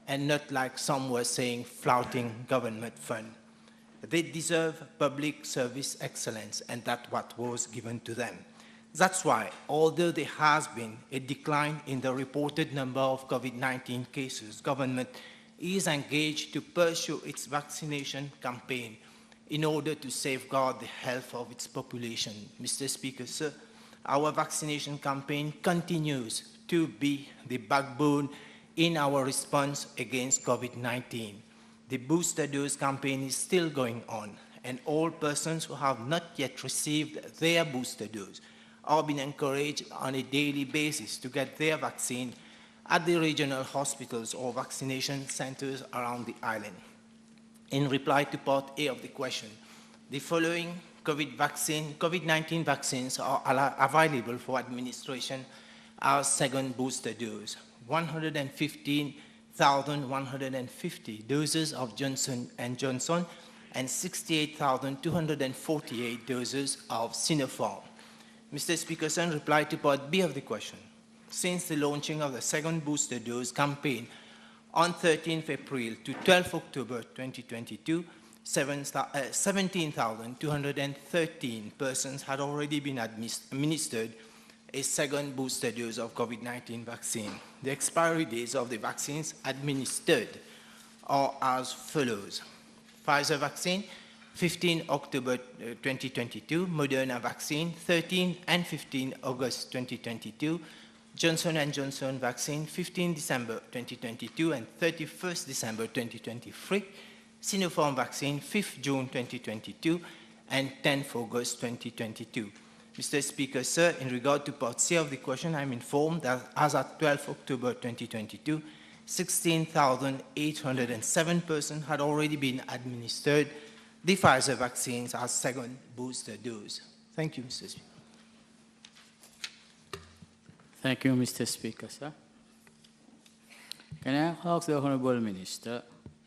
and not like some were saying flouting government fund. They deserve public service excellence, and that's what was given to them. That's why, although there has been a decline in the reported number of COVID-19 cases, government is engaged to pursue its vaccination campaign in order to safeguard the health of its population. Mr. Speaker, sir, our vaccination campaign continues to be the backbone in our response against COVID-19. The booster dose campaign is still going on, and all persons who have not yet received their booster dose are being encouraged on a daily basis to get their vaccine at the regional hospitals or vaccination centers around the island. In reply to part A of the question, the following COVID-19 vaccines are available for administration as second booster dose. 115,150 doses of Johnson & Johnson and 68,248 doses of Sinopharm. Mr. Speaker, in reply to part B of the question, since the launching of the second booster dose campaign on 13th April to 12th October 2022, 17,213 persons had already been administered a second booster dose of COVID-19 vaccine. The expiry dates of the vaccines administered are as follows. Pfizer vaccine, 15 October 2022, Moderna vaccine, 13 and 15 August 2022, Johnson & Johnson vaccine, 15 December 2022 and 31st December 2023, Sinopharm vaccine, 5th June 2022 and 10th August 2022. Mr. Speaker, sir, in regard to part C of the question, I'm informed that as at 12th October 2022, 16,807 persons had already been administered the Pfizer vaccines as second booster dose. Thank you, Mr. Speaker. Thank you, Mr. Speaker, sir. Can I ask the Honourable Minister,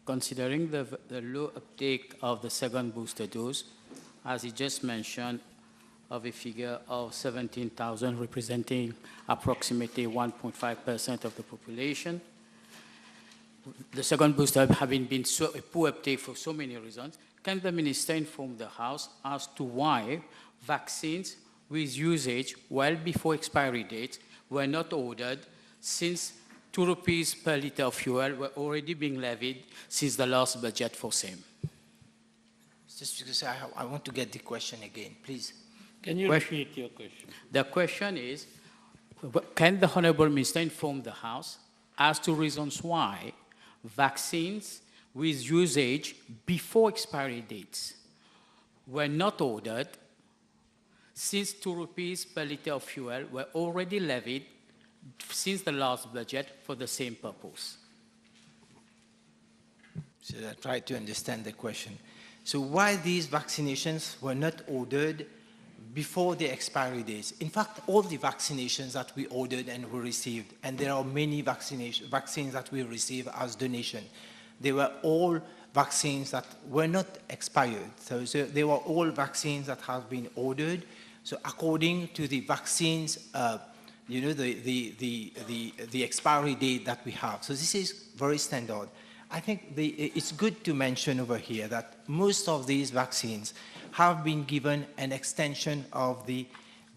considering the low uptake of the second booster dose, as he just mentioned, of a figure of 17,000 representing approximately 1.5% of the population, the second booster having been a poor uptake for so many reasons, can the Minister inform the House as to why vaccines with usage well before expiry date were not ordered, since ₹2 per litre of fuel were already being levied since the last budget for same? Mr. Speaker, sir, I want to get the question again, please. Can you repeat your question? The question is, can the Honourable Minister inform the House as to reasons why vaccines with usage before expiry dates were not ordered, since ₹2 per litre of fuel were already levied since the last budget for the same purpose? So I try to understand the question. So why these vaccinations were not ordered before the expiry dates? In fact, all the vaccinations that we ordered and we received, and there are many vaccines that we receive as donation, they were all vaccines that were not expired. So they were all vaccines that have been ordered. So according to the vaccines, the expiry date that we have. So this is very standard. I think it's good to mention over here that most of these vaccines have been given an extension of the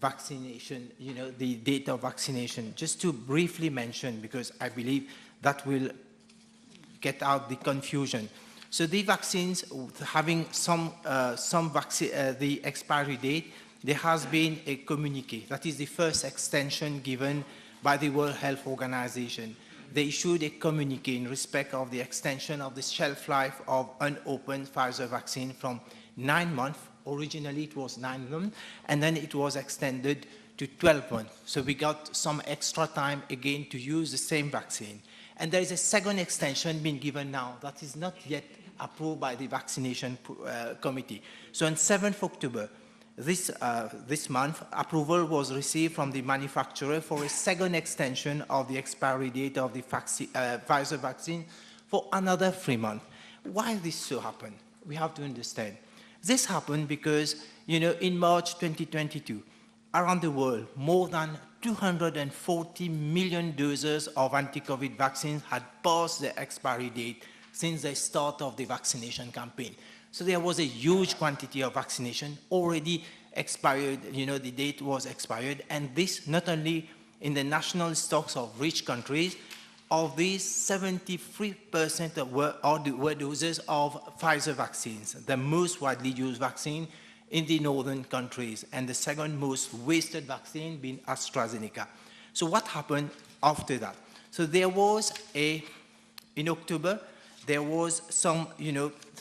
vaccination, the date of vaccination. Just to briefly mention, because I believe that will get out the confusion. So the vaccines having the expiry date, there has been a communiqué. That is the first extension given by the World Health Organization. They issued a communiqué in respect of the extension of the shelf life of unopened Pfizer vaccine from 9 months. Originally, it was 9 months, and then it was extended to 12 months. So we got some extra time again to use the same vaccine. And there is a second extension being given now that is not yet approved by the vaccination committee. So on 7th October, this month, approval was received from the manufacturer for a second extension of the expiry date of the Pfizer vaccine for another 3 months. Why this so happened? We have to understand. This happened because, in March 2022, around the world, more than 240 million doses of anti-COVID vaccines had passed the expiry date since the start of the vaccination campaign. So there was a huge quantity of vaccination already expired, the date was expired, and this not only in the national stocks of rich countries. Of these, 73% were doses of Pfizer vaccines, the most widely used vaccine in the northern countries, and the second most wasted vaccine being AstraZeneca. So what happened after that? So there was in October, there was some,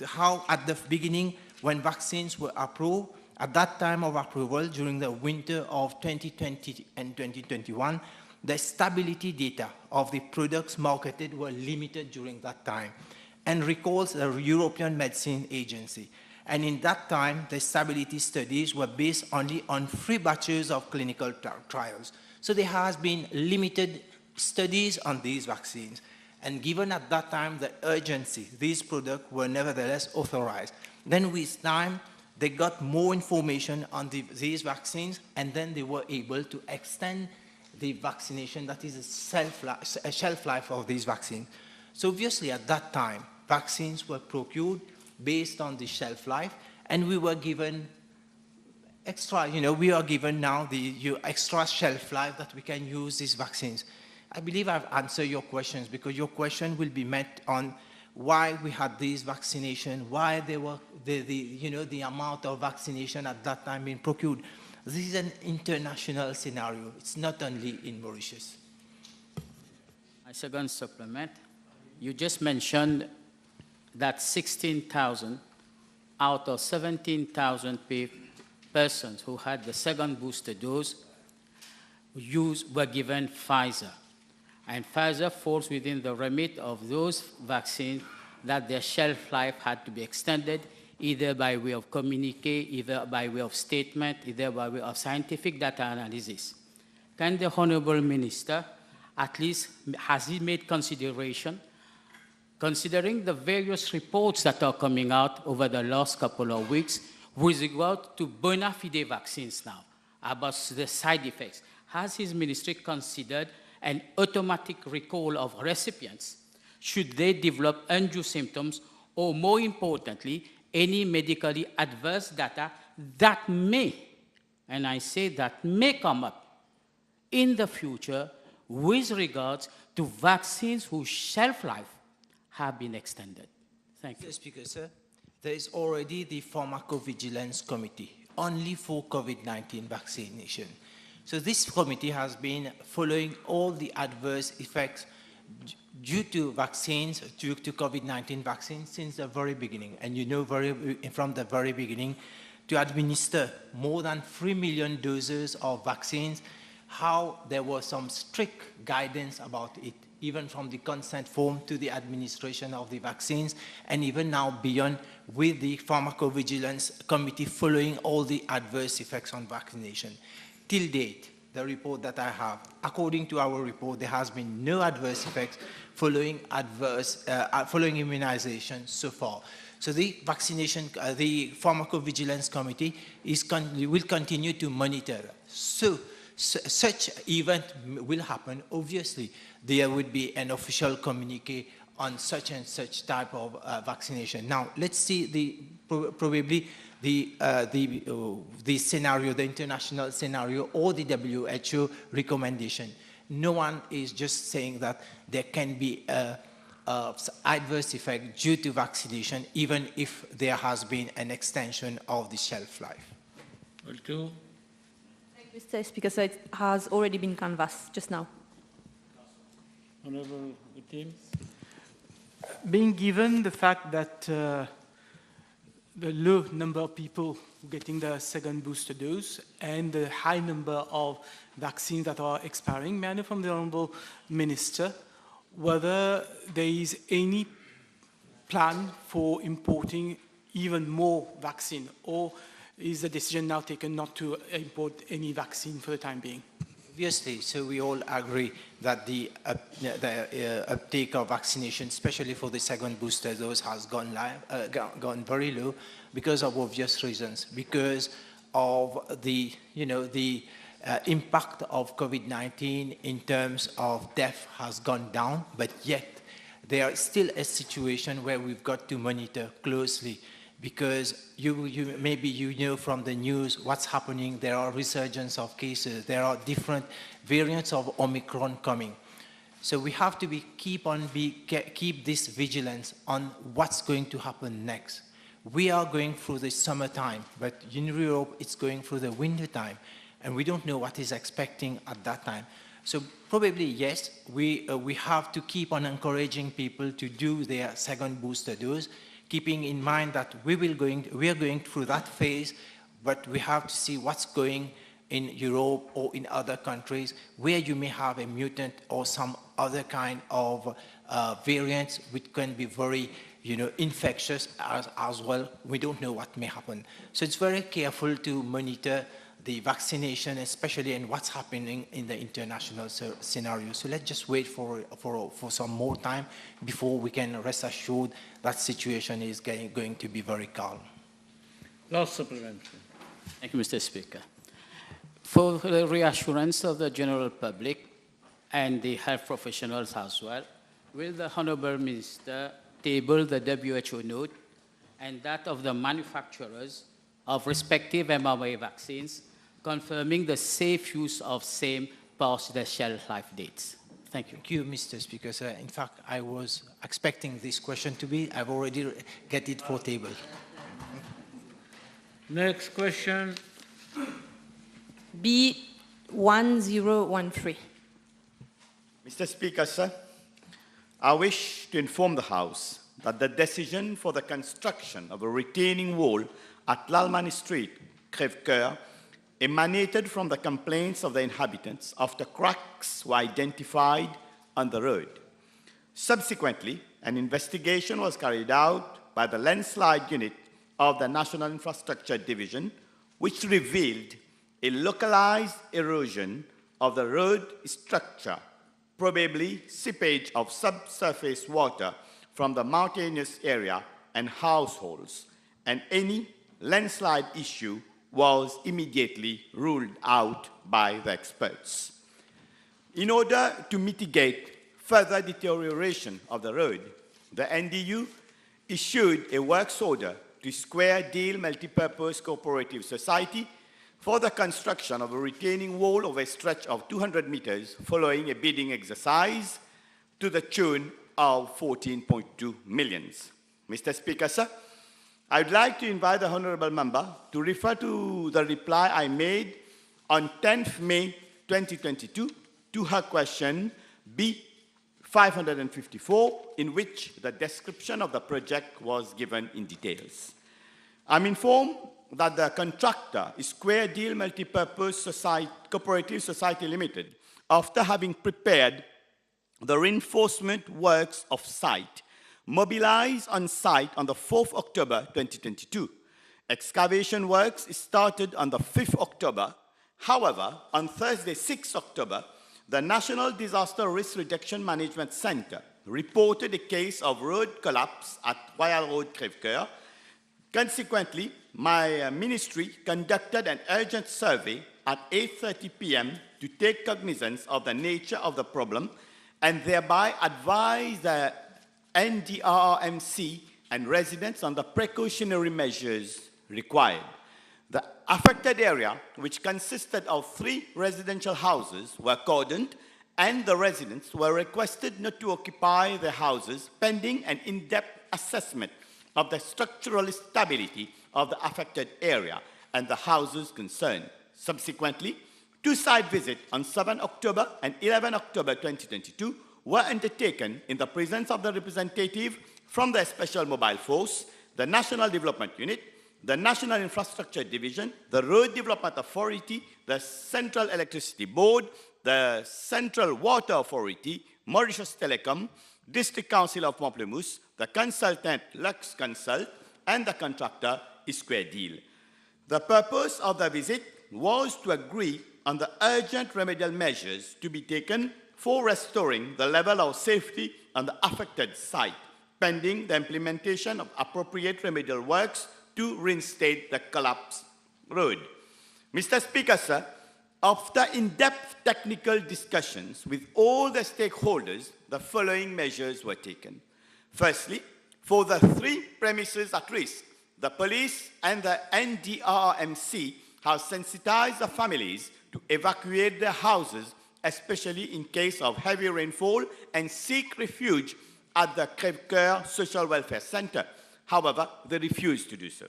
how at the beginning when vaccines were approved, at that time of approval during the winter of 2020 and 2021, the stability data of the products marketed were limited during that time, and recalls the European Medicine Agency. And in that time, the stability studies were based only on 3 batches of clinical trials. So there has been limited studies on these vaccines. And given at that time the urgency, these products were nevertheless authorized. Then with time, they got more information on these vaccines, and then they were able to extend the vaccination, that is a shelf life of these vaccines. So obviously at that time, vaccines were procured based on the shelf life, and we were given extra, we are given now the extra shelf life that we can use these vaccines. I believe I've answered your questions, because your question will be met on why we had these vaccination, why they were the amount of vaccination at that time being procured. This is an international scenario. It's not only in Mauritius. My second supplement, you just mentioned that 16,000 out of 17,000 persons who had the second booster dose were given Pfizer. And Pfizer falls within the remit of those vaccines that their shelf life had to be extended, either by way of communique, either by way of statement, either by way of scientific data analysis. Can the Honorable Minister, at least, has he made consideration, considering the various reports that are coming out over the last couple of weeks with regard to bona fide vaccines now, about the side effects, has his ministry considered an automatic recall of recipients should they develop undue symptoms, or more importantly, any medically adverse data that may, and I say that may come up in the future with regards to vaccines whose shelf life have been extended? Thank you. Mr. Speaker, sir, there is already the Pharmacovigilance Committee only for COVID-19 vaccination. So this committee has been following all the adverse effects due to vaccines, due to COVID-19 vaccines since the very beginning. And from the very beginning, to administer more than 3 million doses of vaccines, how there was some strict guidance about it, even from the consent form to the administration of the vaccines, and even now beyond with the Pharmacovigilance Committee following all the adverse effects on vaccination. Till date, the report that I have, according to our report, there has been no adverse effects following immunization so far. So the the Pharmacovigilance Committee will continue to monitor. So such event will happen. Obviously, there would be an official communique on such and such type of vaccination. Now, let's see probably the scenario, the international scenario, or the WHO recommendation. No one is just saying that there can be adverse effect due to vaccination, even if there has been an extension of the shelf life. Thank you, Mr. Speaker, so it has already been canvassed just now. Honorable Team. Being given the fact that the low number of people getting the second booster dose and the high number of vaccines that are expiring, may I know from the Honourable Minister whether there is any plan for importing even more vaccine, or is the decision now taken not to import any vaccine for the time being? Obviously, so we all agree that the uptake of vaccination, especially for the second booster dose, has gone very low because of obvious reasons. Because of the impact of COVID-19 in terms of death has gone down, but yet there is still a situation where we've got to monitor closely, because maybe you know from the news what's happening. There are resurgence of cases. There are different variants of Omicron coming. So we have to keep this vigilance on what's going to happen next. We are going through the summertime, but in Europe it's going through the winter time, and we don't know what is expecting at that time. So probably, yes, we have to keep on encouraging people to do their second booster dose, keeping in mind that we are going through that phase, but we have to see what's going in Europe or in other countries where you may have a mutant or some other kind of variants which can be very infectious as well. We don't know what may happen. So it's very careful to monitor the vaccination, especially in what's happening in the international scenario. So let's just wait for some more time before we can rest assured that situation is going to be very calm. Last supplementary. Thank you, Mr. Speaker. For the reassurance of the general public and the health professionals as well, will the Honourable Minister table the WHO note and that of the manufacturers of respective mRNA vaccines, confirming the safe use of same past the shelf life dates? Thank you. Thank you, Mr. Speaker. Sir, in fact, I was expecting this question to be. I've already get it for table. Next question. B1013. Mr. Speaker, sir, I wish to inform the House that the decision for the construction of a retaining wall at Lalmani Street, Crèvecoeur, emanated from the complaints of the inhabitants after cracks were identified on the road. Subsequently, an investigation was carried out by the landslide unit of the National Infrastructure Division, which revealed a localized erosion of the road structure, probably seepage of subsurface water from the mountainous area and households, and any landslide issue was immediately ruled out by the experts. In order to mitigate further deterioration of the road, the NDU issued a works order to Square Deal Multipurpose Cooperative Society for the construction of a retaining wall of a stretch of 200 meters following a bidding exercise to the tune of 14.2 million. Mr. Speaker, sir, I would like to invite the honourable member to refer to the reply I made on 10th May 2022 to her question B554, in which the description of the project was given in details. I'm informed that the contractor is Square Deal Multipurpose Cooperative Society Limited, after having prepared the reinforcement works of site, mobilized on site on the 4th October 2022. Excavation works started on the 5th October. However, on Thursday, 6th October, the National Disaster Risk Reduction Management Center reported a case of road collapse at Royal Road, Crèvecoeur. Consequently, my ministry conducted an urgent survey at 8:30 p.m. to take cognizance of the nature of the problem and thereby advise the NDRRMC and residents on the precautionary measures required. The affected area, which consisted of 3 residential houses, were cordoned, and the residents were requested not to occupy their houses pending an in-depth assessment of the structural stability of the affected area and the houses concerned. Subsequently, 2 site visits on 7 October and 11 October 2022 were undertaken in the presence of the representative from the Special Mobile Force, the National Development Unit, the National Infrastructure Division, the Road Development Authority, the Central Electricity Board, the Central Water Authority, Mauritius Telecom, District Council of Pamplemousse, the consultant Lux Consult, and the contractor Square Deal. The purpose of the visit was to agree on the urgent remedial measures to be taken for restoring the level of safety on the affected site, pending the implementation of appropriate remedial works to reinstate the collapsed road. Mr. Speaker, sir, After in-depth technical discussions with all the stakeholders, the following measures were taken. Firstly, for the 3 premises at risk, the police and the NDRMC have sensitized the families to evacuate their houses, especially in case of heavy rainfall, and seek refuge at the Crèvecoeur Social Welfare Center. However, they refused to do so.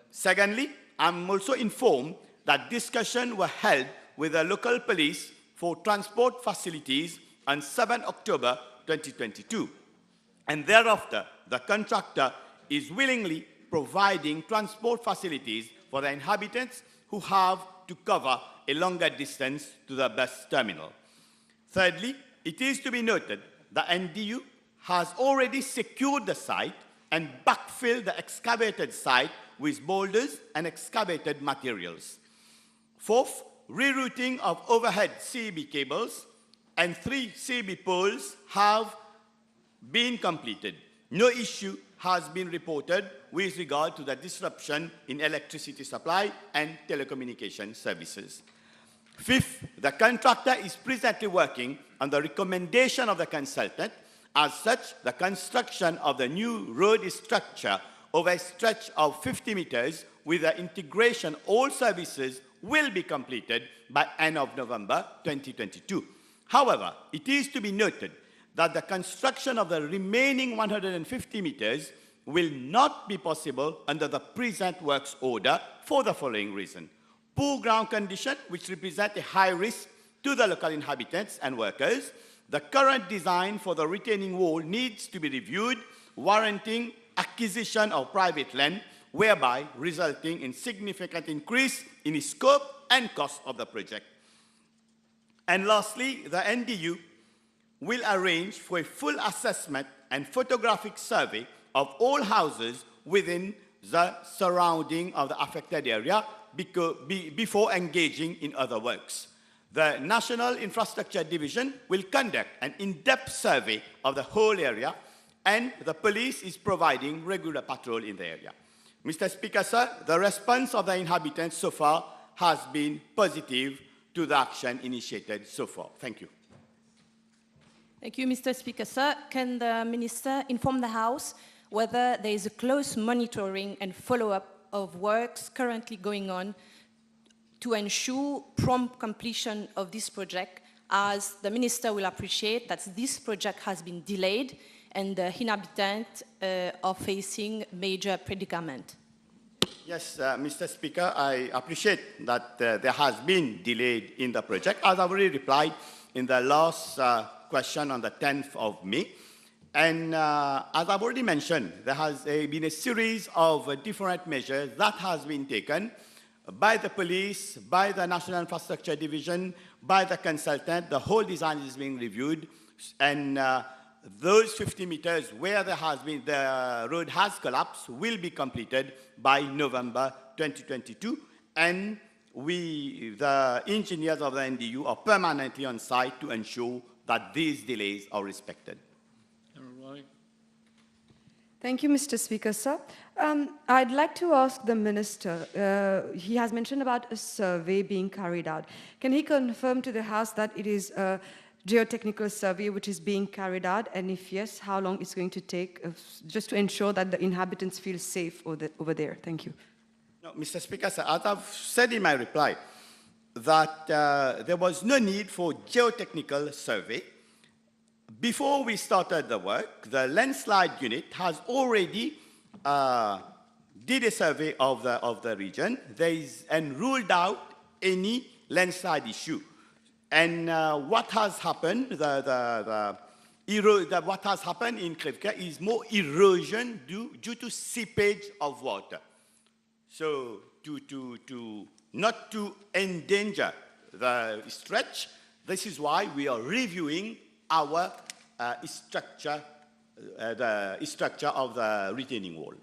Secondly, I'm also informed that discussions were held with the local police for transport facilities on 7 October 2022. And thereafter, the contractor is willingly providing transport facilities for the inhabitants who have to cover a longer distance to the bus terminal. Thirdly, it is to be noted that NDU has already secured the site and backfilled the excavated site with boulders and excavated materials. Fourth, rerouting of overhead CB cables and 3 CB poles have been completed. No issue has been reported with regard to the disruption in electricity supply and telecommunication services. Fifth, the contractor is presently working on the recommendation of the consultant. As such, the construction of the new road structure over a stretch of 50 meters with the integration all services will be completed by end of November 2022. However, it is to be noted that the construction of the remaining 150 meters will not be possible under the present works order for the following reason. Poor ground condition, which represent a high risk to the local inhabitants and workers. The current design for the retaining wall needs to be reviewed, warranting acquisition of private land, whereby resulting in significant increase in the scope and cost of the project. And lastly, the NDU will arrange for a full assessment and photographic survey of all houses within the surrounding of the affected area before engaging in other works. The National Infrastructure Division will conduct an in-depth survey of the whole area, and the police is providing regular patrol in the area. Mr. Speaker, sir, the response of the inhabitants so far has been positive to the action initiated so far. Thank you. Thank you, Mr. Speaker, sir. Can the Minister inform the House whether there is a close monitoring and follow-up of works currently going on to ensure prompt completion of this project, as the Minister will appreciate that this project has been delayed and the inhabitants are facing major predicament? Yes, Mr. Speaker, I appreciate that there has been delayed in the project. As I've already replied in the last question on the 10th of May. And as I've already mentioned, there has been a series of different measures that has been taken by the police, by the National Infrastructure Division, by the consultant. The whole design is being reviewed, and those 50 meters where there has been, the road has collapsed will be completed by November 2022. And we, the engineers of the NDU, are permanently on site to ensure that these delays are respected. Thank you, Mr. Speaker, sir. I'd like to ask the Minister, he has mentioned about a survey being carried out. Can he confirm to the House that it is a geotechnical survey which is being carried out, and if yes, how long it's going to take, just to ensure that the inhabitants feel safe over there? Thank you. No, Mr. Speaker, sir, as I've said in my reply, that there was no need for geotechnical survey. Before we started the work, the landslide unit has already did a survey of the region. And ruled out any landslide issue. And what has happened, what has happened in Crèvecoeur is more erosion due to seepage of water. So not to endanger the stretch, this is why we are reviewing our structure, the structure of the retaining wall.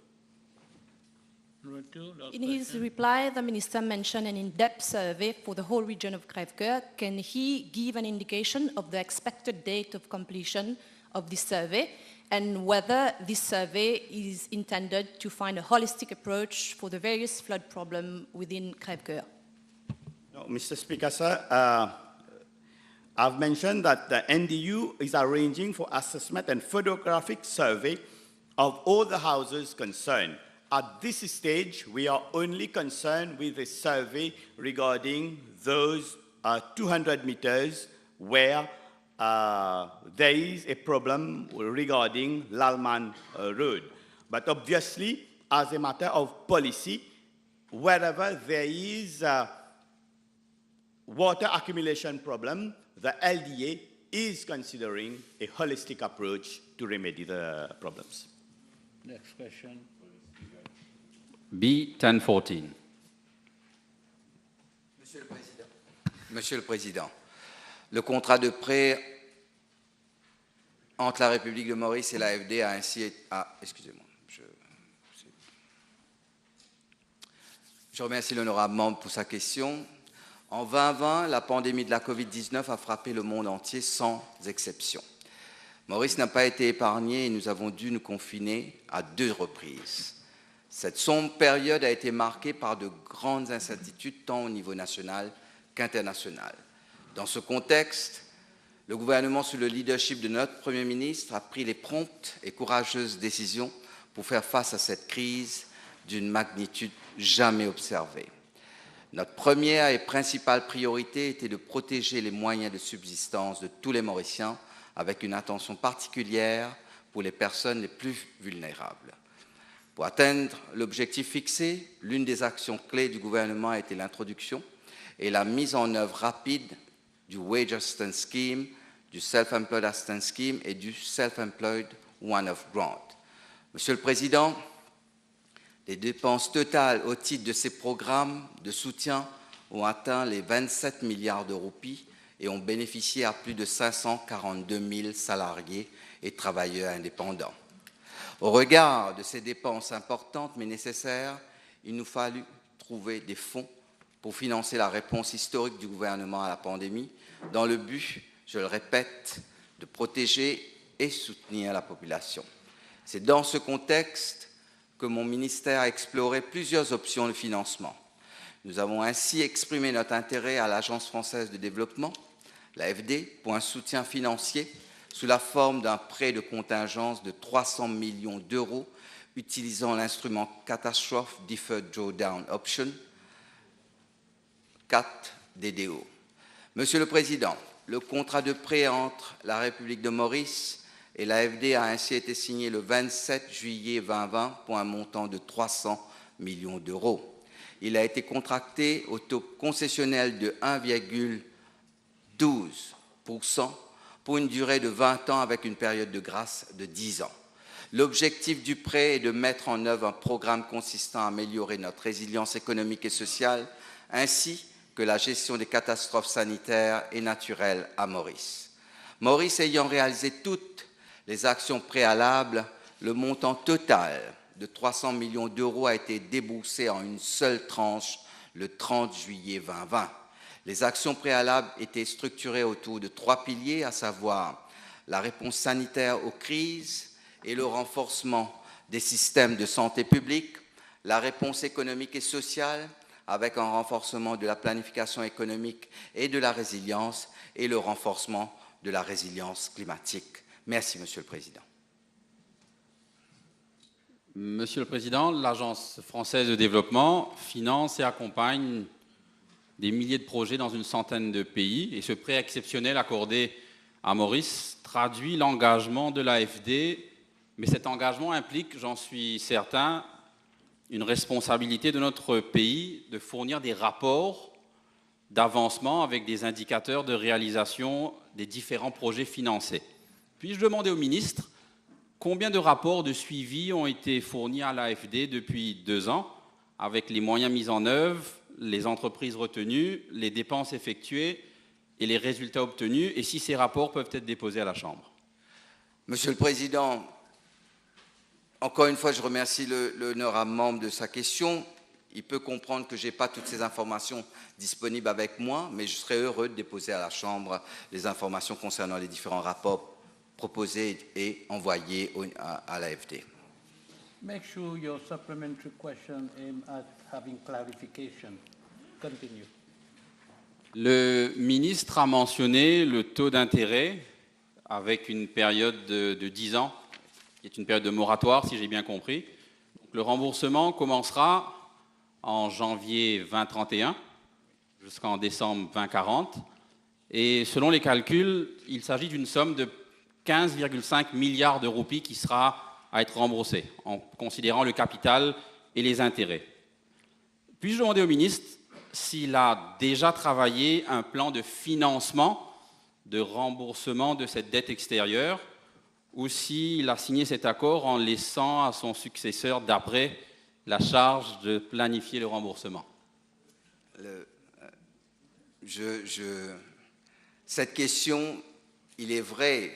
In his reply, the Minister mentioned an in-depth survey for the whole region of Crèvecoeur. Can he give an indication of the expected date of completion of this survey, and whether this survey is intended to find a holistic approach for the various flood problems within Crèvecoeur? Mr. Speaker, sir, I've mentioned that the NDU is arranging for assessment and photographic survey of all the houses concerned. At this stage, we are only concerned with a survey regarding those 200 meters where there is a problem regarding Lalman Road. But obviously, as a matter of policy, wherever there is water accumulation problem, the LDA is considering a holistic approach to remedy the problems. Next question. B 1014. Monsieur le Président, le contrat de prêt entre la République de Maurice et l'AFD a ainsi été... excusez-moi. Je remercie l'honorable membre pour sa question. En 2020, la pandémie de la Covid-19 a frappé le monde entier sans exception. Maurice n'a pas été épargné et nous avons dû nous confiner à 2 reprises. Cette sombre période a été marquée par de grandes incertitudes tant au niveau national qu'international. Dans ce contexte, le gouvernement, sous le leadership de notre Premier ministre, a pris les promptes et courageuses décisions pour faire face à cette crise d'une magnitude jamais observée. Notre première et principale priorité était de protéger les moyens de subsistance de tous les Mauriciens avec une attention particulière pour les personnes les plus vulnérables. Pour atteindre l'objectif fixé, l'une des actions clés du gouvernement a été l'introduction et la mise en œuvre rapide du Wage Assistance Scheme, du Self-Employed Assistance Scheme et du Self-Employed One-Off Grant. Monsieur le Président, les dépenses totales au titre de ces programmes de soutien ont atteint les 27 milliards de roupies et ont bénéficié à plus de 542 000 salariés et travailleurs indépendants. Au regard de ces dépenses importantes mais nécessaires, il nous fallut trouver des fonds pour financer la réponse historique du gouvernement à la pandémie, dans le but, je le répète, de protéger et soutenir la population. C'est dans ce contexte que mon ministère a exploré plusieurs options de financement. Nous avons ainsi exprimé notre intérêt à l'Agence française de développement, l'AFD, pour un soutien financier sous la forme d'un prêt de contingence de 300 millions d'euros utilisant l'instrument Catastrophe Deferred Drawdown Option, 4 DDO. Monsieur le Président, le contrat de prêt entre la République de Maurice et l'AFD a ainsi été signé le 27 juillet 2020 pour un montant de 300 millions d'euros. Il a été contracté au taux concessionnel de 1,12% pour une durée de 20 ans avec une période de grâce de 10 ans. L'objectif du prêt est de mettre en œuvre un programme consistant à améliorer notre résilience économique et sociale ainsi que la gestion des catastrophes sanitaires et naturelles à Maurice. Maurice ayant réalisé toutes les actions préalables, le montant total de 300 millions d'euros a été déboursé en une seule tranche le 30 juillet 2020. Les actions préalables étaient structurées autour de 3 piliers, à savoir la réponse sanitaire aux crises et le renforcement des systèmes de santé publique, la réponse économique et sociale, avec un renforcement de la planification économique et de la résilience, et le renforcement de la résilience climatique. Merci, Monsieur le Président. Monsieur le Président, l'Agence française de développement finance et accompagne des milliers de projets dans une centaine de pays, et ce prêt exceptionnel accordé à Maurice traduit l'engagement de l'AFD, mais cet engagement implique, j'en suis certain, une responsabilité de notre pays de fournir des rapports d'avancement avec des indicateurs de réalisation des différents projets financés. Puis-je demander au ministre combien de rapports de suivi ont été fournis à l'AFD depuis 2 ans, avec les moyens mis en œuvre, les entreprises retenues, les dépenses effectuées et les résultats obtenus, et si ces rapports peuvent être déposés à la Chambre? Monsieur le Président, encore une fois, je remercie l'honorable membre de sa question. Il peut comprendre que je n'ai pas toutes ces informations disponibles avec moi, mais je serai heureux de déposer à la Chambre les informations concernant les différents rapports proposés et envoyés à l'AFD. Make sure your supplementary question aimed at having clarification. Continue. Le ministre a mentionné le taux d'intérêt avec une période de 10 ans, qui est une période de moratoire, si j'ai bien compris. Donc, le remboursement commencera en janvier 2031 jusqu'en décembre 2040. Et selon les calculs, il s'agit d'une somme de 15,5 milliards de roupies qui sera à être remboursée, en considérant le capital et les intérêts. Puis-je demander au ministre s'il a déjà travaillé un plan de financement, de remboursement de cette dette extérieure, ou s'il a signé cet accord en laissant à son successeur d'après la charge de planifier le remboursement? Cette question, il est vrai,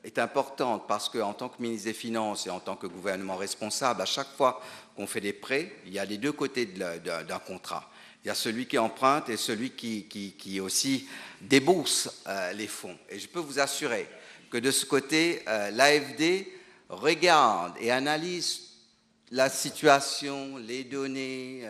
est importante parce qu'en tant que ministre des Finances et en tant que gouvernement responsable, à chaque fois qu'on fait des prêts, il y a les deux côtés d'un contrat. Il y a celui qui emprunte et celui qui aussi débourse les fonds. Et je peux vous assurer que de ce côté, l'AFD regarde et analyse la situation, les données,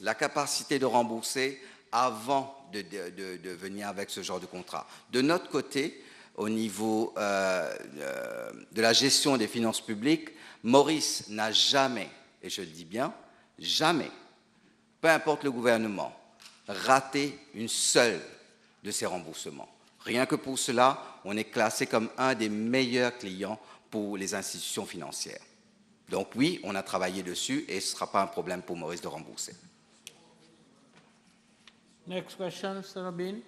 la capacité de rembourser avant de venir avec ce genre de contrat. De notre côté, au niveau de la gestion des finances publiques, Maurice n'a jamais, et je le dis bien, jamais, peu importe le gouvernement, raté une seule de ces remboursements. Rien que pour cela, on est classé comme un des meilleurs clients pour les institutions financières. Donc oui, on a travaillé dessus et ce ne sera pas un problème pour Maurice de rembourser. Next question, Mr. Rabin.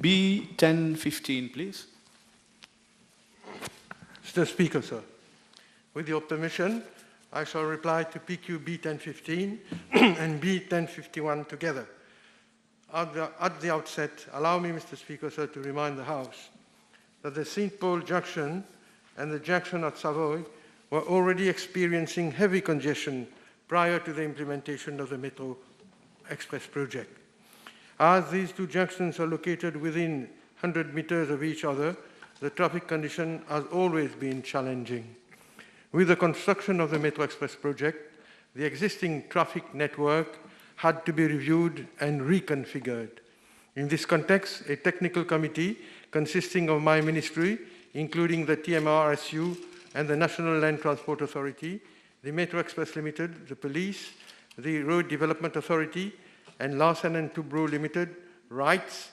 B1015, please. Mr. Speaker, sir, with your permission, I shall reply to PQ B1015 and B1051 together. At the outset, allow me, Mr. Speaker, sir, to remind the House that the St. Paul junction and the junction at Savoy were already experiencing heavy congestion prior to the implementation of the Metro Express project. As these two junctions are located within 100 meters of each other, the traffic condition has always been challenging. With the construction of the Metro Express project, the existing traffic network had to be reviewed and reconfigured. In this context, a technical committee consisting of my ministry, including the TMRSU and the National Land Transport Authority, the Metro Express Limited, the police, the Road Development Authority, and Larsen & Toubro Limited, RIGHTS,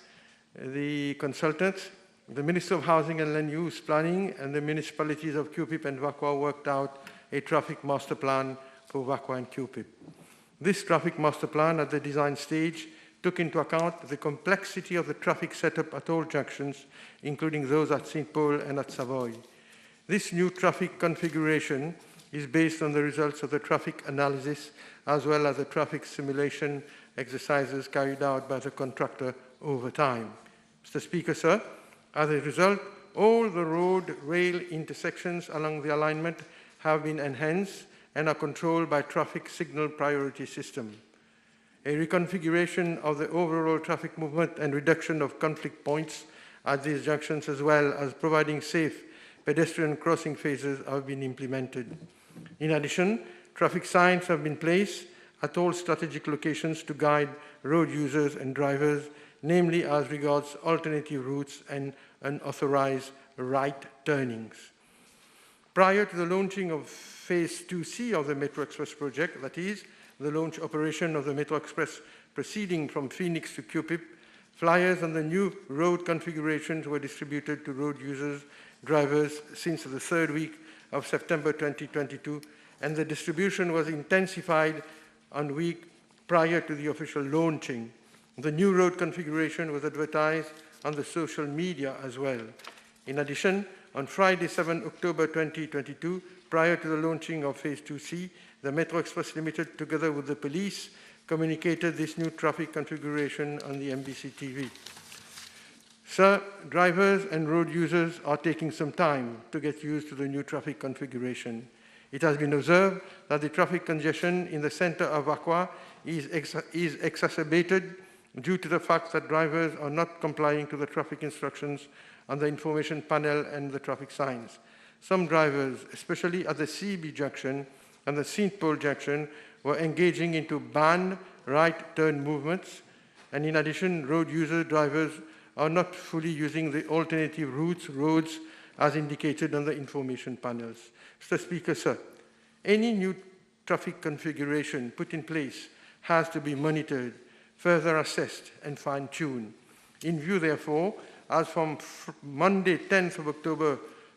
the consultants, the Minister of Housing and Land Use Planning, and the municipalities of Cupip and Vakwa worked out a traffic master plan for Vakwa and Cupip. This traffic master plan at the design stage took into account the complexity of the traffic setup at all junctions, including those at St. Paul and at Savoy. This new traffic configuration is based on the results of the traffic analysis as well as the traffic simulation exercises carried out by the contractor over time. Mr. Speaker, sir, as a result, all the road-rail intersections along the alignment have been enhanced and are controlled by traffic signal priority system. A reconfiguration of the overall traffic movement and reduction of conflict points at these junctions, as well as providing safe pedestrian crossing phases, have been implemented. In addition, traffic signs have been placed at all strategic locations to guide road users and drivers, namely as regards alternative routes and unauthorized right turnings. Prior to the launching of Phase 2C of the Metro Express project, that is, the launch operation of the Metro Express proceeding from Phoenix to Cupip, flyers on the new road configurations were distributed to road users, drivers since the third week of September 2022, and the distribution was intensified on the week prior to the official launching. The new road configuration was advertised on the social media as well. In addition, on Friday, 7 October 2022, prior to the launching of Phase 2C, the Metro Express Limited, together with the police, communicated this new traffic configuration on the MBC TV. Sir, drivers and road users are taking some time to get used to the new traffic configuration. It has been observed that the traffic congestion in the center of Vakwa is exacerbated due to the fact that drivers are not complying to the traffic instructions on the information panel and the traffic signs. Some drivers, especially at the CB junction and the St. Paul junction, were engaging into banned right turn movements. And in addition, road user drivers are not fully using the alternative roads as indicated on the information panels. Mr. Speaker, sir, any new traffic configuration put in place has to be monitored, further assessed and fine-tuned. In view, therefore, as from Monday, 10th of October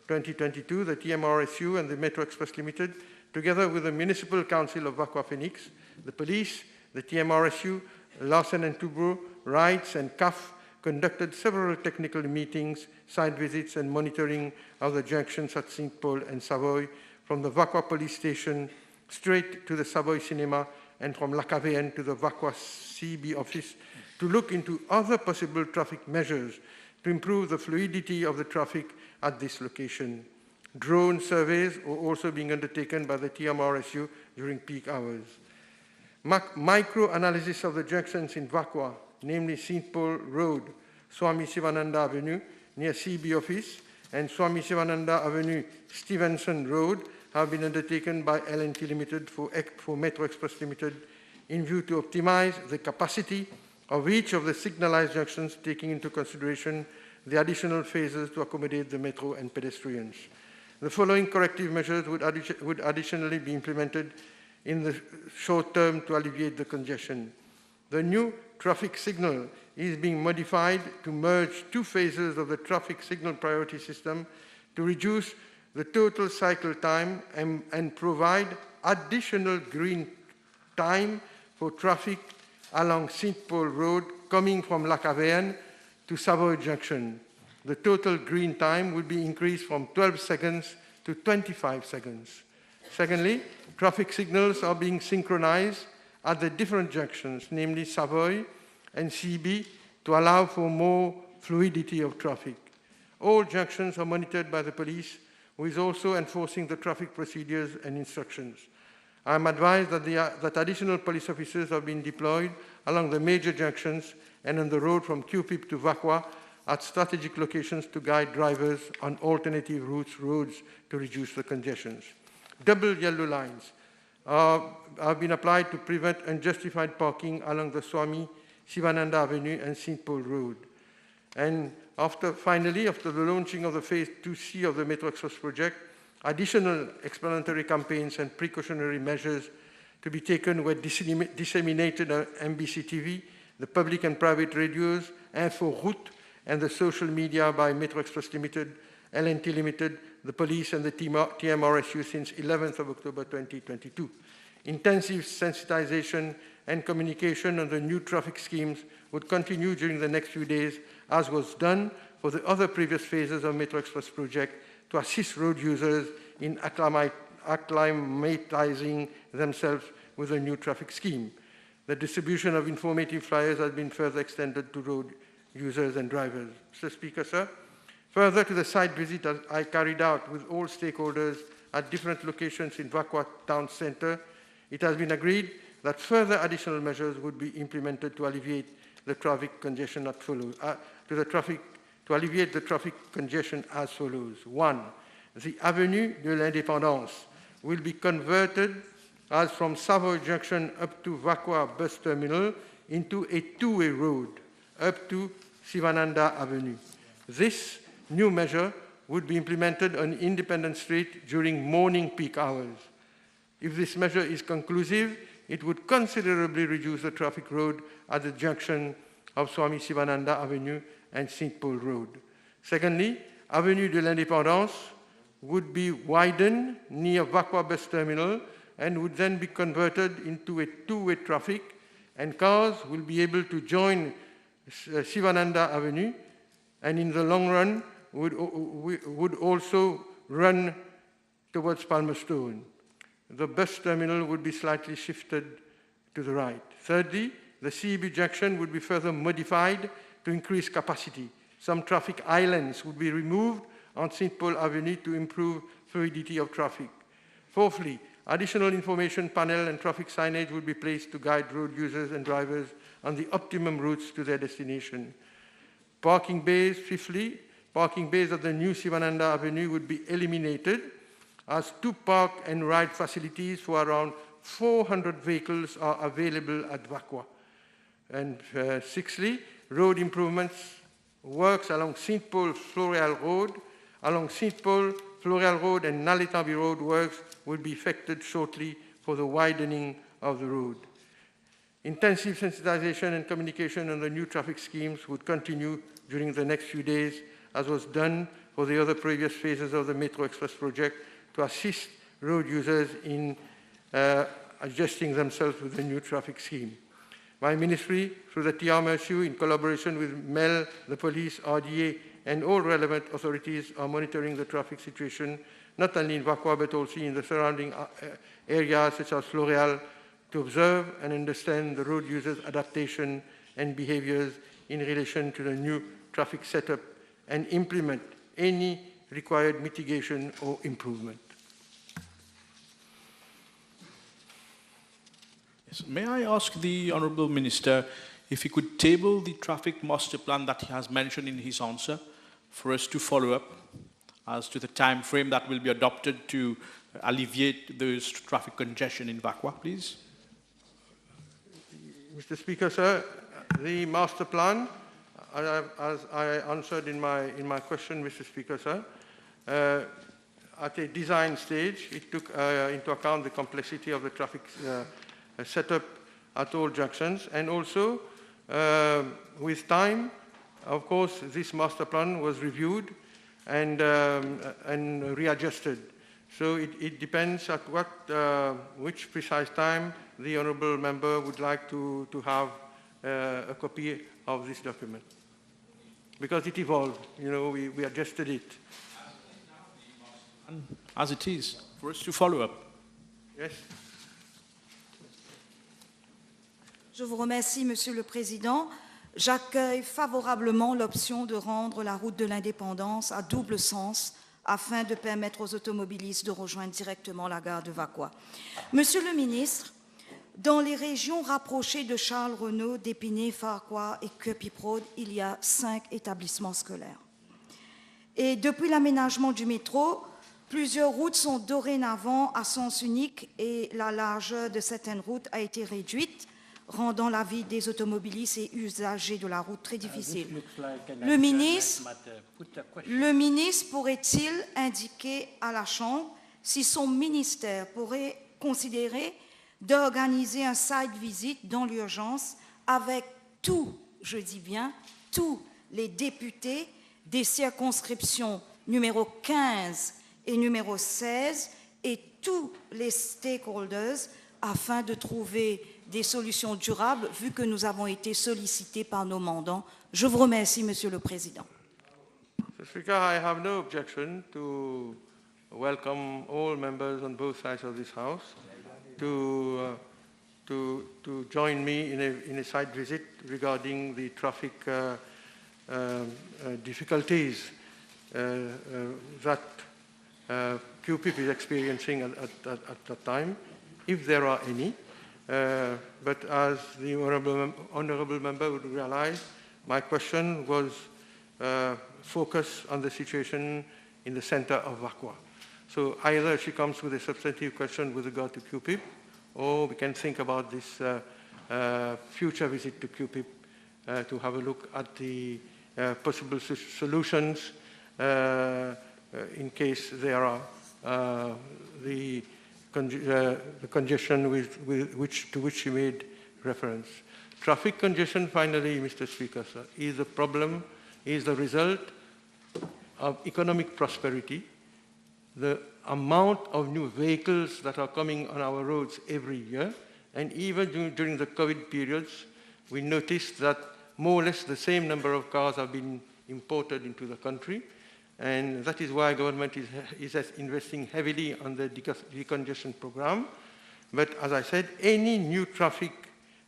2022, the TMRSU and the Metro Express Limited, together with the Municipal Council of Vakwa Phoenix, the police, the TMRSU, Larsen & Toubro, RIDES and CAF conducted several technical meetings, site visits and monitoring of the junctions at St. Paul and Savoy, from the Vakwa police station straight to the Savoy cinema and from La Cavéenne to the Vakwa CB office to look into other possible traffic measures to improve the fluidity of the traffic at this location. Drone surveys are also being undertaken by the TMRSU during peak hours. Micro-analysis of the junctions in Vakwa, namely St. Paul Road, Swami Sivananda Avenue near CB office, and Swami Sivananda Avenue, Stevenson Road, have been undertaken by L&T Limited for Metro Express Limited in view to optimize the capacity of each of the signalized junctions, taking into consideration the additional phases to accommodate the metro and pedestrians. The following corrective measures would additionally be implemented in the short term to alleviate the congestion. The new traffic signal is being modified to merge two phases of the traffic signal priority system to reduce the total cycle time and provide additional green time for traffic along St. Paul Road coming from La Cavéenne to Savoy Junction. The total green time will be increased from 12 seconds to 25 seconds. Secondly, traffic signals are being synchronized at the different junctions, namely Savoy and CB, to allow for more fluidity of traffic. All junctions are monitored by the police, who is also enforcing the traffic procedures and instructions. I am advised that additional police officers have been deployed along the major junctions and on the road from Cupip to Vakwa at strategic locations to guide drivers on alternative roads to reduce the congestions. Double yellow lines have been applied to prevent unjustified parking along the Swami Sivananda Avenue and St. Paul Road. And finally, after the launching of the Phase 2C of the Metro Express project, additional explanatory campaigns and precautionary measures to be taken were disseminated on MBC TV, the public and private radios, Info Route, and the social media by Metro Express Limited, L&T Limited, the police and the TMRSU since 11th of October 2022. Intensive sensitization and communication on the new traffic schemes would continue during the next few days, as was done for the other previous phases of Metro Express project, to assist road users in acclimatizing themselves with a new traffic scheme. The distribution of informative flyers has been further extended to road users and drivers. Mr. Speaker, sir, further to the site visit I carried out with all stakeholders at different locations in Vakwa town centre, it has been agreed that further additional measures would be implemented to alleviate the traffic congestion as follows. To alleviate the traffic congestion as follows. 1. The Avenue de l'Indépendance will be converted as from Savoy Junction up to Vakwa bus terminal into a two-way road up to Sivananda Avenue. This new measure would be implemented on Independence Street during morning peak hours. If this measure is conclusive, it would considerably reduce the traffic load at the junction of Swami Sivananda Avenue and St. Paul Road. Secondly, Avenue de l'Indépendance would be widened near Vakwa bus terminal and would then be converted into a two-way traffic, and cars will be able to join Sivananda Avenue, and in the long run would also run towards Palmerston. The bus terminal would be slightly shifted to the right. Thirdly, the CEB junction would be further modified to increase capacity. Some traffic islands would be removed on St. Paul Avenue to improve fluidity of traffic. Fourthly, additional information panel and traffic signage would be placed to guide road users and drivers on the optimum routes to their destination. Parking bays, fifthly, parking bays of the new Sivananda Avenue would be eliminated as two park and ride facilities for around 400 vehicles are available at Vakwa. And sixthly, road improvements works along St. Paul Floreal Road. Along St. Paul Floreal Road and Nalitambi Road works will be effected shortly for the widening of the road. Intensive sensitization and communication on the new traffic schemes would continue during the next few days, as was done for the other previous phases of the Metro Express project, to assist road users in adjusting themselves with the new traffic scheme. My ministry, through the TRMSU, in collaboration with MEL, the police, RDA, and all relevant authorities, are monitoring the traffic situation, not only in Vakwa, but also in the surrounding areas such as Floreal, to observe and understand the road users' adaptation and behaviors in relation to the new traffic setup and implement any required mitigation or improvement. Yes. May I ask the Honourable Minister if he could table the traffic master plan that he has mentioned in his answer for us to follow up as to the time frame that will be adopted to alleviate those traffic congestion in Vakwa, please? Mr. Speaker, sir, the master plan, as I answered in my question, Mr. Speaker, sir, at a design stage, it took into account the complexity of the traffic setup at all junctions, and also with time, of course, this master plan was reviewed and readjusted. So it depends at which precise time the honourable member would like to have a copy of this document. Because it evolved, you know, we adjusted it. As it is, for us to follow up. Yes. Je vous remercie, Monsieur le Président. J'accueille favorablement l'option de rendre la route de l'indépendance à double sens afin de permettre aux automobilistes de rejoindre directement la gare de Vakwa. Monsieur le ministre, dans les régions rapprochées de Charles-Renaud, d'Épinay, Farquhar et Köpiprod, il y a 5 établissements scolaires. Et depuis l'aménagement du métro, plusieurs routes sont dorénavant à sens unique et la largeur de certaines routes a été réduite, rendant la vie des automobilistes et usagers de la route très difficile. Le ministre pourrait-il indiquer à la Chambre si son ministère pourrait considérer d'organiser un site visit dans l'urgence avec tous, je dis bien, tous les députés des circonscriptions numéro 15 et numéro 16 et tous les stakeholders afin de trouver des solutions durables, vu que nous avons été sollicités par nos mandants. Je vous remercie, Monsieur le Président. Mr. Speaker, I have no objection to welcome all members on both sides of this House to join me in a site visit regarding the traffic difficulties that QPIP is experiencing at that time, if there are any. But as the honourable member would realize, my question was focused on the situation in the centre of Vakwa. So either she comes with a substantive question with regard to QPIP, or we can think about this future visit to QPIP to have a look at the possible solutions in case there are the congestion to which she made reference. Traffic congestion, finally, Mr. Speaker, sir, is a problem, is the result of economic prosperity. The amount of new vehicles that are coming on our roads every year, and even during the COVID periods, we noticed that more or less the same number of cars have been imported into the country. And that is why government is investing heavily on the decongestion program. But as I said, any new traffic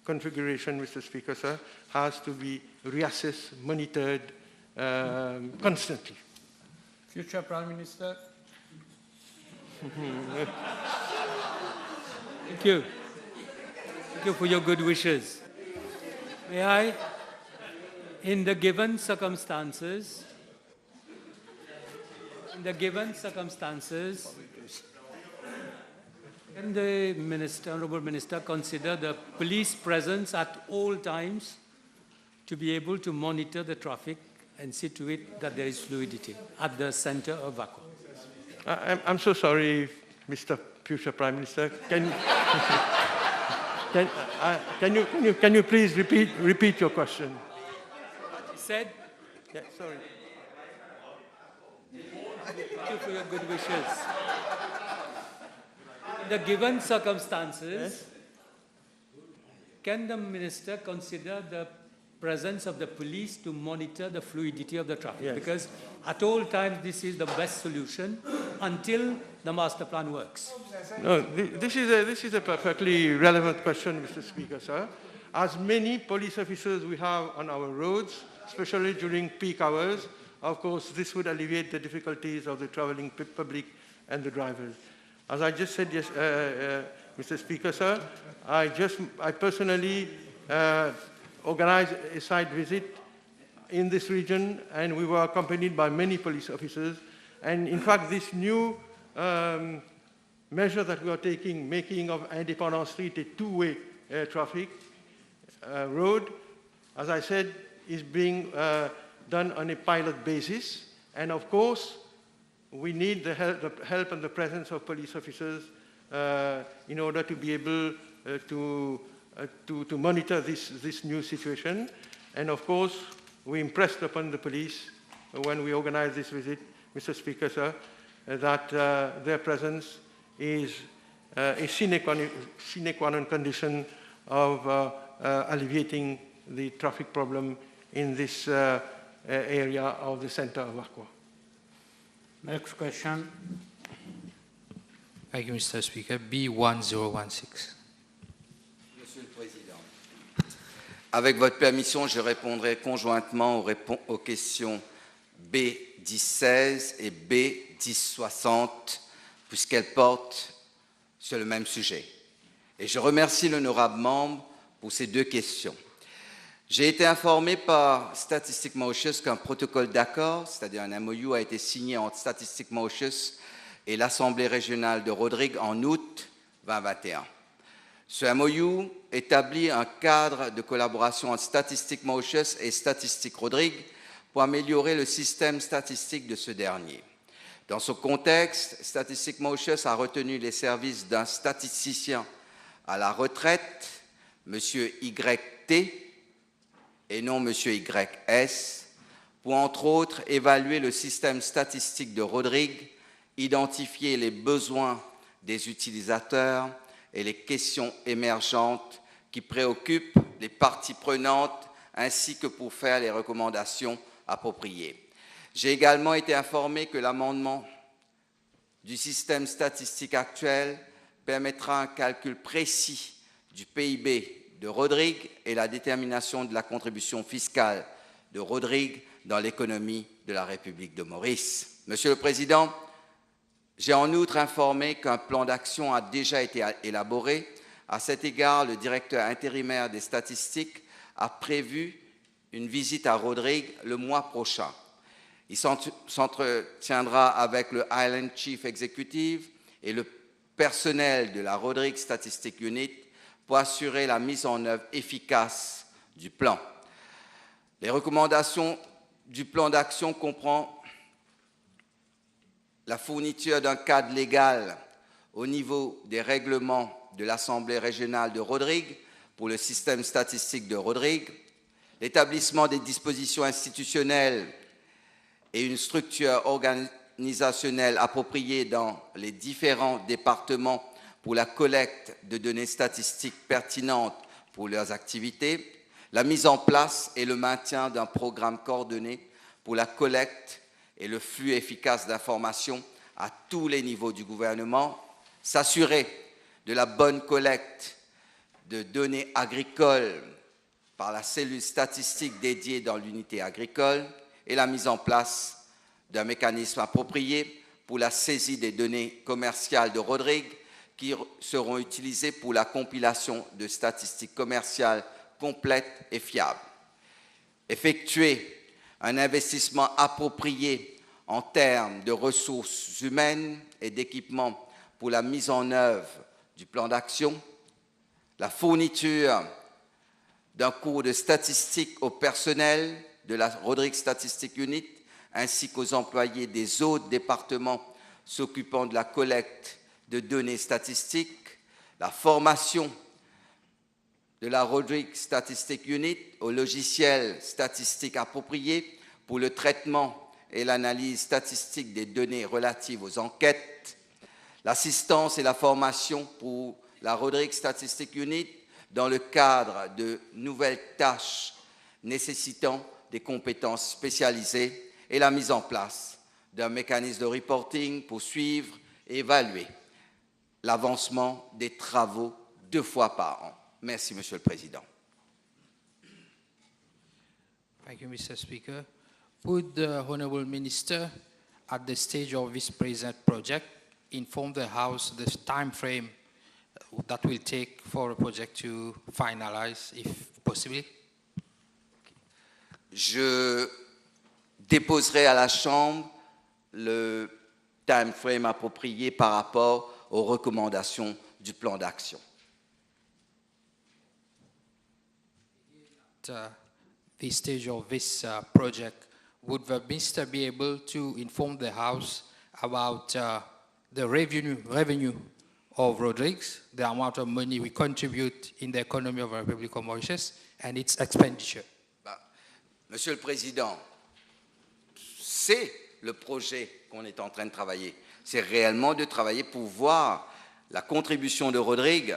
configuration, Mr. Speaker, sir, has to be reassessed, monitored constantly. Future Prime Minister. Thank you. Thank you for your good wishes. May I, in the given circumstances, Can the minister, honorable minister, consider the police presence at all times to be able to monitor the traffic and see to it that there is fluidity at the center of Aqua? I'm so sorry, Mr. Future Prime Minister. Can you please repeat your question? He said. Yeah, sorry. Thank you for your good wishes. In the given circumstances, can the minister consider the presence of the police to monitor the fluidity of the traffic? Yes. Because at all times this is the best solution until the master plan works. No, this is a perfectly relevant question, Mr. Speaker, sir. As many police officers we have on our roads, especially during peak hours, of course, this would alleviate the difficulties of the traveling public and the drivers. As I just said, yes, Mr. Speaker, sir, I personally organized a site visit in this region, and we were accompanied by many police officers. And in fact, this new measure that we are taking, making of Independence Street a two-way traffic road, as I said, is being done on a pilot basis. And of course, we need the help and the presence of police officers in order to be able to monitor this new situation. And of course, we impressed upon the police when we organized this visit, Mr. Speaker, sir, that their presence is a sine qua non condition of alleviating the traffic problem in this area of the center of Aqua. Next question. Thank you, Mr. Speaker. B1016. Monsieur le Président, avec votre permission, je répondrai conjointement aux questions B1016 et B1060, puisqu'elles portent sur le même sujet. Et je remercie l'honorable membre pour ces deux questions. J'ai été informé par Statistics Mauritius qu'un protocole d'accord, c'est-à-dire un MOU, a été signé entre Statistics Mauritius et l'Assemblée régionale de Rodrigue en août 2021. Ce MOU établit un cadre de collaboration entre Statistics Mauritius et Statistics Rodrigue pour améliorer le système statistique de ce dernier. Dans ce contexte, Statistics Mauritius a retenu les services d'un statisticien à la retraite, M. YT, et non M. YS, pour entre autres évaluer le système statistique de Rodrigue, identifier les besoins des utilisateurs et les questions émergentes qui préoccupent les parties prenantes, ainsi que pour faire les recommandations appropriées. J'ai également été informé que l'amendement du système statistique actuel permettra un calcul précis du PIB de Rodrigue et la détermination de la contribution fiscale de Rodrigue dans l'économie de la République de Maurice. Monsieur le Président, j'ai en outre informé qu'un plan d'action a déjà été élaboré. À cet égard, le directeur intérimaire des statistiques a prévu une visite à Rodrigue le mois prochain. Il s'entretiendra avec le Island Chief Executive et le personnel de la Rodrigue Statistic Unit pour assurer la mise en œuvre efficace du plan. Les recommandations du plan d'action comprennent la fourniture d'un cadre légal au niveau des règlements de l'Assemblée régionale de Rodrigue pour le système statistique de Rodrigue, l'établissement des dispositions institutionnelles et une structure organisationnelle appropriée dans les différents départements pour la collecte de données statistiques pertinentes pour leurs activités, la mise en place et le maintien d'un programme coordonné pour la collecte et le flux efficace d'informations à tous les niveaux du gouvernement, s'assurer de la bonne collecte de données agricoles par la cellule statistique dédiée dans l'unité agricole et la mise en place d'un mécanisme approprié pour la saisie des données commerciales de Rodrigue qui seront utilisées pour la compilation de statistiques commerciales complètes et fiables. Effectuer un investissement approprié en termes de ressources humaines et d'équipements pour la mise en œuvre du plan d'action, la fourniture d'un cours de statistique au personnel de la Rodrigue Statistic Unit, ainsi qu'aux employés des autres départements s'occupant de la collecte de données statistiques, la formation de la Rodrigue Statistic Unit au logiciel statistique approprié pour le traitement et l'analyse statistique des données relatives aux enquêtes, l'assistance et la formation pour la Rodrigue Statistic Unit dans le cadre de nouvelles tâches nécessitant des compétences spécialisées et la mise en place d'un mécanisme de reporting pour suivre et évaluer l'avancement des travaux 2 fois par an. Merci, Monsieur le Président. Thank you, Mr. Speaker. Would the Honourable Minister, at the stage of this present project, inform the House the time frame that will take for a project to finalize, if possible? Je déposerai à la Chambre le time frame approprié par rapport aux recommandations du plan d'action. At this stage of this project, would the Minister be able to inform the House about the revenue of Rodrigues, the amount of money we contribute in the economy of the Republic of Mauritius, and its expenditure? Monsieur le Président, c'est le projet qu'on est en train de travailler. C'est réellement de travailler pour voir la contribution de Rodrigue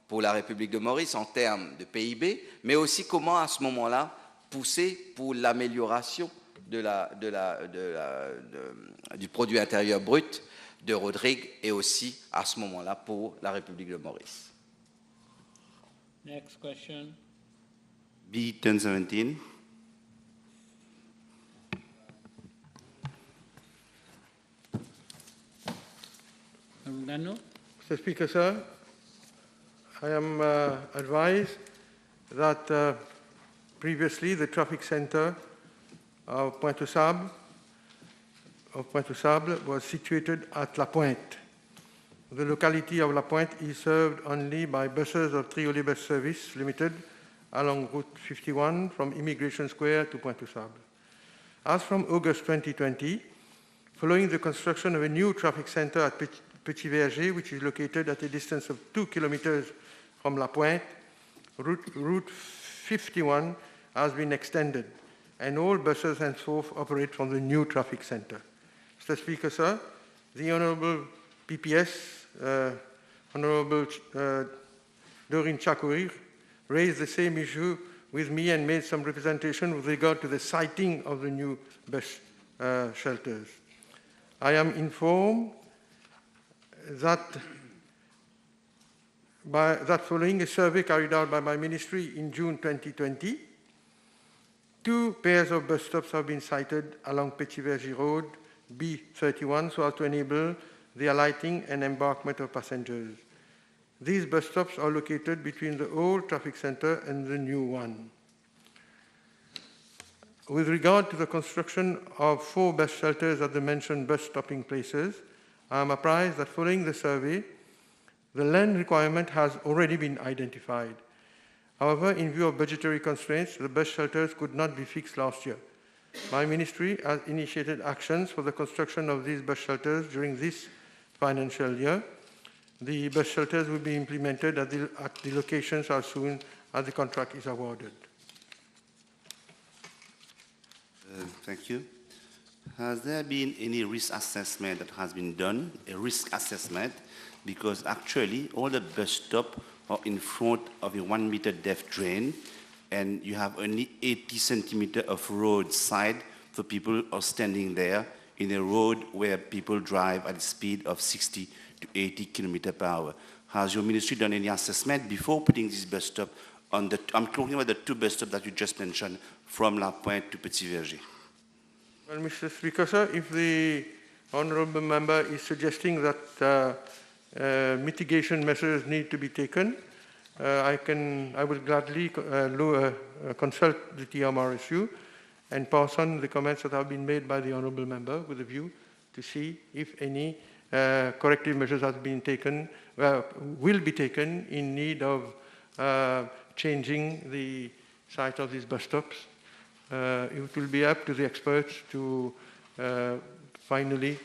pour la République de Maurice en termes de PIB, mais aussi comment à ce moment-là pousser pour l'amélioration du produit intérieur brut de Rodrigue et aussi à ce moment-là pour la République de Maurice. Next question. B1017. Mr. Speaker, sir, I am advised that previously the traffic center of Pointe aux Sables was situated at La Pointe. The locality of La Pointe is served only by buses of Triolet Bus Service Limited along Route 51 from Immigration Square to Pointe aux Sables. As from August 2020, following the construction of a new traffic center at Petit Verger, which is located at a distance of 2 kilometers from La Pointe, Route 51 has been extended, and all buses henceforth operate from the new traffic center. Mr. Speaker, sir, the Honourable PPS, Honourable Doreen Chakouir, raised the same issue with me and made some representation with regard to the siting of the new bus shelters. I am informed that following a survey carried out by my ministry in June 2020, 2 pairs of bus stops have been sited along Petit Verger Road, B31, so as to enable the alighting and embarkment of passengers. These bus stops are located between the old traffic center and the new one. With regard to the construction of 4 bus shelters at the mentioned bus stopping places, I am apprised that following the survey, the land requirement has already been identified. However, in view of budgetary constraints, the bus shelters could not be fixed last year. My ministry has initiated actions for the construction of these bus shelters during this financial year. The bus shelters will be implemented at the locations as soon as the contract is awarded. Thank you. Has there been any risk assessment that has been done, a risk assessment? Because actually all the bus stops are in front of a 1 meter depth drain, and you have only 80 centimeters of road side for people are standing there in a road where people drive at a speed of 60 to 80 kilometers per hour. Has your ministry done any assessment before putting this bus stop on the, I'm talking about the 2 bus stops that you just mentioned from La Pointe to Petit Verger? Well, Mr. Speaker, sir, if the honourable member is suggesting that mitigation measures need to be taken, I will gladly consult the TMRSU and pass on the comments that have been made by the honourable member with a view to see if any corrective measures have been taken, will be taken in need of changing the site of these bus stops. It will be up to the experts to finally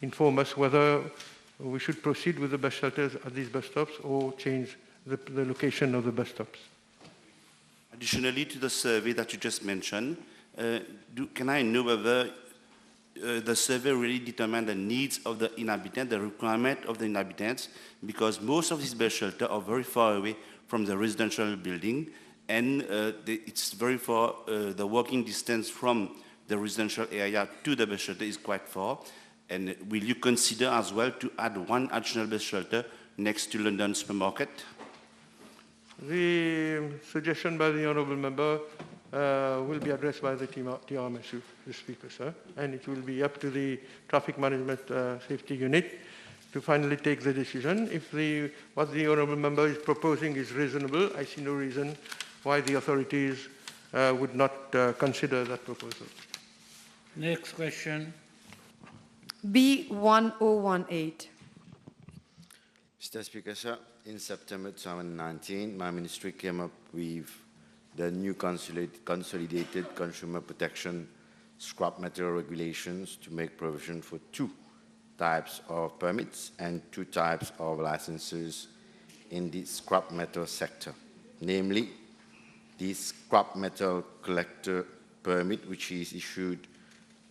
inform us whether we should proceed with the bus shelters at these bus stops or change the location of the bus stops. Additionally to the survey that you just mentioned, can I know whether the survey really determined the needs of the inhabitants, the requirement of the inhabitants, because most of these bus shelters are very far away from the residential building, and it's very far, the walking distance from the residential area to the bus shelter is quite far. And will you consider as well to add one additional bus shelter next to London Supermarket? The suggestion by the Honourable Member will be addressed by the TRMSU, the Speaker, sir, and it will be up to the Traffic Management Safety Unit to finally take the decision. If what the Honourable Member is proposing is reasonable, I see no reason why the authorities would not consider that proposal. Next question. B1018. Mr. Speaker, sir, in September 2019, my ministry came up with the new consolidated consumer protection scrap metal regulations to make provision for 2 types of permits and 2 types of licenses in the scrap metal sector, namely the scrap metal collector permit, which is issued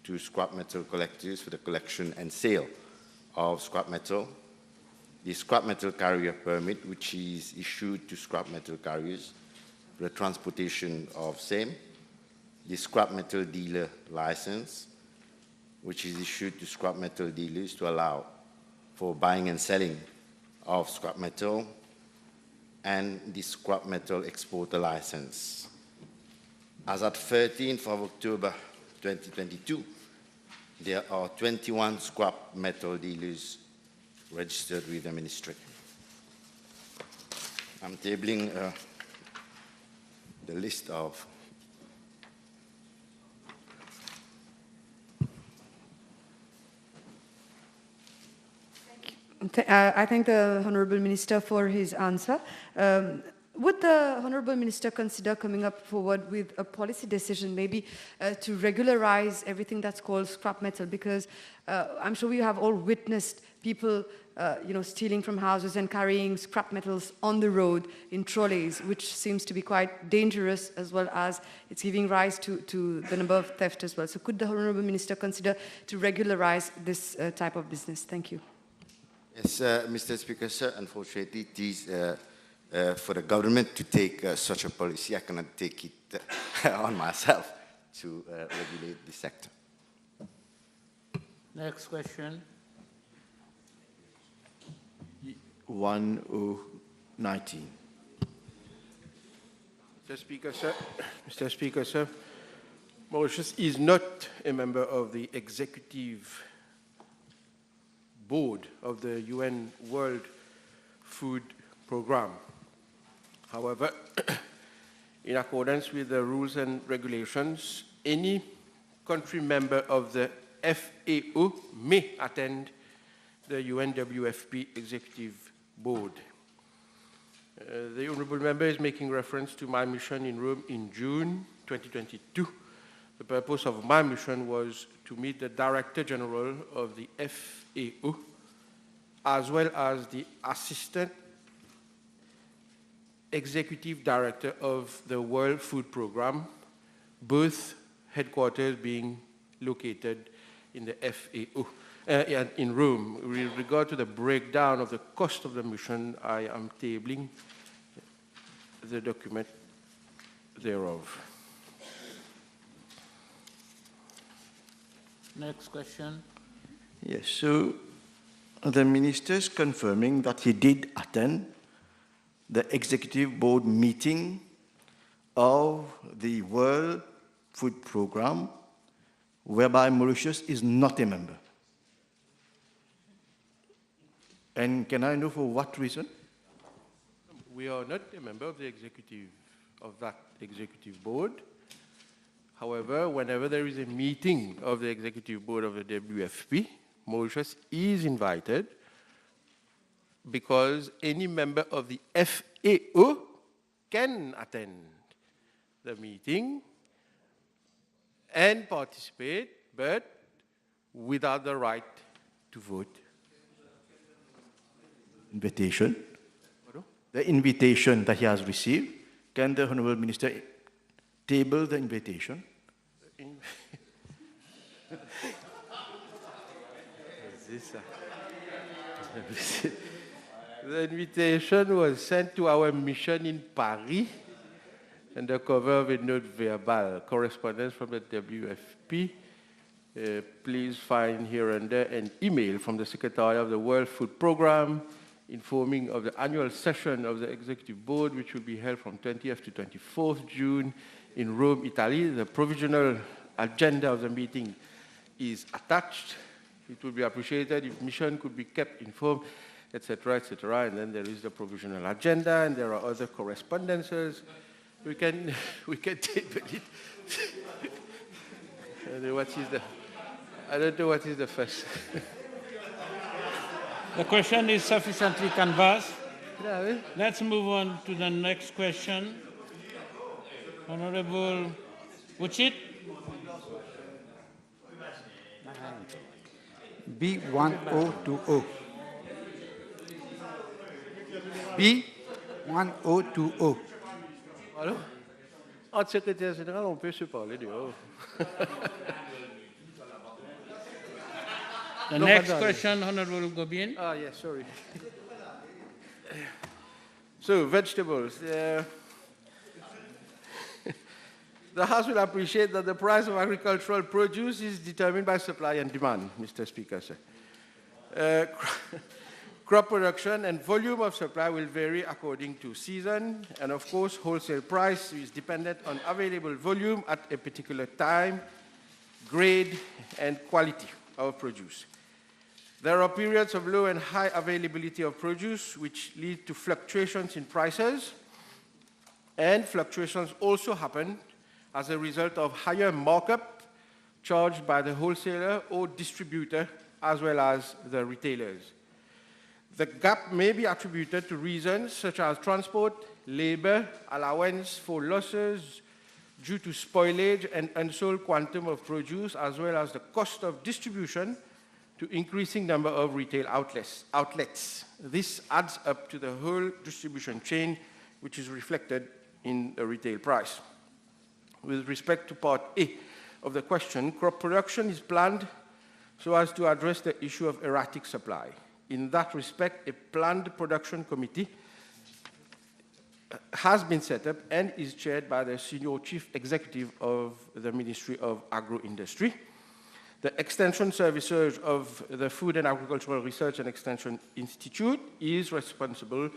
to scrap metal collectors for the collection and sale of scrap metal, the scrap metal carrier permit, which is issued to scrap metal carriers for the transportation of same, the scrap metal dealer license, which is issued to scrap metal dealers to allow for buying and selling of scrap metal, and the scrap metal exporter license. As at 13th of October 2022, there are 21 scrap metal dealers registered with the ministry. I'm tabling the list of I thank the Honourable Minister for his answer. Would the Honourable Minister consider coming up forward with a policy decision, maybe to regularize everything that's called scrap metal? Because I'm sure we have all witnessed people, stealing from houses and carrying scrap metals on the road in trolleys, which seems to be quite dangerous, as well as it's giving rise to the number of theft as well. So could the Honourable Minister consider to regularize this type of business? Thank you. Yes, Mr. Speaker, sir, unfortunately, it is for the government to take such a policy. I cannot take it on myself to regulate the sector. Next question. 1019. Mr. Speaker, sir, Mauritius is not a member of the executive board of the UN World Food Programme. However, in accordance with the rules and regulations, any country member of the FAO may attend the UNWFP Executive Board. The Honourable Member is making reference to my mission in Rome in June 2022. The purpose of my mission was to meet the Director General of the FAO, as well as the Assistant Executive Director of the World Food Programme, both headquarters being located in the FAO, in Rome. With regard to the breakdown of the cost of the mission, I am tabling the document thereof. Next question. Yes, so the minister is confirming that he did attend the executive board meeting of the World Food Programme, whereby Mauritius is not a member. And can I know for what reason? We are not a member of the that executive board. However, whenever there is a meeting of the executive board of the WFP, Mauritius is invited because any member of the FAO can attend the meeting and participate, but without the right to vote. Invitation? The invitation that he has received, can the Honourable Minister table the invitation? The invitation was sent to our mission in Paris under cover of a note verbal, correspondence from the WFP. Please find hereunder an email from the Secretary of the World Food Programme informing of the annual session of the Executive Board, which will be held from 20th to 24th June in Rome, Italy. The provisional agenda of the meeting is attached. It would be appreciated if mission could be kept informed, etc., etc. And then there is the provisional agenda, and there are other correspondences. We can table it. I don't know what is the first. The question is sufficiently canvassed. Let's move on to the next question. Honorable Uchit. B1020. B1020. Allô? Entre secrétaire général, on peut se parler dehors. The next question, Honorable Gobin. Ah, yes, sorry. So, vegetables. The House will appreciate that the price of agricultural produce is determined by supply and demand, Mr. Speaker, sir. Crop production and volume of supply will vary according to season, and of course, wholesale price is dependent on available volume at a particular time, grade, and quality of produce. There are periods of low and high availability of produce, which lead to fluctuations in prices, and fluctuations also happen as a result of higher markup charged by the wholesaler or distributor, as well as the retailers. The gap may be attributed to reasons such as transport, labor, allowance for losses due to spoilage and unsold quantum of produce, as well as the cost of distribution to increasing number of retail outlets. This adds up to the whole distribution chain, which is reflected in the retail price. With respect to part A of the question, crop production is planned so as to address the issue of erratic supply. In that respect, a planned production committee has been set up and is chaired by the senior chief executive of the Ministry of Agro-Industry. The extension services of the Food and Agricultural Research and Extension Institute is responsible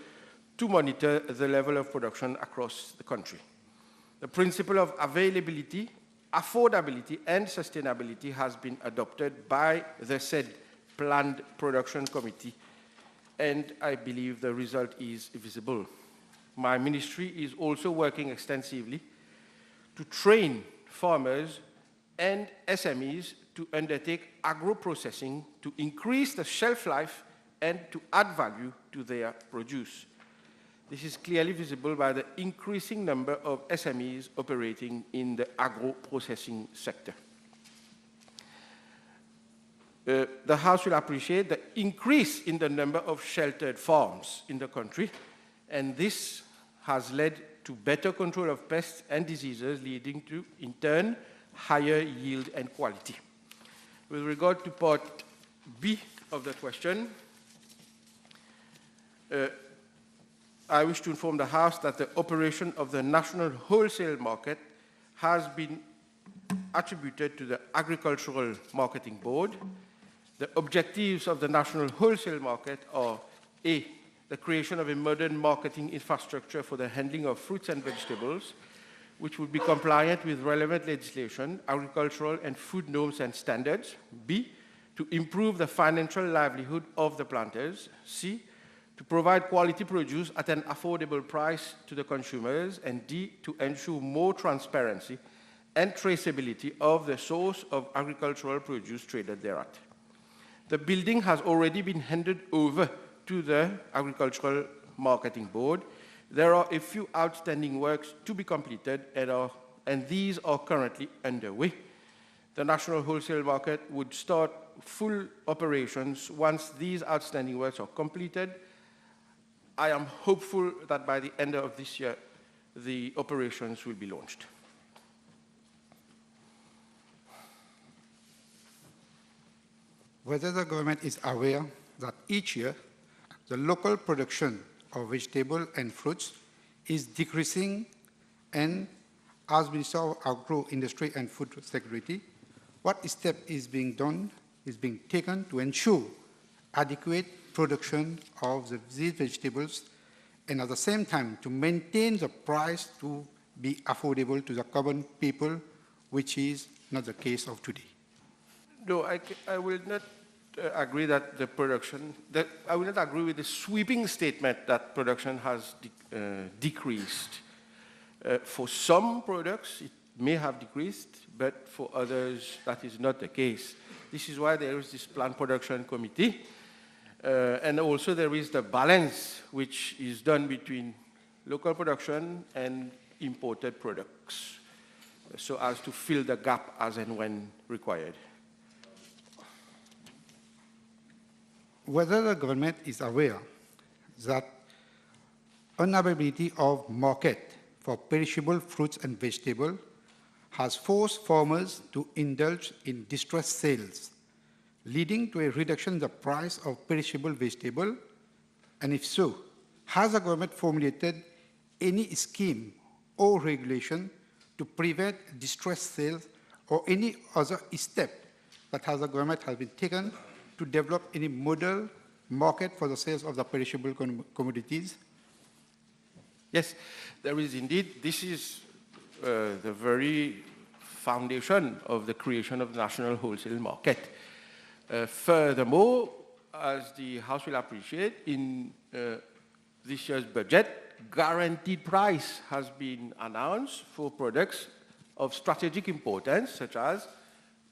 to monitor the level of production across the country. The principle of availability, affordability, and sustainability has been adopted by the said planned production committee, and I believe the result is visible. My ministry is also working extensively to train farmers and SMEs to undertake agro-processing to increase the shelf life and to add value to their produce. This is clearly visible by the increasing number of SMEs operating in the agro-processing sector. The House will appreciate the increase in the number of sheltered farms in the country, and this has led to better control of pests and diseases, leading to, in turn, higher yield and quality. With regard to part B of the question, I wish to inform the House that the operation of the national wholesale market has been attributed to the Agricultural Marketing Board. The objectives of the national wholesale market are A, the creation of a modern marketing infrastructure for the handling of fruits and vegetables, which would be compliant with relevant legislation, agricultural and food norms and standards. B, to improve the financial livelihood of the planters. C, to provide quality produce at an affordable price to the consumers. And D, to ensure more transparency and traceability of the source of agricultural produce traded thereat. The building has already been handed over to the Agricultural Marketing Board. There are a few outstanding works to be completed, and these are currently underway. The national wholesale market would start full operations once these outstanding works are completed. I am hopeful that by the end of this year, the operations will be launched. Whether the government is aware that each year the local production of vegetable and fruits is decreasing, and as Minister of Agro Industry and Food Security, what step is being taken to ensure adequate production of these vegetables, and at the same time to maintain the price to be affordable to the common people, which is not the case of today? No, I will not agree that the production, I will not agree with the sweeping statement that production has decreased. For some products, it may have decreased, but for others, that is not the case. This is why there is this Plant Production Committee, and also there is the balance which is done between local production and imported products, so as to fill the gap as and when required. Whether the government is aware that unavailability of market for perishable fruits and vegetables has forced farmers to indulge in distressed sales, leading to a reduction in the price of perishable vegetable, and if so, has the government formulated any scheme or regulation to prevent distressed sales, or any other step that the government has been taken to develop any model market for the sales of the perishable commodities? Yes, there is indeed. This is the very foundation of the creation of the national wholesale market. Furthermore, as the House will appreciate, in this year's budget, guaranteed price has been announced for products of strategic importance, such as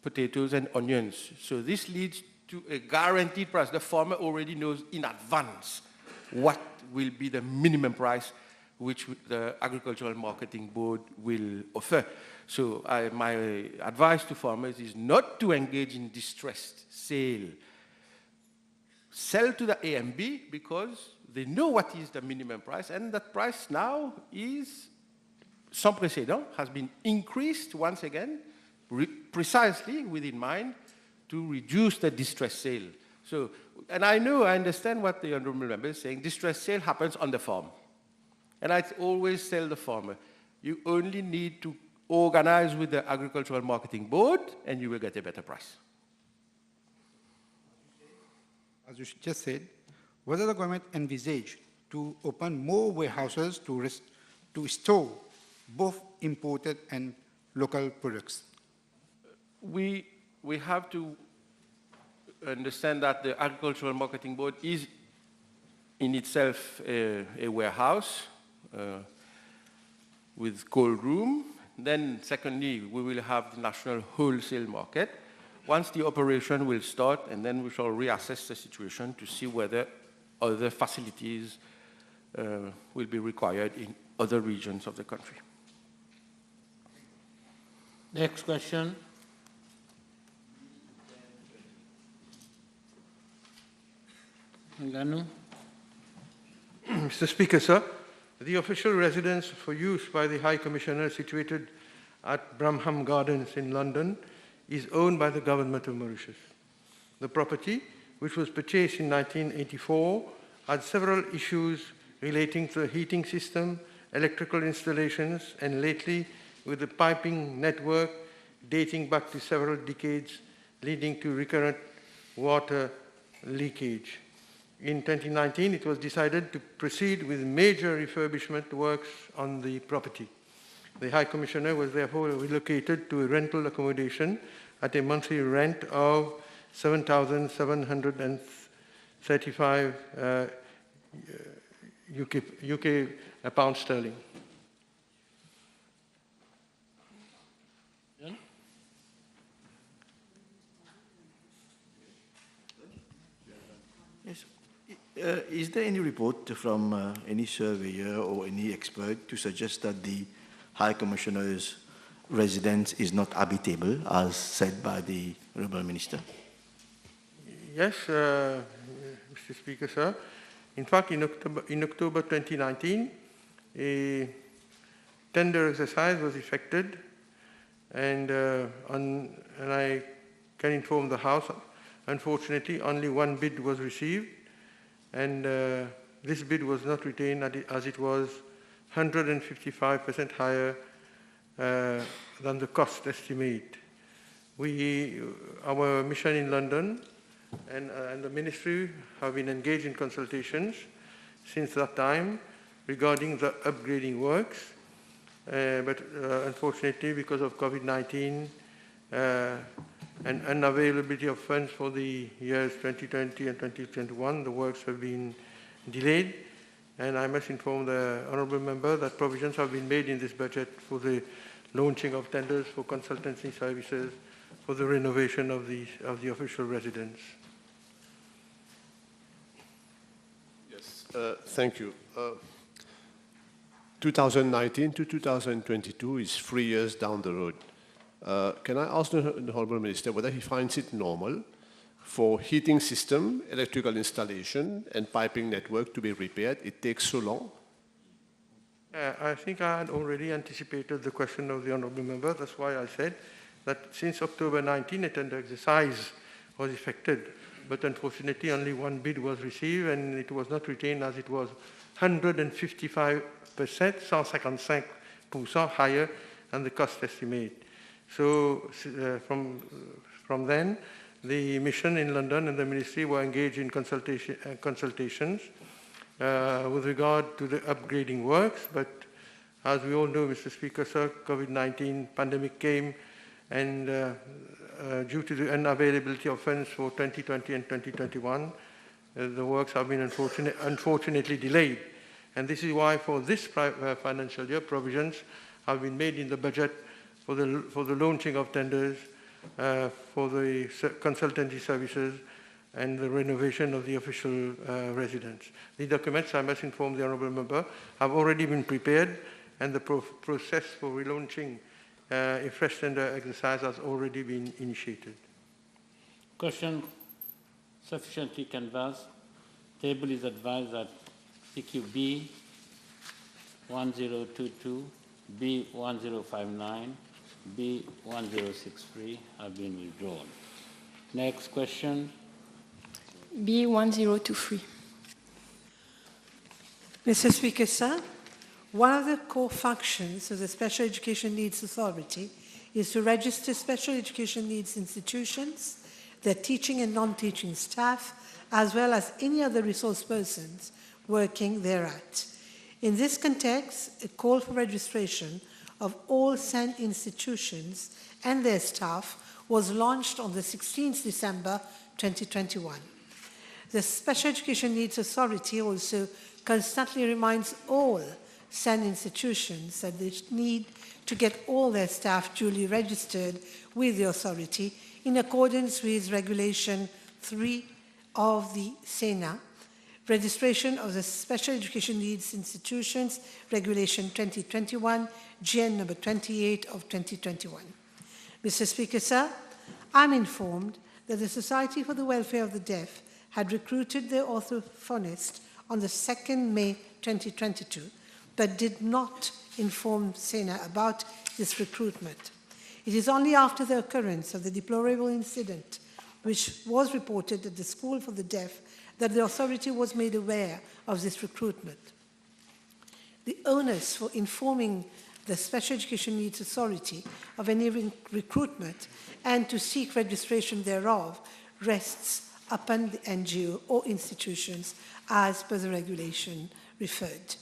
potatoes and onions. So this leads to a guaranteed price. The farmer already knows in advance what will be the minimum price which the Agricultural Marketing Board will offer. So my advice to farmers is not to engage in distressed sale. Sell to the AMB because they know what is the minimum price, and that price now is, sans précédent, has been increased once again, precisely with in mind to reduce the distress sale. So, and I understand what the honorable member is saying. Distress sale happens on the farm. And I always tell the farmer, you only need to organize with the Agricultural Marketing Board and you will get a better price. As you just said, whether the government envisage to open more warehouses to store both imported and local products? We have to understand that the Agricultural Marketing Board is in itself a warehouse with cold room. Then secondly, we will have the national wholesale market. Once the operation will start, and then we shall reassess the situation to see whether other facilities will be required in other regions of the country. Next question. Nganu. Mr. Speaker, sir, the official residence for use by the High Commissioner situated at Bramham Gardens in London is owned by the government of Mauritius. The property, which was purchased in 1984, had several issues relating to the heating system, electrical installations, and lately with the piping network dating back to several decades, leading to recurrent water leakage. In 2019, it was decided to proceed with major refurbishment works on the property. The High Commissioner was therefore relocated to a rental accommodation at a monthly rent of 7,735 UK pound sterling. Yes. Is there any report from any surveyor or any expert to suggest that the High Commissioner's residence is not habitable, as said by the Honourable Minister? Yes, Mr. Speaker, sir. In fact, in October 2019, a tender exercise was effected, and I can inform the House, unfortunately, only one bid was received, and this bid was not retained as it was 155% higher than the cost estimate. Our mission in London and the Ministry have been engaged in consultations since that time regarding the upgrading works, but unfortunately, because of COVID-19 and unavailability of funds for the years 2020 and 2021, the works have been delayed. And I must inform the Honourable Member that provisions have been made in this budget for the launching of tenders for consultancy services for the renovation of the official residence. Yes, thank you. 2019 to 2022 is 3 years down the road. Can I ask the Honourable Minister whether he finds it normal for heating system, electrical installation, and piping network to be repaired? It takes so long? I think I had already anticipated the question of the Honourable Member. That's why I said that since October 19, a tender exercise was effected, but unfortunately only one bid was received, and it was not retained as it was 155%, 155% higher than the cost estimate. So from then, the mission in London and the Ministry were engaged in consultations with regard to the upgrading works, but as we all know, Mr. Speaker, sir, COVID-19 pandemic came, and due to the unavailability of funds for 2020 and 2021, the works have been unfortunately delayed. And this is why for this financial year, provisions have been made in the budget for the launching of tenders for the consultancy services and the renovation of the official residence. The documents, I must inform the Honourable Member, have already been prepared, and the process for relaunching a fresh tender exercise has already been initiated. Question sufficiently canvassed. Table is advised that PQB 1022, B1059, B1063 have been withdrawn. Next question. B1023. Mr. Speaker, sir, one of the core functions of the Special Education Needs Authority is to register special education needs institutions, their teaching and non-teaching staff, as well as any other resource persons working thereat. In this context, a call for registration of all SEN institutions and their staff was launched on the 16th December 2021. The Special Education Needs Authority also constantly reminds all SEN institutions that they need to get all their staff duly registered with the authority in accordance with Regulation 3 of the SENA, Registration of the Special Education Needs Institutions, Regulation 2021, GN number 28 of 2021. Mr. Speaker, sir, I'm informed that the Society for the Welfare of the Deaf had recruited their orthophonist on the 2nd May 2022, but did not inform SENA about this recruitment. It is only after the occurrence of the deplorable incident, which was reported at the School for the Deaf, that the authority was made aware of this recruitment. The onus for informing the Special Education Needs Authority of any recruitment and to seek registration thereof rests upon the NGO or institutions as per the regulation referred.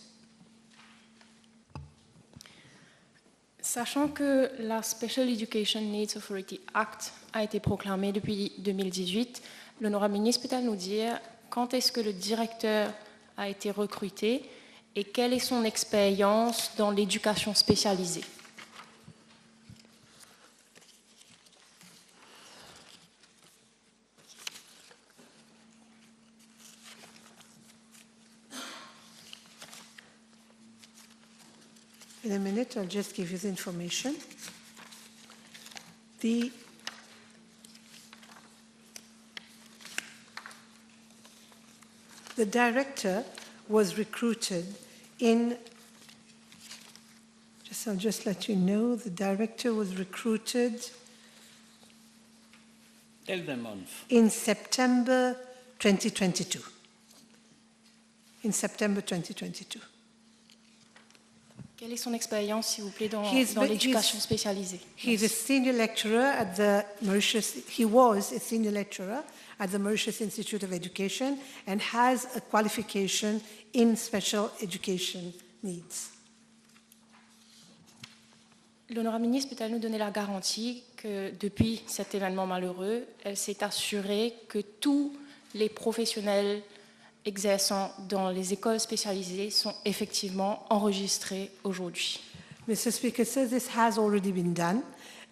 Sachant que la Special Education Needs Authority Act a été proclamé depuis 2018, l'honorable ministre peut-elle nous dire quand est-ce que le directeur a été recruté et quelle est son expérience dans l'éducation spécialisée? In a minute, I'll just give you the information. The director was recruited in, I'll just let you know, the director was recruited in September 2022. In September 2022. Quelle est son expérience, s'il vous plaît, dans l'éducation spécialisée? He's a senior lecturer at the Mauritius, he was a senior lecturer at the Mauritius Institute of Education and has a qualification in special education needs. L'honorable ministre peut-elle nous donner la garantie que depuis cet événement malheureux, elle s'est assurée que tous les professionnels exerçant dans les écoles spécialisées sont effectivement enregistrés aujourd'hui? Mr. Speaker says this has already been done,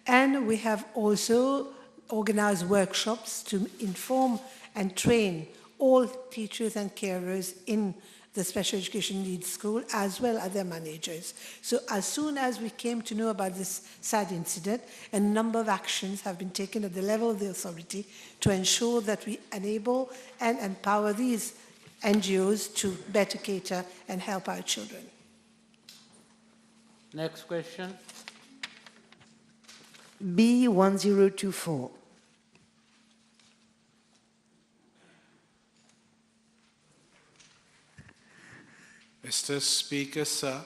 and we have also organized workshops to inform and train all teachers and carers in the special education needs school, as well as their managers. So as soon as we came to know about this sad incident, a number of actions have been taken at the level of the authority to ensure that we enable and empower these NGOs to better cater and help our children. Next question. B1024. Mr. Speaker, sir,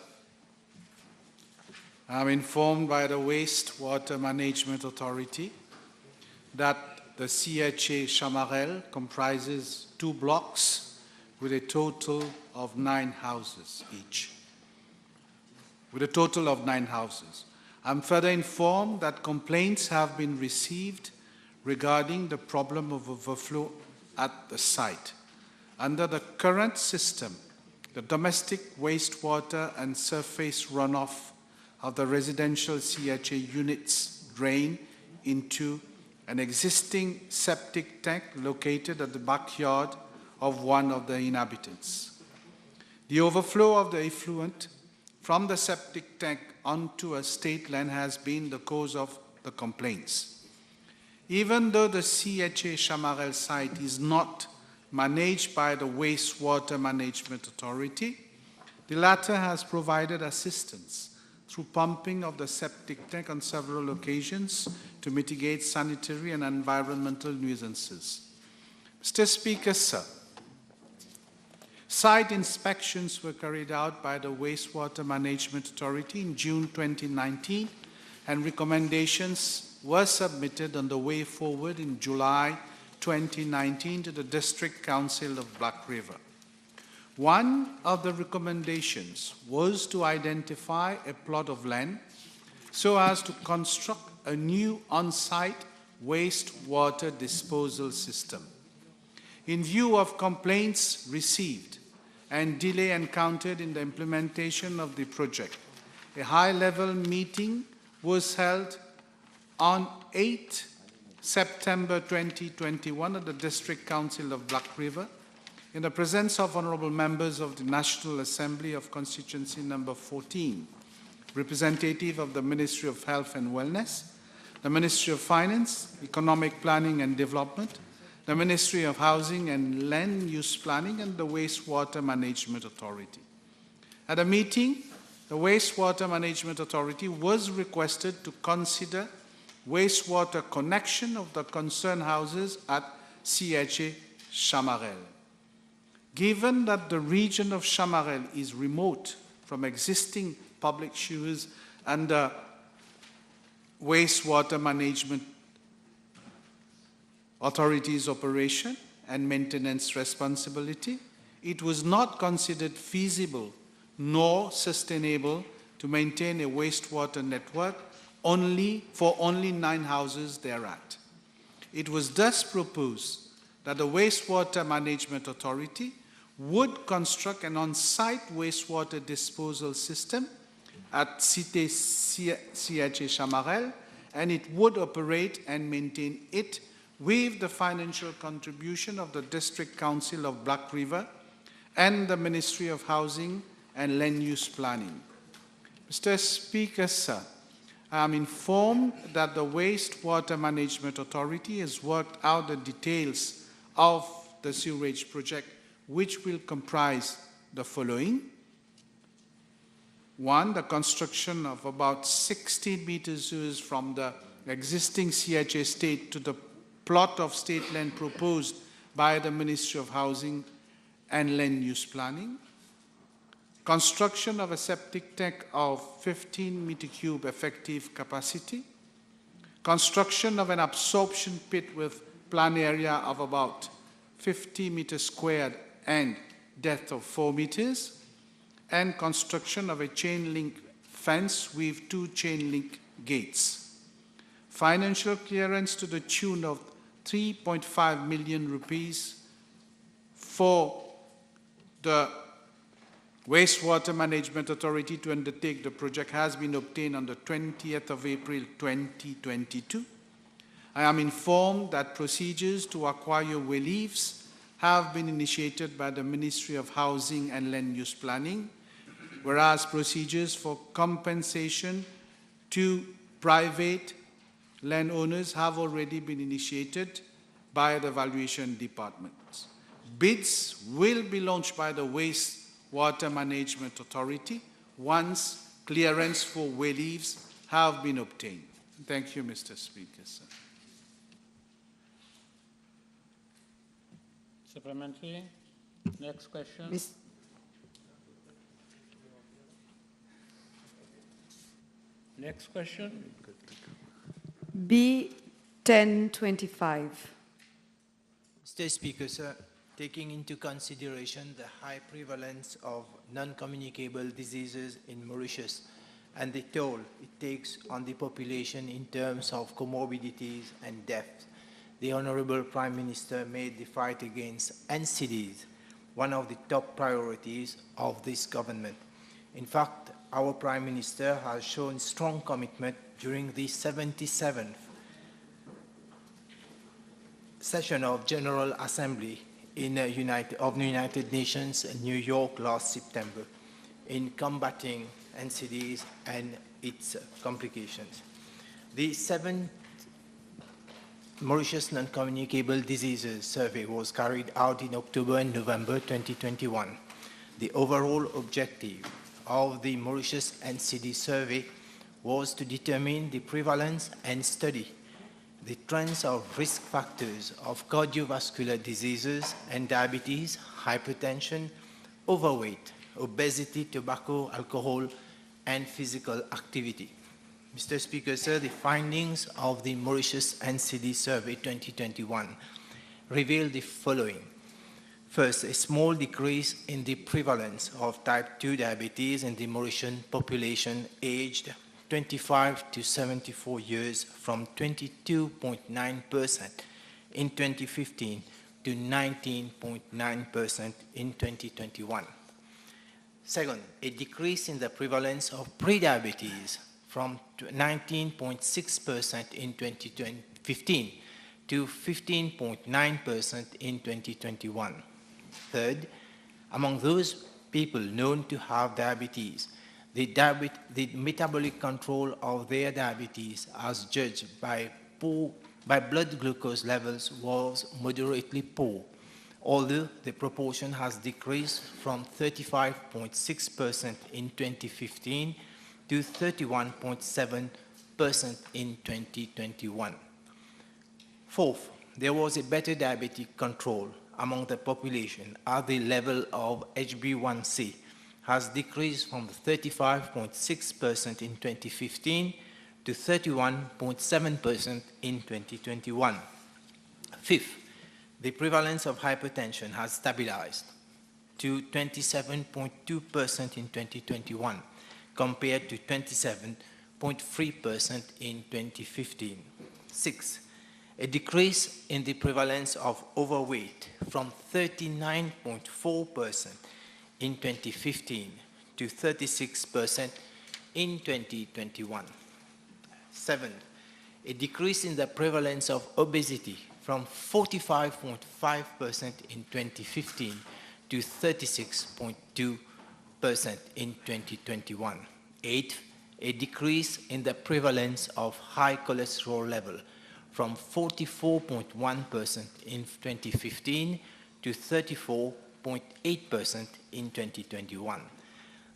I'm informed by the Wastewater Management Authority that the CHA Chamarel comprises 2 blocks with a total of 9 houses each. I'm further informed that complaints have been received regarding the problem of overflow at the site. Under the current system, the domestic wastewater and surface runoff of the residential CHA units drain into an existing septic tank located at the backyard of one of the inhabitants. The overflow of the effluent from the septic tank onto a state land has been the cause of the complaints. Even though the CHA Chamarel site is not managed by the Wastewater Management Authority, the latter has provided assistance through pumping of the septic tank on several occasions to mitigate sanitary and environmental nuisances. Mr. Speaker, sir, site inspections were carried out by the Wastewater Management Authority in June 2019, and recommendations were submitted on the way forward in July 2019 to the District Council of Black River. One of the recommendations was to identify a plot of land so as to construct a new on-site wastewater disposal system. In view of complaints received and delay encountered in the implementation of the project, a high-level meeting was held on 8 September 2021 at the District Council of Black River in the presence of honorable members of the National Assembly of Constituency number 14, representative of the Ministry of Health and Wellness, the Ministry of Finance, Economic Planning and Development, the Ministry of Housing and Land Use Planning, and the Wastewater Management Authority. At a meeting, the Wastewater Management Authority was requested to consider wastewater connection of the concerned houses at CHA Chamarel. Given that the region of Chamarel is remote from existing public sewers under Wastewater Management Authority's operation and maintenance responsibility, it was not considered feasible nor sustainable to maintain a wastewater network for only 9 houses thereat. It was thus proposed that the Wastewater Management Authority would construct an on-site wastewater disposal system at Cité CHA Chamarel, and it would operate and maintain it with the financial contribution of the District Council of Black River and the Ministry of Housing and Land Use Planning. Mr. Speaker, sir, I am informed that the Wastewater Management Authority has worked out the details of the sewerage project, which will comprise the following. One, the construction of about 16 meters sewers from the existing CH estate to the plot of state land proposed by the Ministry of Housing and Land Use Planning. Construction of a septic tank of 15 meter cube effective capacity. Construction of an absorption pit with plan area of about 50 meters squared and depth of 4 meters. And construction of a chain link fence with 2 chain link gates. Financial clearance to the tune of 3.5 million rupees for the Wastewater Management Authority to undertake the project has been obtained on the 20th of April 2022. I am informed that procedures to acquire reliefs have been initiated by the Ministry of Housing and Land Use Planning, whereas procedures for compensation to private landowners have already been initiated by the valuation departments. Bids will be launched by the Wastewater Management Authority once clearance for reliefs have been obtained. Thank you, Mr. Speaker, sir. Supplementary. Next question. Next question. B 1025. Mr. Speaker, sir, taking into consideration the high prevalence of non-communicable diseases in Mauritius and the toll it takes on the population in terms of comorbidities and deaths, the Honorable Prime Minister made the fight against NCDs one of the top priorities of this government. In fact, our Prime Minister has shown strong commitment during the 77th session of General Assembly of the United Nations in New York last September in combating NCDs and its complications. The 7th Mauritius Non-Communicable Diseases Survey was carried out in October and November 2021. The overall objective of the Mauritius NCD survey was to determine the prevalence and study the trends of risk factors of cardiovascular diseases and diabetes, hypertension, overweight, obesity, tobacco, alcohol, and physical activity. Mr. Speaker, sir, the findings of the Mauritius NCD Survey 2021 reveal the following. First, a small decrease in the prevalence of type 2 diabetes in the Mauritian population aged 25 to 74 years from 22.9% in 2015 to 19.9% in 2021. Second, a decrease in the prevalence of prediabetes from 19.6% in 2015 to 15.9% in 2021. Third, among those people known to have diabetes, the metabolic control of their diabetes as judged by blood glucose levels was moderately poor, although the proportion has decreased from 35.6% in 2015 to 31.7% in 2021. Fourth, there was a better diabetic control among the population as the level of HbA1c has decreased from 35.6% in 2015 to 31.7% in 2021. Fifth, the prevalence of hypertension has stabilized to 27.2% in 2021 compared to 27.3% in 2015. Sixth, a decrease in the prevalence of overweight from 39.4% in 2015 to 36% in 2021. Seventh, a decrease in the prevalence of obesity from 45.5% in 2015 to 36.2% in 2021. Eighth, a decrease in the prevalence of high cholesterol level from 44.1% in 2015 to 34.8% in 2021.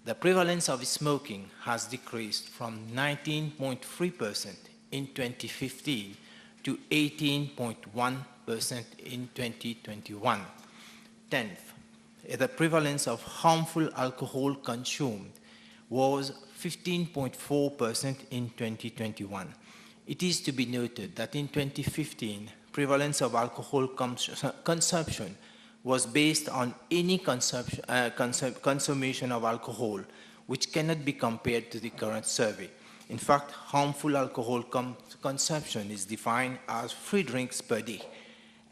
The prevalence of smoking has decreased from 19.3% in 2015 to 18.1% in 2021. 10th, the prevalence of harmful alcohol consumed was 15.4% in 2021. It is to be noted that in 2015, prevalence of alcohol consumption was based on any consumption of alcohol, which cannot be compared to the current survey. In fact, harmful alcohol consumption is defined as 3 drinks per day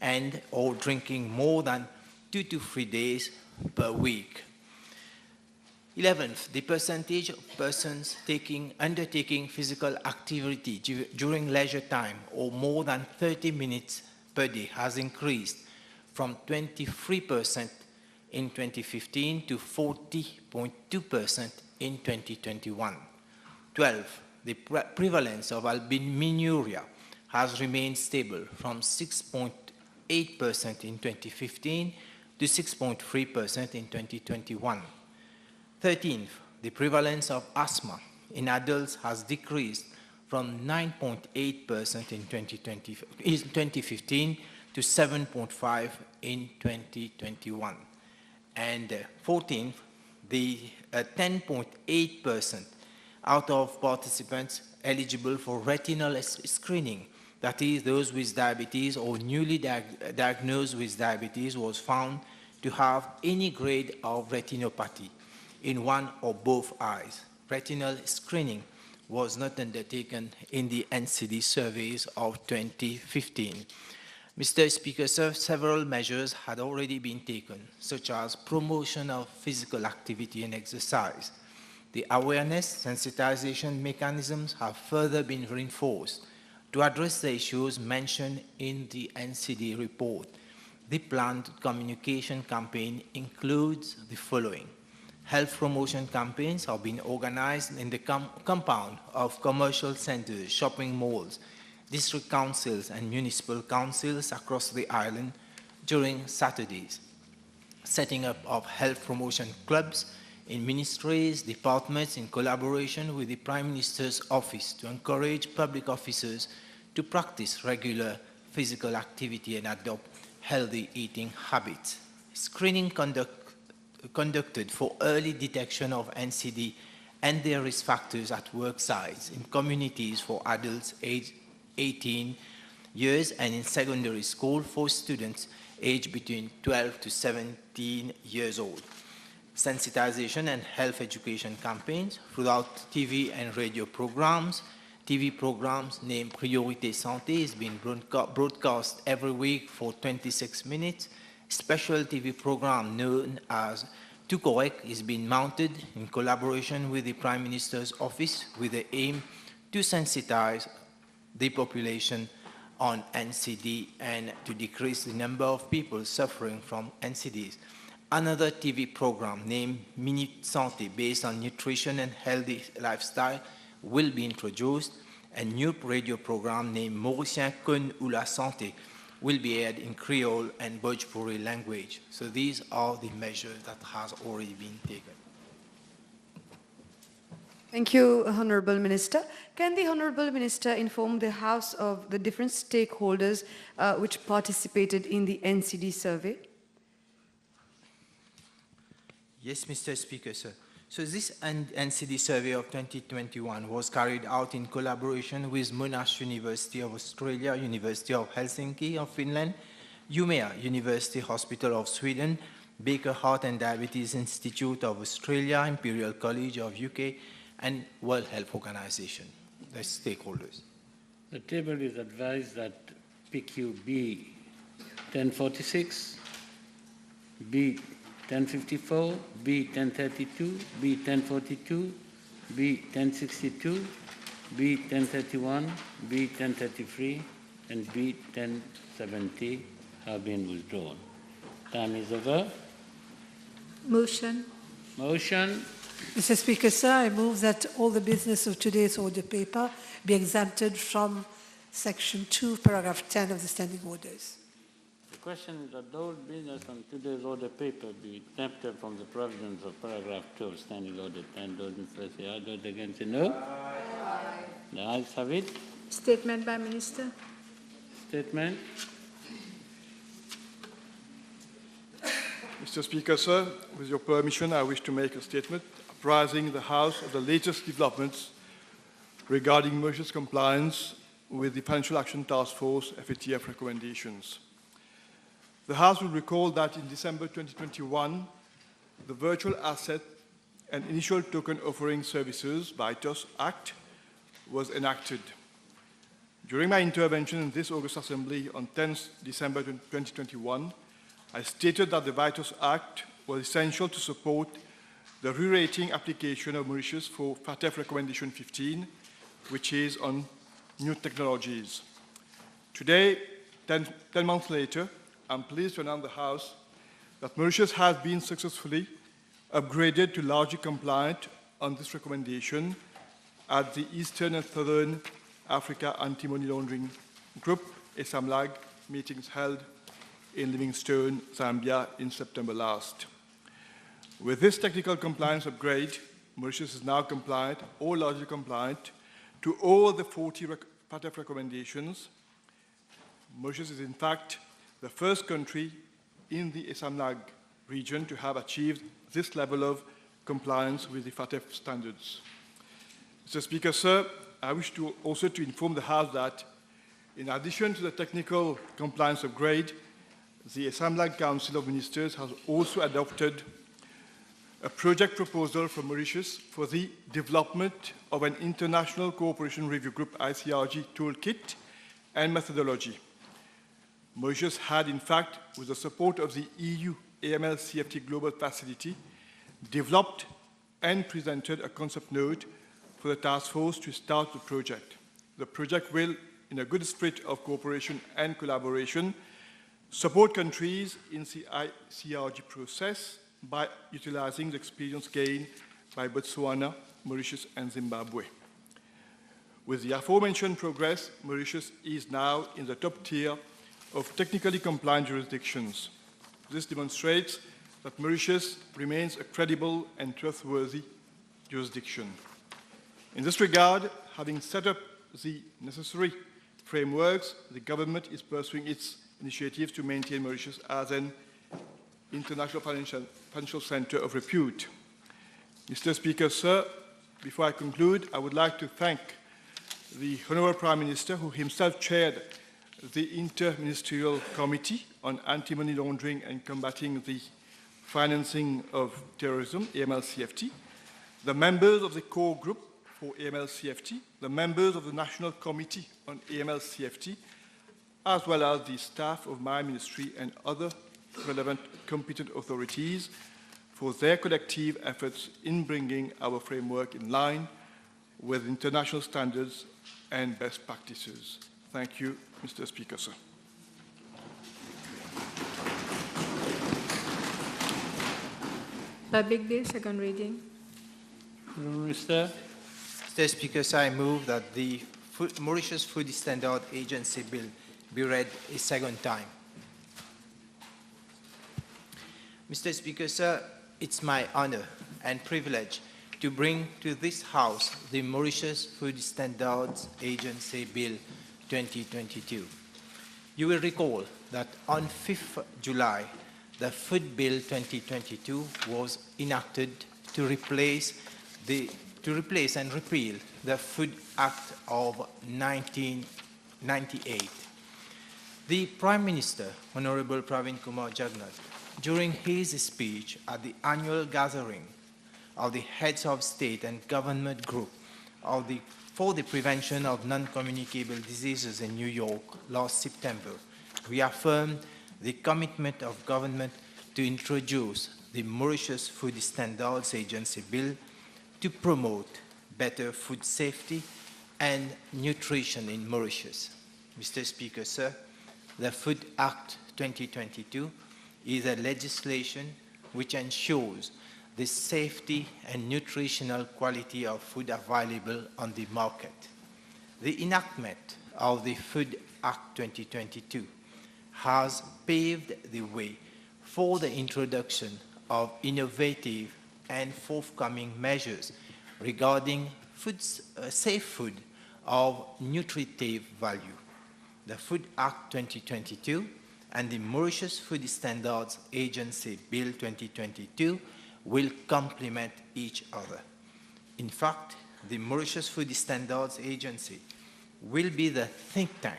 and or drinking more than 2 to 3 days per week. 11th, the percentage of persons undertaking physical activity during leisure time or more than 30 minutes per day has increased from 23% in 2015 to 40.2% in 2021. 12. The prevalence of albuminuria has remained stable from 6.8% in 2015 to 6.3% in 2021. 13th, the prevalence of asthma in adults has decreased from 9.8% in 2015 to 7.5% in 2021. And 14th, the 10.8% out of participants eligible for retinal screening, that is, those with diabetes or newly diagnosed with diabetes, was found to have any grade of retinopathy in one or both eyes. Retinal screening was not undertaken in the NCD surveys of 2015. Mr. Speaker, sir, several measures had already been taken, such as promotion of physical activity and exercise. The awareness sensitization mechanisms have further been reinforced to address the issues mentioned in the NCD report. The planned communication campaign includes the following. Health promotion campaigns have been organized in the compound of commercial centers, shopping malls, district councils, and municipal councils across the island during Saturdays. Setting up of health promotion clubs in ministries, departments, in collaboration with the Prime Minister's office to encourage public officers to practice regular physical activity and adopt healthy eating habits. Screening conducted for early detection of NCD and their risk factors at work sites in communities for adults aged 18 years and in secondary school for students aged between 12 to 17 years old. Sensitization and health education campaigns throughout TV and radio programs. TV programs named Priorité Santé is being broadcast every week for 26 minutes. Special TV program known as Tout Correct is being mounted in collaboration with the Prime Minister's office with the aim to sensitize the population on NCD and to decrease the number of people suffering from NCDs. Another TV program named Minute Santé based on nutrition and healthy lifestyle will be introduced. A new radio program named Mauritius Con ou la Santé will be aired in Creole and Bhojpuri language. So these are the measures that has already been taken. Thank you, Honorable Minister. Can the Honorable Minister inform the House of the different stakeholders which participated in the NCD survey? Yes, Mr. Speaker, sir. So this NCD survey of 2021 was carried out in collaboration with Monash University of Australia, University of Helsinki of Finland, Umeå University Hospital of Sweden, Baker Heart and Diabetes Institute of Australia, Imperial College of UK, and World Health Organization, the stakeholders. The table is advised that PQB 1046, B 1054, B 1032, B 1042, B 1062, B 1031, B 1033, and B 1070 have been withdrawn. Time is over. Motion. Motion. Mr. Speaker, sir, I move that all the business of today's order paper be exempted from Section 2, paragraph 10 of the standing orders. The question is that the whole business on today's order paper be exempted from the provisions of paragraph 2 of standing order 10. Those in favor say aye, those against say no. Aye. The ayes have it. Statement by Minister. Statement. Mr. Speaker, sir, with your permission, I wish to make a statement apprising the House of the latest developments regarding Mauritius compliance with the Financial Action Task Force FATF recommendations. The House will recall that in December 2021, the Virtual Asset and Initial Token Offering Services (VITOS) Act was enacted. During my intervention in this August Assembly on 10 December 2021, I stated that the VITOS Act was essential to support the re-rating application of Mauritius for FATF Recommendation 15, which is on new technologies. Today, 10 months later, I'm pleased to announce the House that Mauritius has been successfully upgraded to largely compliant on this recommendation at the Eastern and Southern Africa Anti-Money Laundering Group, ESAMLAG, meetings held in Livingstone, Zambia in September last. With this technical compliance upgrade, Mauritius is now compliant, or largely compliant, to all the 40 FATF recommendations. Mauritius is in fact the first country in the ESAMLAG region to have achieved this level of compliance with the FATF standards. Mr. Speaker, sir, I wish to also to inform the House that in addition to the technical compliance upgrade, the ESAMLAG Council of Ministers has also adopted a project proposal from Mauritius for the development of an International Cooperation Review Group ICRG toolkit and methodology. Mauritius had, in fact, with the support of the EU AML-CFT Global Facility, developed and presented a concept note for the task force to start the project. The project will, in a good spirit of cooperation and collaboration, support countries in the ICRG process by utilizing the experience gained by Botswana, Mauritius, and Zimbabwe. With the aforementioned progress, Mauritius is now in the top tier of technically compliant jurisdictions. This demonstrates that Mauritius remains a credible and trustworthy jurisdiction. In this regard, having set up the necessary frameworks, the government is pursuing its initiatives to maintain Mauritius as an international financial center of repute. Mr. Speaker, sir, before I conclude, I would like to thank the Honourable Prime Minister, who himself chaired the Inter-Ministerial Committee on Anti-Money Laundering and Combating the Financing of Terrorism, AML-CFT, the members of the core group for AML-CFT, the members of the National Committee on AML-CFT, as well as the staff of my ministry and other relevant competent authorities for their collective efforts in bringing our framework in line with international standards and best practices. Thank you, Mr. Speaker, sir. Public Bill, second reading. Minister. Mr. Speaker, sir, I move that the Mauritius Food Standard Agency Bill be read a second time. Mr. Speaker, sir, it's my honor and privilege to bring to this House the Mauritius Food Standards Agency Bill 2022. You will recall that on 5th July, the Food Bill 2022 was enacted to replace and repeal the Food Act of 1998. The Prime Minister, Honorable Pravin Kumar Jagannath, during his speech at the annual gathering of the heads of state and government group for the prevention of non-communicable diseases in New York last September, reaffirmed the commitment of government to introduce the Mauritius Food Standards Agency Bill to promote better food safety and nutrition in Mauritius. Mr. Speaker, sir, the Food Act 2022 is a legislation which ensures the safety and nutritional quality of food available on the market. The enactment of the Food Act 2022 has paved the way for the introduction of innovative and forthcoming measures regarding safe food of nutritive value. The Food Act 2022 and the Mauritius Food Standards Agency Bill 2022 will complement each other. In fact, the Mauritius Food Standards Agency will be the think tank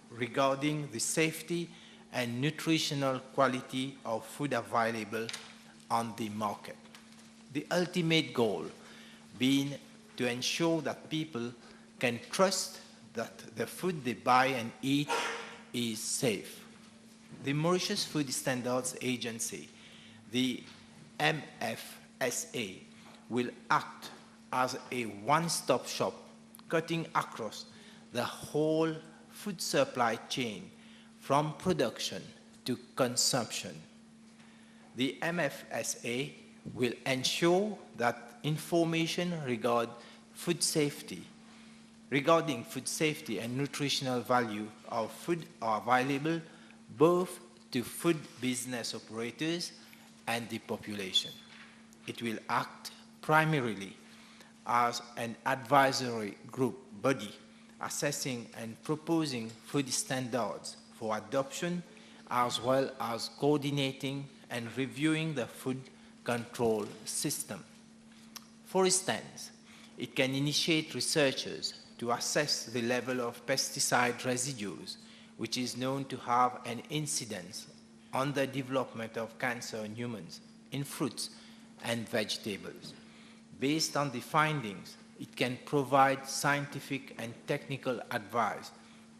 regarding the safety and nutritional quality of food available on the market. The ultimate goal being to ensure that people can trust that the food they buy and eat is safe. The Mauritius Food Standards Agency, the MFSA, will act as a one-stop shop cutting across the whole food supply chain from production to consumption. The MFSA will ensure that information regarding food safety and nutritional value of food are available both to food business operators and the population. It will act primarily as an advisory group body assessing and proposing food standards for adoption, as well as coordinating and reviewing the food control system. For instance, it can initiate researchers to assess the level of pesticide residues, which is known to have an incidence on the development of cancer in humans in fruits and vegetables. Based on the findings, it can provide scientific and technical advice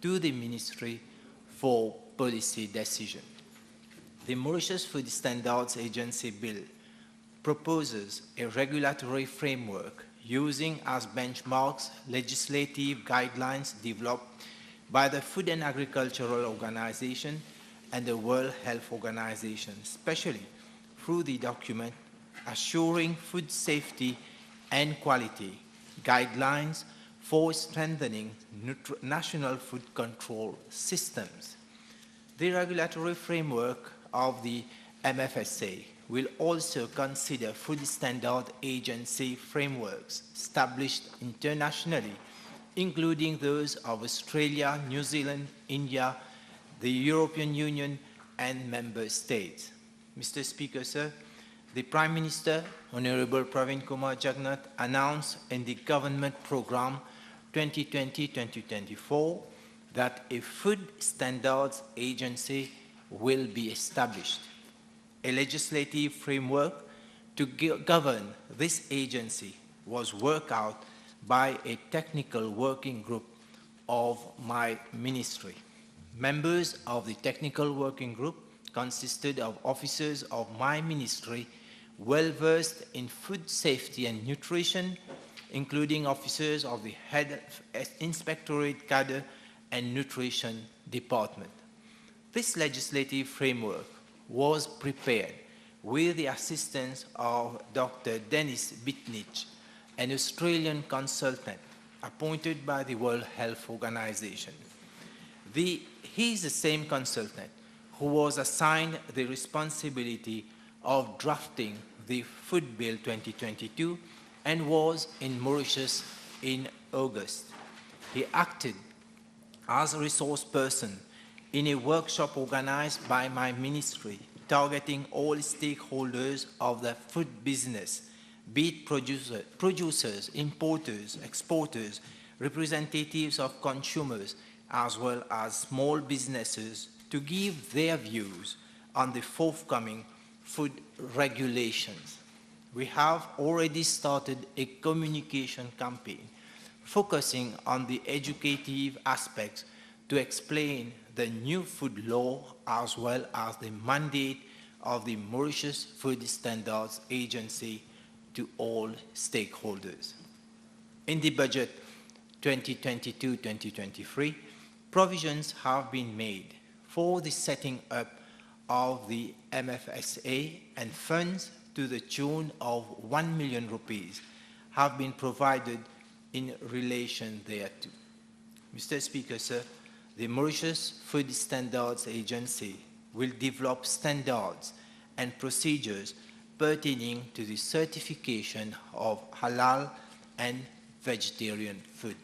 to the Ministry for policy decision. The Mauritius Food Standards Agency Bill proposes a regulatory framework using as benchmarks legislative guidelines developed by the Food and Agricultural Organization and the World Health Organization, especially through the document Assuring Food Safety and Quality Guidelines for Strengthening National Food Control Systems. The regulatory framework of the MFSA will also consider food standard agency frameworks established internationally, including those of Australia, New Zealand, India, the European Union, and member states. Mr. Speaker, sir, the Prime Minister, Honorable Pravin Kumar Jagannath, announced in the Government Programme 2020-2024 that a Food Standards Agency will be established. A legislative framework to govern this agency was worked out by a technical working group of my ministry. Members of the technical working group consisted of officers of my ministry well-versed in food safety and nutrition, including officers of the Head Inspectorate Cadre and Nutrition Department. This legislative framework was prepared with the assistance of Dr. Dennis Bitnich, an Australian consultant appointed by the World Health Organization. He is the same consultant who was assigned the responsibility of drafting the Food Bill 2022 and was in Mauritius in August. He acted as a resource person in a workshop organized by my ministry targeting all stakeholders of the food business, be it producers, importers, exporters, representatives of consumers, as well as small businesses, to give their views on the forthcoming food regulations. We have already started a communication campaign focusing on the educative aspects to explain the new food law as well as the mandate of the Mauritius Food Standards Agency to all stakeholders. In the budget 2022-2023, provisions have been made for the setting up of the MFSA, and funds to the tune of 1 million rupees have been provided in relation thereto. Mr. Speaker, sir, the Mauritius Food Standards Agency will develop standards and procedures pertaining to the certification of halal and vegetarian food.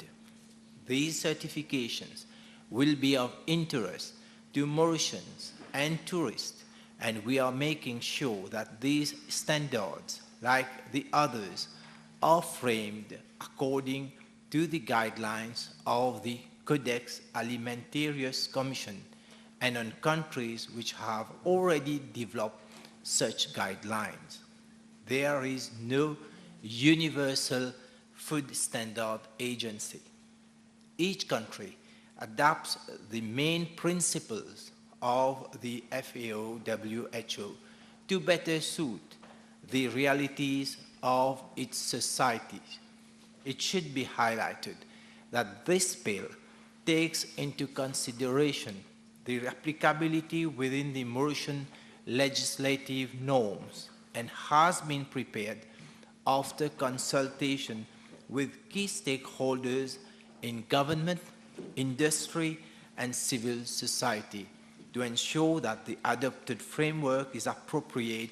These certifications will be of interest to Mauritians and tourists, and we are making sure that these standards, like the others, are framed according to the guidelines of the Codex Alimentarius Commission and on countries which have already developed such guidelines. There is no universal food standard agency. Each country adapts the main principles of the FAO-WHO to better suit the realities of its societies. It should be highlighted that this bill takes into consideration the applicability within the Mauritian legislative norms and has been prepared after consultation with key stakeholders in government, industry, and civil society to ensure that the adopted framework is appropriate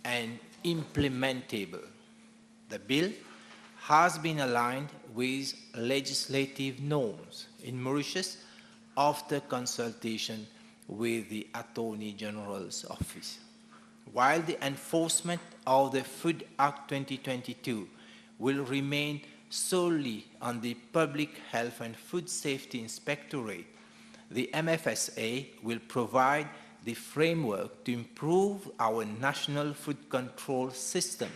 and implementable. The bill has been aligned with legislative norms in Mauritius after consultation with the Attorney General's office. While the enforcement of the Food Act 2022 will remain solely on the Public Health and Food Safety Inspectorate, the MFSA will provide the framework to improve our national food control system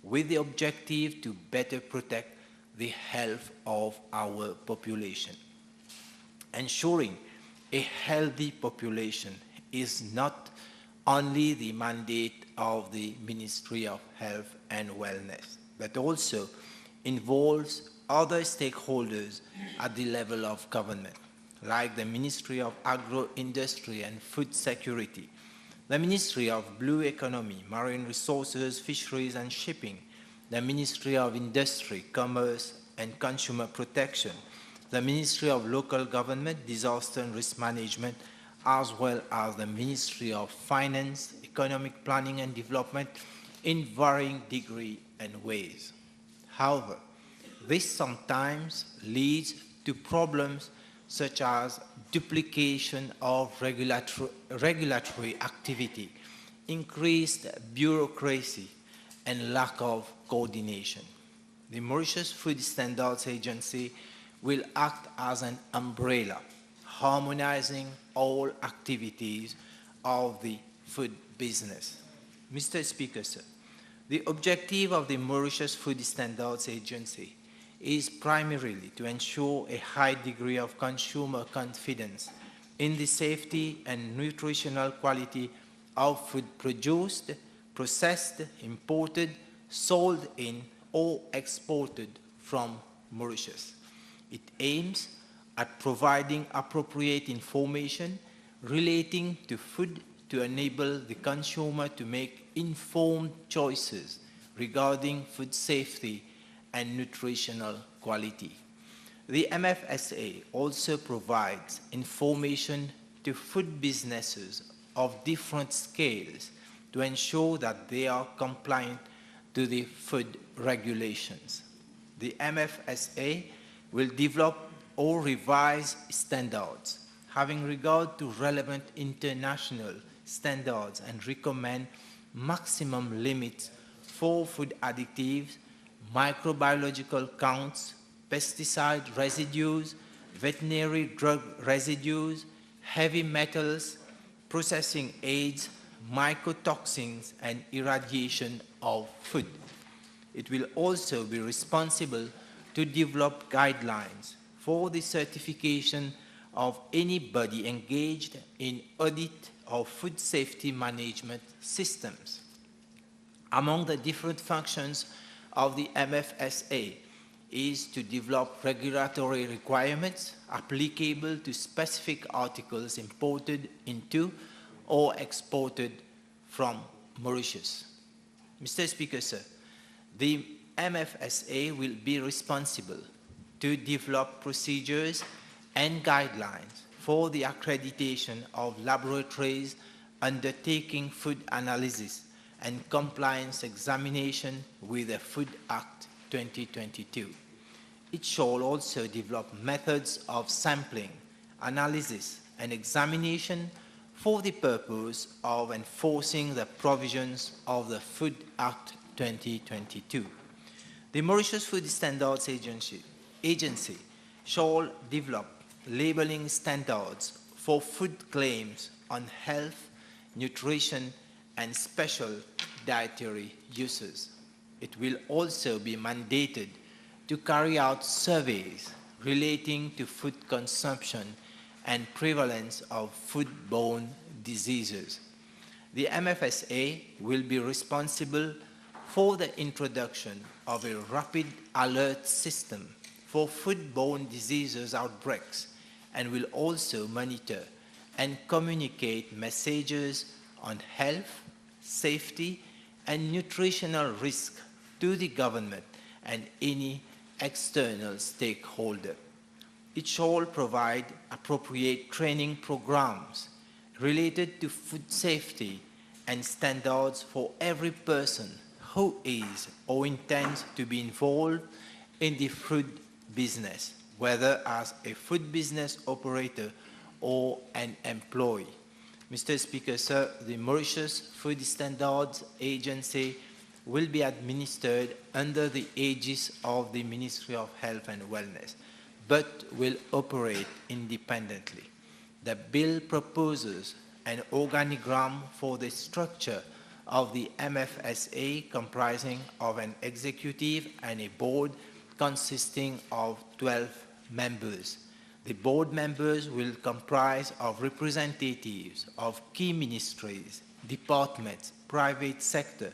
with the objective to better protect the health of our population. Ensuring a healthy population is not only the mandate of the Ministry of Health and Wellness, but also involves other stakeholders at the level of government, like the Ministry of Agro-Industry and Food Security, the Ministry of Blue Economy, Marine Resources, Fisheries and Shipping, the Ministry of Industry, Commerce and Consumer Protection, the Ministry of Local Government, Disaster and Risk Management, as well as the Ministry of Finance, Economic Planning and Development in varying degree and ways. However, this sometimes leads to problems such as duplication of regulatory activity, increased bureaucracy, and lack of coordination. The Mauritius Food Standards Agency will act as an umbrella, harmonizing all activities of the food business. Mr. Speaker, sir, the objective of the Mauritius Food Standards Agency is primarily to ensure a high degree of consumer confidence in the safety and nutritional quality of food produced, processed, imported, sold in, or exported from Mauritius. It aims at providing appropriate information relating to food to enable the consumer to make informed choices regarding food safety and nutritional quality. The MFSA also provides information to food businesses of different scales to ensure that they are compliant to the food regulations. The MFSA will develop or revise standards, having regard to relevant international standards, and recommend maximum limits for food additives, microbiological counts, pesticide residues, veterinary drug residues, heavy metals, processing aids, mycotoxins, and irradiation of food. It will also be responsible to develop guidelines for the certification of anybody engaged in audit of food safety management systems. Among the different functions of the MFSA is to develop regulatory requirements applicable to specific articles imported into or exported from Mauritius. Mr. Speaker, sir, the MFSA will be responsible to develop procedures and guidelines for the accreditation of laboratories undertaking food analysis and compliance examination with the Food Act 2022. It shall also develop methods of sampling, analysis, and examination for the purpose of enforcing the provisions of the Food Act 2022. The Mauritius Food Standards Agency shall develop labeling standards for food claims on health, nutrition, and special dietary uses. It will also be mandated to carry out surveys relating to food consumption and prevalence of foodborne diseases. The MFSA will be responsible for the introduction of a rapid alert system for foodborne diseases outbreaks and will also monitor and communicate messages on health, safety, and nutritional risk to the government and any external stakeholder. It shall provide appropriate training programs related to food safety and standards for every person who is or intends to be involved in the food business, whether as a food business operator or an employee. Mr. Speaker, sir, the Mauritius Food Standards Agency will be administered under the aegis of the Ministry of Health and Wellness, but will operate independently. The bill proposes an organigram for the structure of the MFSA comprising of an executive and a board consisting of 12 members. The board members will comprise of representatives of key ministries, departments, private sector,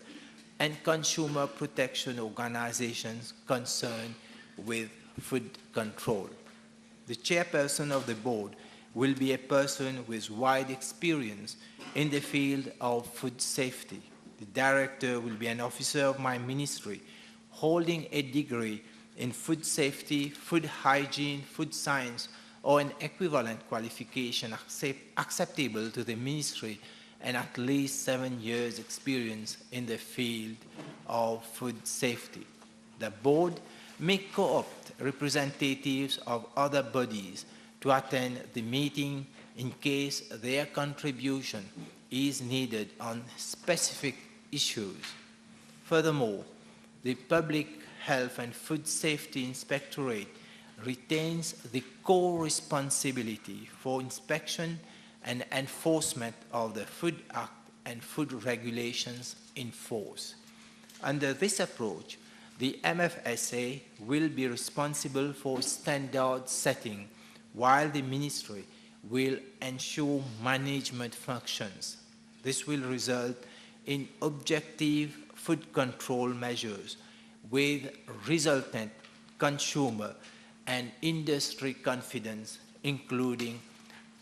and consumer protection organizations concerned with food control. The chairperson of the board will be a person with wide experience in the field of food safety. The director will be an officer of my ministry holding a degree in food safety, food hygiene, food science, or an equivalent qualification acceptable to the ministry and at least 7 years' experience in the field of food safety. The board may co-opt representatives of other bodies to attend the meeting in case their contribution is needed on specific issues. Furthermore, the Public Health and Food Safety Inspectorate retains the core responsibility for inspection and enforcement of the Food Act and food regulations in force. Under this approach, the MFSA will be responsible for standard setting, while the ministry will ensure management functions. This will result in objective food control measures with resultant consumer and industry confidence, including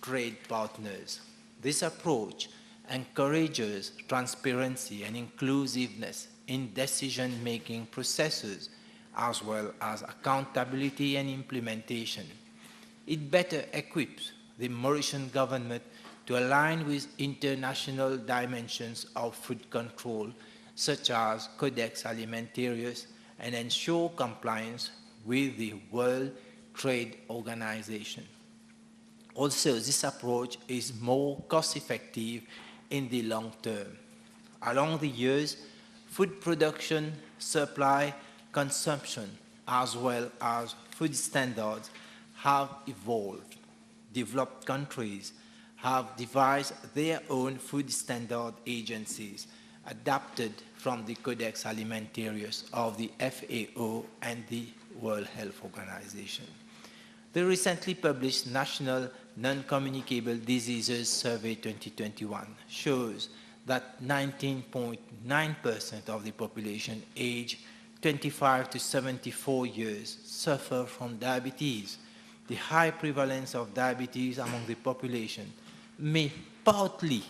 trade partners. This approach encourages transparency and inclusiveness in decision-making processes, as well as accountability and implementation. It better equips the Mauritian government to align with international dimensions of food control, such as Codex Alimentarius, and ensure compliance with the World Trade Organization. Also, this approach is more cost-effective in the long term. Along the years, food production, supply, consumption, as well as food standards have evolved. Developed countries have devised their own food standard agencies adapted from the Codex Alimentarius of the FAO and the World Health Organization. The recently published National Non-Communicable Diseases Survey 2021 shows that 19.9% of the population aged 25 to 74 years suffer from diabetes. The high prevalence of diabetes among the population may partly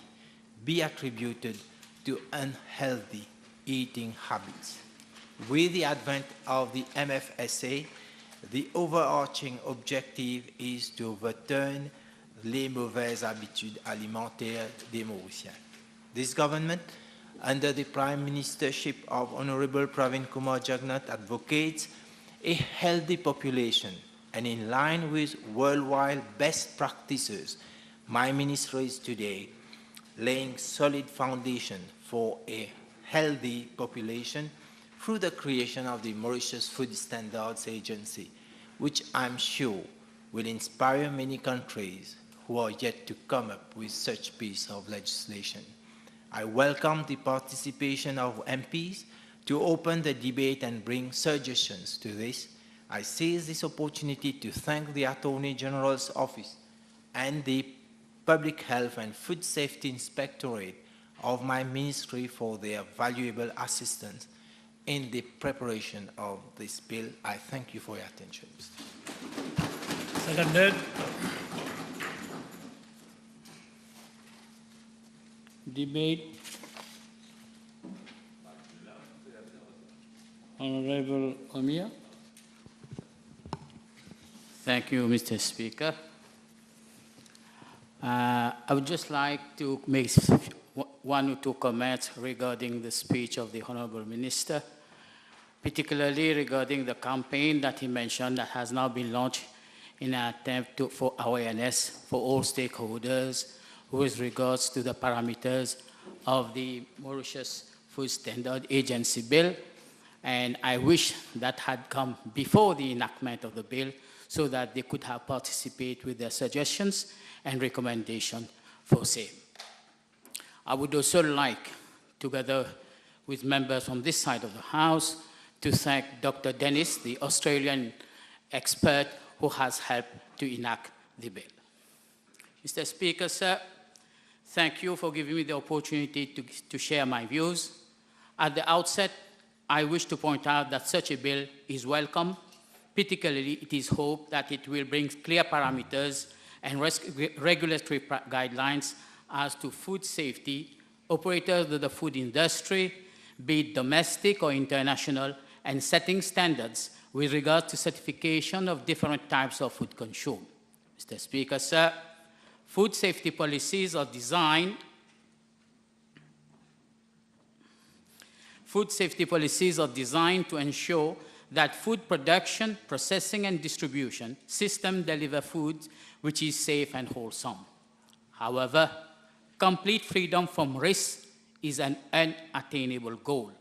be attributed to unhealthy eating habits. With the advent of the MFSA, the overarching objective is to overturn les mauvaises habitudes alimentaires des Mauriciens. This government, under the Prime Ministership of Honorable Pravin Kumar Jagannath, advocates a healthy population, and in line with worldwide best practices, my ministry is today laying solid foundation for a healthy population through the creation of the Mauritius Food Standouts Agency, which I'm sure will inspire many countries who are yet to come up with such piece of legislation. I welcome the participation of MPs to open the debate and bring suggestions to this. I seize this opportunity to thank the Attorney General's Office and the Public Health and Food Safety Inspectorate of my ministry for their valuable assistance in the preparation of this bill. I thank you for your attention. Seconded. Debate. Honorable Omia. Thank you, Mr. Speaker. I would just like to make one or two comments regarding the speech of the Honorable Minister, particularly regarding the campaign that he mentioned that has now been launched in an attempt for awareness for all stakeholders with regards to the parameters of the Mauritius Food Standard Agency Bill. And I wish that had come before the enactment of the bill so that they could have participated with their suggestions and recommendations for same. I would also like, together with members from this side of the House, to thank Dr. Dennis, the Australian expert who has helped to enact the bill. Mr. Speaker, sir, thank you for giving me the opportunity to share my views. At the outset, I wish to point out that such a bill is welcome. Particularly, it is hoped that it will bring clear parameters and regulatory guidelines as to food safety, operators of the food industry, be it domestic or international, and setting standards with regard to certification of different types of food consumed. Mr. Speaker, sir, food safety policies are designed to ensure that food production, processing, and distribution systems deliver food which is safe and wholesome. However, complete freedom from risk is an unattainable goal,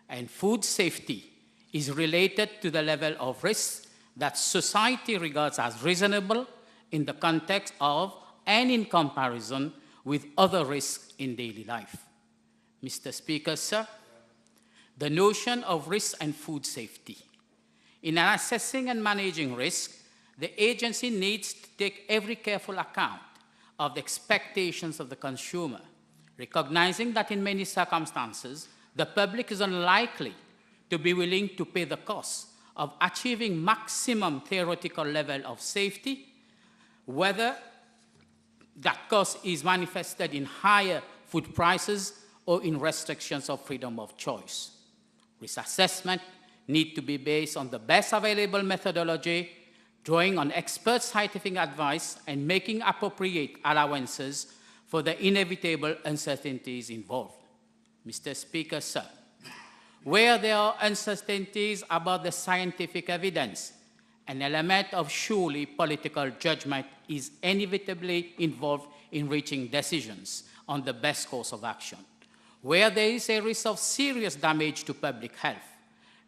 and food safety is related to the level of risk that society regards as reasonable in the context of and in comparison with other risks in daily life. Mr. Speaker, sir, the notion of risk and food safety. In assessing and managing risk, the agency needs to take every careful account of the expectations of the consumer, recognizing that in many circumstances, the public is unlikely to be willing to pay the cost of achieving maximum theoretical level of safety, whether that cost is manifested in higher food prices or in restrictions of freedom of choice. Risk assessment needs to be based on the best available methodology, drawing on expert scientific advice and making appropriate allowances for the inevitable uncertainties involved. Mr. Speaker, sir, where there are uncertainties about the scientific evidence, an element of surely political judgment is inevitably involved in reaching decisions on the best course of action. Where there is a risk of serious damage to public health,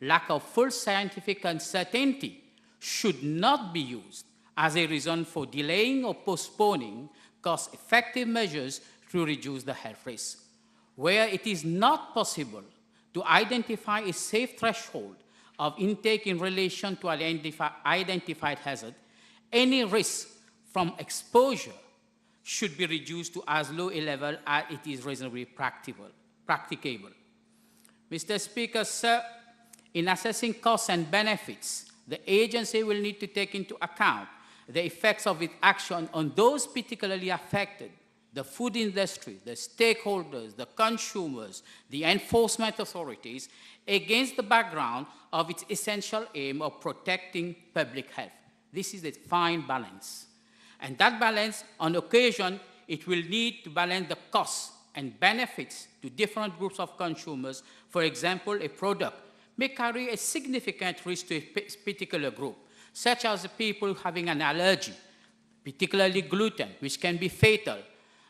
lack of full scientific uncertainty should not be used as a reason for delaying or postponing cost-effective measures to reduce the health risk. Where it is not possible to identify a safe threshold of intake in relation to identified hazard, any risk from exposure should be reduced to as low a level as it is reasonably practicable. Mr. Speaker, sir, in assessing costs and benefits, the agency will need to take into account the effects of its action on those particularly affected the food industry, the stakeholders, the consumers, the enforcement authorities against the background of its essential aim of protecting public health. This is a fine balance. And that balance, on occasion, it will need to balance the costs and benefits to different groups of consumers. For example, a product may carry a significant risk to a particular group, such as the people having an allergy, particularly gluten, which can be fatal,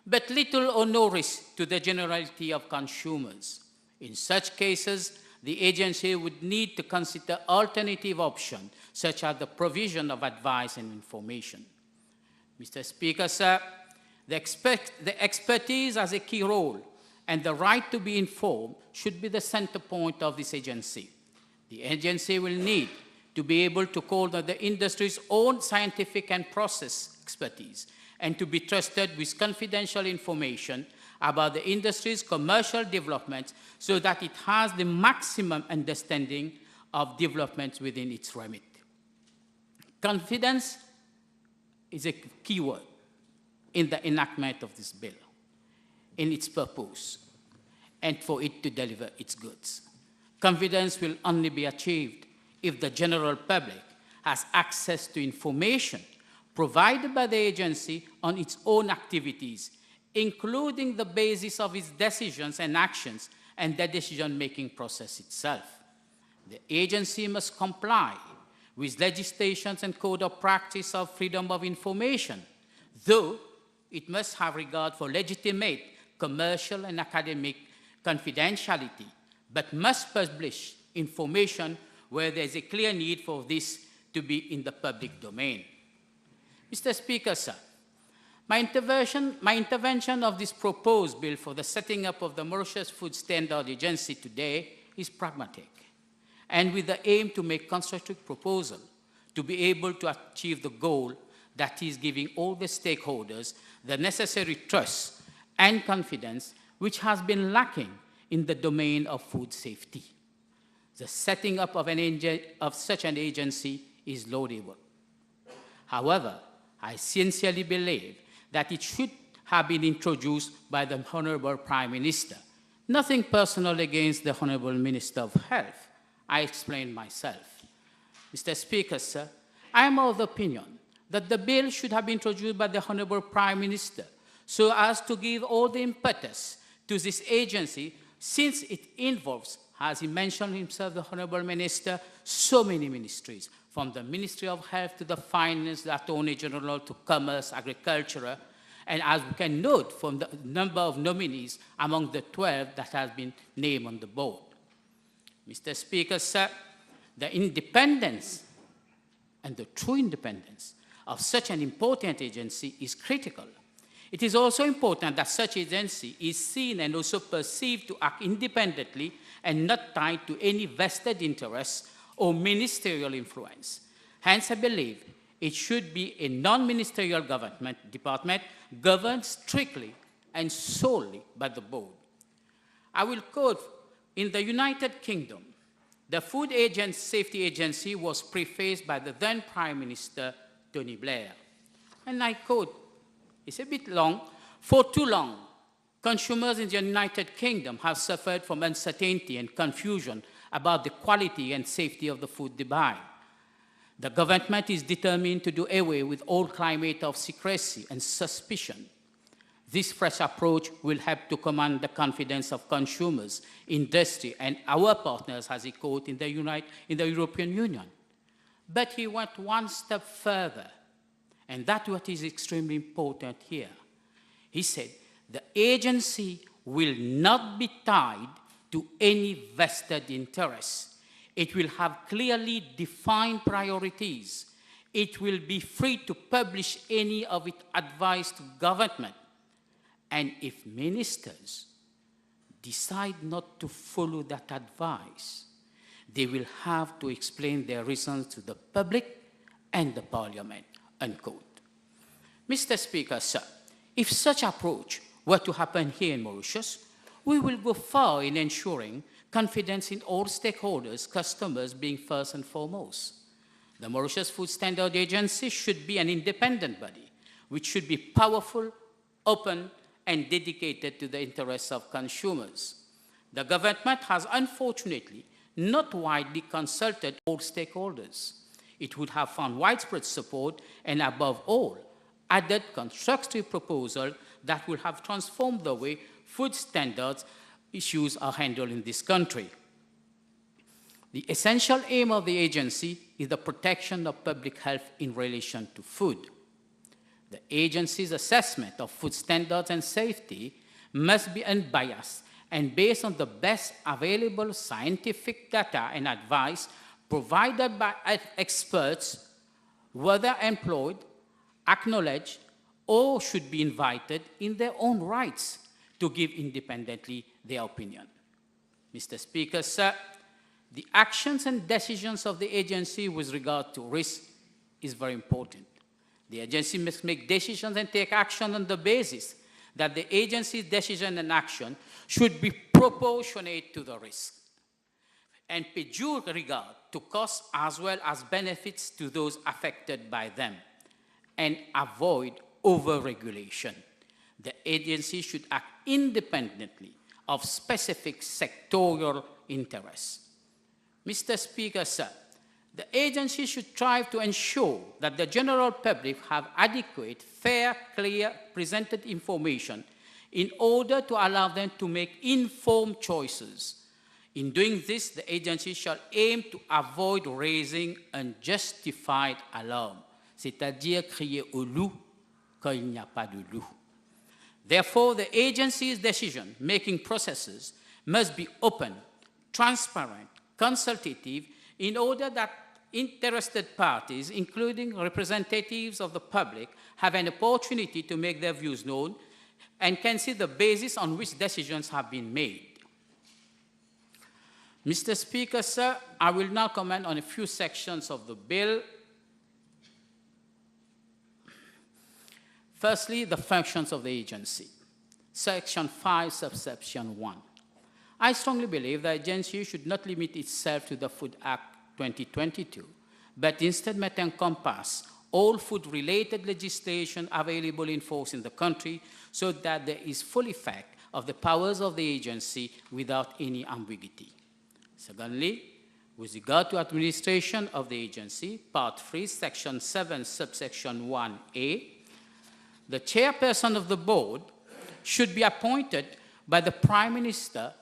but little or no risk to the generality of consumers. In such cases, the agency would need to consider alternative options, such as the provision of advice and information. Mr. Speaker, sir, the expertise has a key role, and the right to be informed should be the center point of this agency. The agency will need to be able to call on the industry's own scientific and process expertise, and to be trusted with confidential information about the industry's commercial development so that it has the maximum understanding of developments within its remit. Confidence is a key word in the enactment of this bill, in its purpose, and for it to deliver its goods. Confidence will only be achieved if the general public has access to information provided by the agency on its own activities, including the basis of its decisions and actions and the decision-making process itself. The agency must comply with legislations and code of practice of freedom of information, though it must have regard for legitimate commercial and academic confidentiality, but must publish information where there is a clear need for this to be in the public domain. Mr. Speaker, sir, my intervention of this proposed bill for the setting up of the Mauritius Food Standard Agency today is pragmatic, and with the aim to make constructive proposal to be able to achieve the goal that is giving all the stakeholders the necessary trust and confidence which has been lacking in the domain of food safety. The setting up of such an agency is laudable. However, I sincerely believe that it should have been introduced by the Honorable Prime Minister. Nothing personal against the Honorable Minister of Health. I explained myself. Mr. Speaker, sir, I am of the opinion that the bill should have been introduced by the Honorable Prime Minister so as to give all the impetus to this agency, since it involves, as he mentioned himself, the Honorable Minister, so many ministries, from the Ministry of Health to the Finance, the Attorney General to Commerce, Agriculture, and as we can note from the number of nominees among the 12 that has been named on the board. Mr. Speaker, sir, the independence and the true independence of such an important agency is critical. It is also important that such agency is seen and also perceived to act independently and not tied to any vested interests or ministerial influence. Hence, I believe it should be a non-ministerial department governed strictly and solely by the board. I will quote, in the United Kingdom, the Food Safety Agency was prefaced by the then Prime Minister, Tony Blair. And I quote, it's a bit long, for too long, consumers in the United Kingdom have suffered from uncertainty and confusion about the quality and safety of the food they buy. The government is determined to do away with all climate of secrecy and suspicion. This fresh approach will help to command the confidence of consumers, industry, and our partners, as he quoted, in the European Union. But he went one step further, and that's what is extremely important here. He said, the agency will not be tied to any vested interests. It will have clearly defined priorities. It will be free to publish any of its advice to government. And if ministers decide not to follow that advice, they will have to explain their reasons to the public and the parliament, unquote. Mr. Speaker, sir, if such approach were to happen here in Mauritius, we will go far in ensuring confidence in all stakeholders, customers being first and foremost. The Mauritius Food Standard Agency should be an independent body, which should be powerful, open, and dedicated to the interests of consumers. The government has unfortunately not widely consulted all stakeholders. It would have found widespread support and, above all, added constructive proposals that will have transformed the way food standards issues are handled in this country. The essential aim of the agency is the protection of public health in relation to food. The agency's assessment of food standards and safety must be unbiased and based on the best available scientific data and advice provided by experts, whether employed, acknowledged, or should be invited in their own rights to give independently their opinion. Mr. Speaker, sir, the actions and decisions of the agency with regard to risk is very important. The agency must make decisions and take action on the basis that the agency's decision and action should be proportionate to the risk and pay due regard to costs as well as benefits to those affected by them and avoid over-regulation. The agency should act independently of specific sectorial interests. Mr. Speaker, sir, the agency should strive to ensure that the general public have adequate, fair, clear, presented information in order to allow them to make informed choices. In doing this, the agency shall aim to avoid raising unjustified alarm, c'est-à-dire crier au loup quand il n'y a pas de loup. Therefore, the agency's decision-making processes must be open, transparent, consultative, in order that interested parties, including representatives of the public, have an opportunity to make their views known and can see the basis on which decisions have been made. Mr. Speaker, sir, I will now comment on a few sections of the bill. Firstly, the functions of the agency. Section 5, subsection 1. I strongly believe the agency should not limit itself to the Food Act 2022, but instead might encompass all food-related legislation available in force in the country so that there is full effect of the powers of the agency without any ambiguity. Secondly, with regard to administration of the agency, Part 3, Section 7, subsection 1A, the chairperson of the board should be appointed by the Prime Minister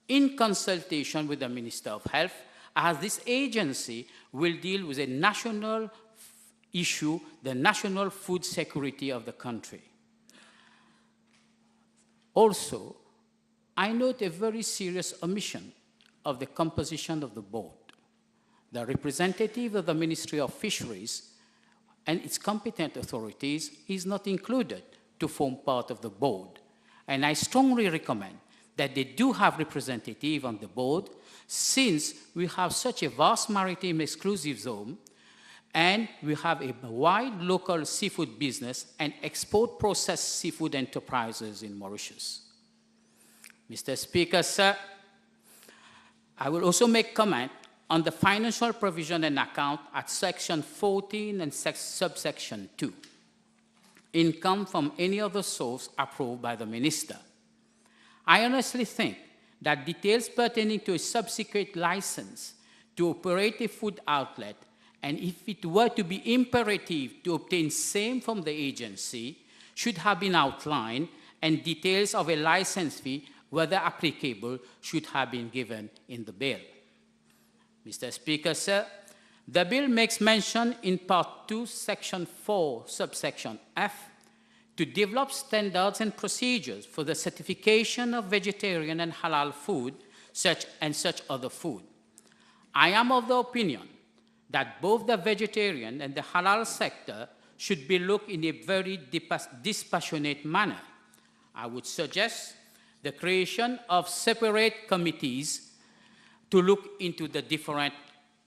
in consultation with the Minister of Health, as this agency will deal with a national issue, the national food security of the country. Also, I note a very serious omission of the composition of the board. The representative of the Ministry of Fisheries and its competent authorities is not included to form part of the board. And I strongly recommend that they do have representative on the board, since we have such a vast maritime exclusive zone and we have a wide local seafood business and export processed seafood enterprises in Mauritius. Mr. Speaker, sir, I will also make comment on the financial provision and account at section 14 and subsection 2. Income from any other source approved by the minister. I honestly think that details pertaining to a subsequent license to operate a food outlet, and if it were to be imperative to obtain same from the agency, should have been outlined, and details of a license fee, whether applicable, should have been given in the bill. Mr. Speaker, sir, the bill makes mention in Part 2, Section 4, subsection F, to develop standards and procedures for the certification of vegetarian and halal food, such other food. I am of the opinion that both the vegetarian and the halal sector should be looked in a very dispassionate manner. I would suggest the creation of separate committees to look into the different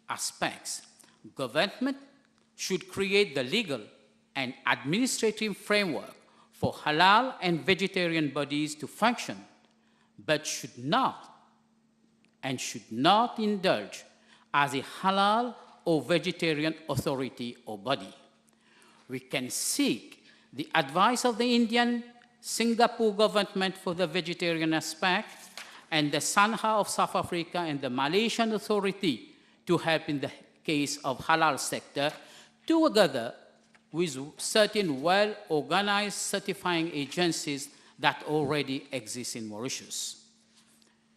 aspects. Government should create the legal and administrative framework for halal and vegetarian bodies to function, but should not indulge as a halal or vegetarian authority or body. We can seek the advice of the Indian Singapore government for the vegetarian aspect, and the Sanha of South Africa and the Malaysian Authority to help in the case of halal sector, together with certain well-organized certifying agencies that already exist in Mauritius.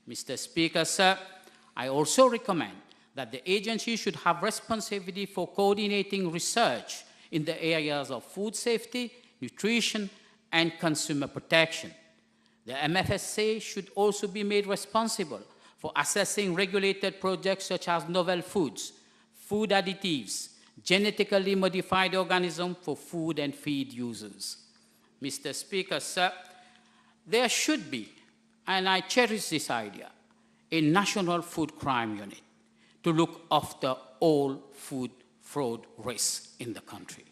Mr. Speaker, sir, I also recommend that the agency should have responsibility for coordinating research in the areas of food safety, nutrition, and consumer protection. The MFSA should also be made responsible for assessing regulated projects such as novel foods, food additives, genetically modified organisms for food and feed users. Mr. Speaker, sir, there should be, and I cherish this idea, a national food crime unit to look after all food fraud risks in the country.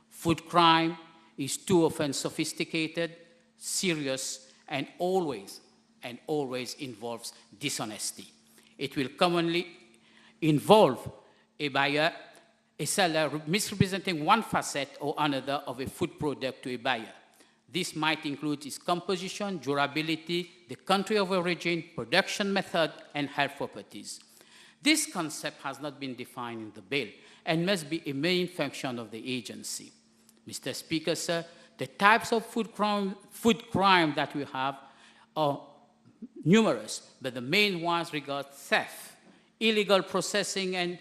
Food crime is too often sophisticated, serious, and always involves dishonesty. It will commonly involve a buyer, a seller misrepresenting one facet or another of a food product to a buyer. This might include its composition, durability, the country of origin, production method, and health properties. This concept has not been defined in the bill and must be a main function of the agency. Mr. Speaker, sir, the types of food crime that we have are numerous, but the main ones regard theft, illegal processing and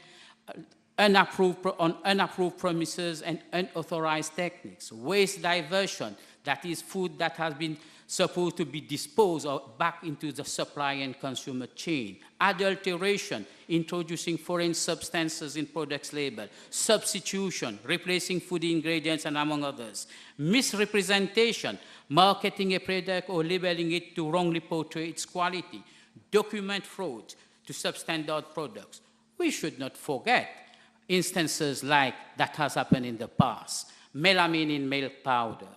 on unapproved premises and unauthorized techniques, waste diversion, that is food that has been supposed to be disposed of back into the supply and consumer chain, adulteration, introducing foreign substances in products label, substitution, replacing food ingredients, and among others, misrepresentation, marketing a product or labeling it to wrongly portray its quality, document fraud to substandard products. We should not forget instances like that has happened in the past, melamine in milk powder,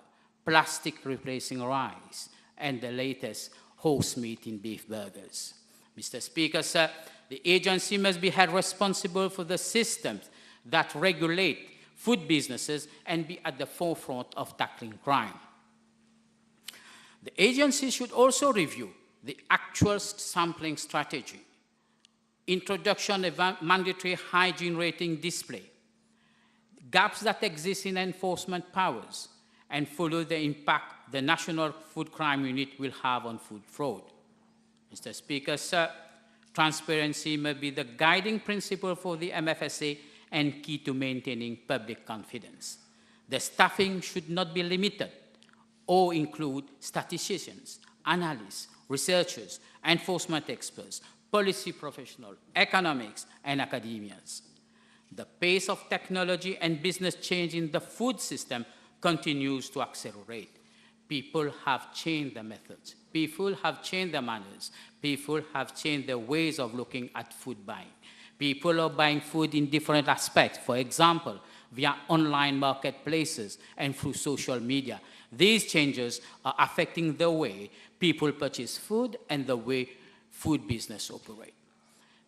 plastic replacing rice, and the latest horse meat in beef burgers. Mr. Speaker, sir, the agency must be held responsible for the systems that regulate food businesses and be at the forefront of tackling crime. The agency should also review the actual sampling strategy, introduction of mandatory hygiene rating display, gaps that exist in enforcement powers, and follow the impact the National Food Crime Unit will have on food fraud. Mr. Speaker, sir, transparency may be the guiding principle for the MFSA and key to maintaining public confidence. The staffing should not be limited or include statisticians, analysts, researchers, enforcement experts, policy professionals, economics, and academians. The pace of technology and business change in the food system continues to accelerate. People have changed their methods. People have changed their manners. People have changed their ways of looking at food buying. People are buying food in different aspects. For example, via online marketplaces and through social media. These changes are affecting the way people purchase food and the way food business operate.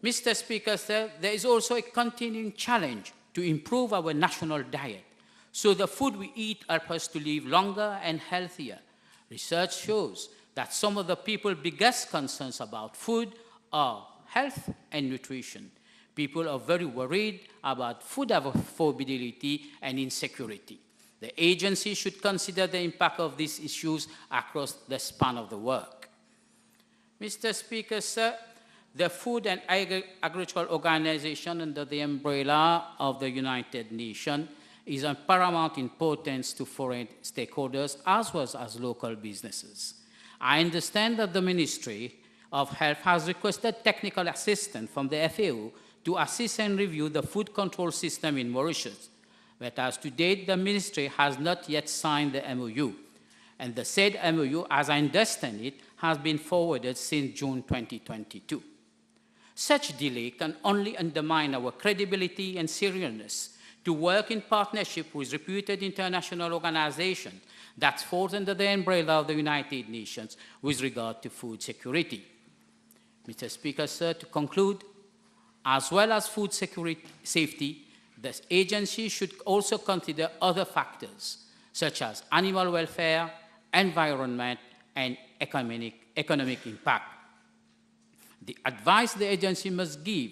Mr. Speaker, sir, there is also a continuing challenge to improve our national diet, so the food we eat helps us to live longer and healthier. Research shows that some of the people's biggest concerns about food are health and nutrition. People are very worried about food affordability and insecurity. The agency should consider the impact of these issues across the span of the work. Mr. Speaker, sir, the Food and Agricultural Organization under the umbrella of the United Nations is of paramount importance to foreign stakeholders as well as local businesses. I understand that the Ministry of Health has requested technical assistance from the FAO to assist and review the food control system in Mauritius, but as to date, the Ministry has not yet signed the MOU, and the said MOU, as I understand it, has been forwarded since June 2022. Such delay can only undermine our credibility and seriousness to work in partnership with reputed international organizations that fall under the umbrella of the United Nations with regard to food security. Mr. Speaker, sir, to conclude, as well as food safety, the agency should also consider other factors, such as animal welfare, environment, and economic impact. The advice the agency must give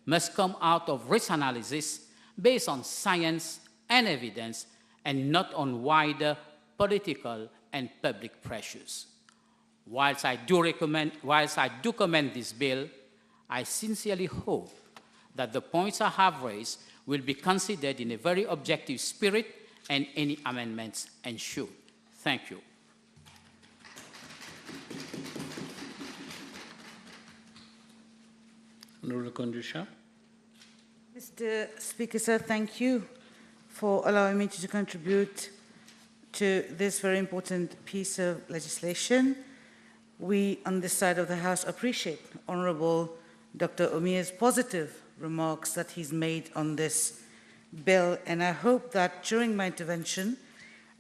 must come out of risk analysis based on science and evidence and not on wider political and public pressures. Whilst I do commend this bill, I sincerely hope that the points I have raised will be considered in a very objective spirit and any amendments ensued. Thank you. Honorable Kondusha. Mr. Speaker, sir, thank you for allowing me to contribute to this very important piece of legislation. We, on this side of the House, appreciate Honourable Dr. Omia's positive remarks that he's made on this bill, and I hope that during my intervention,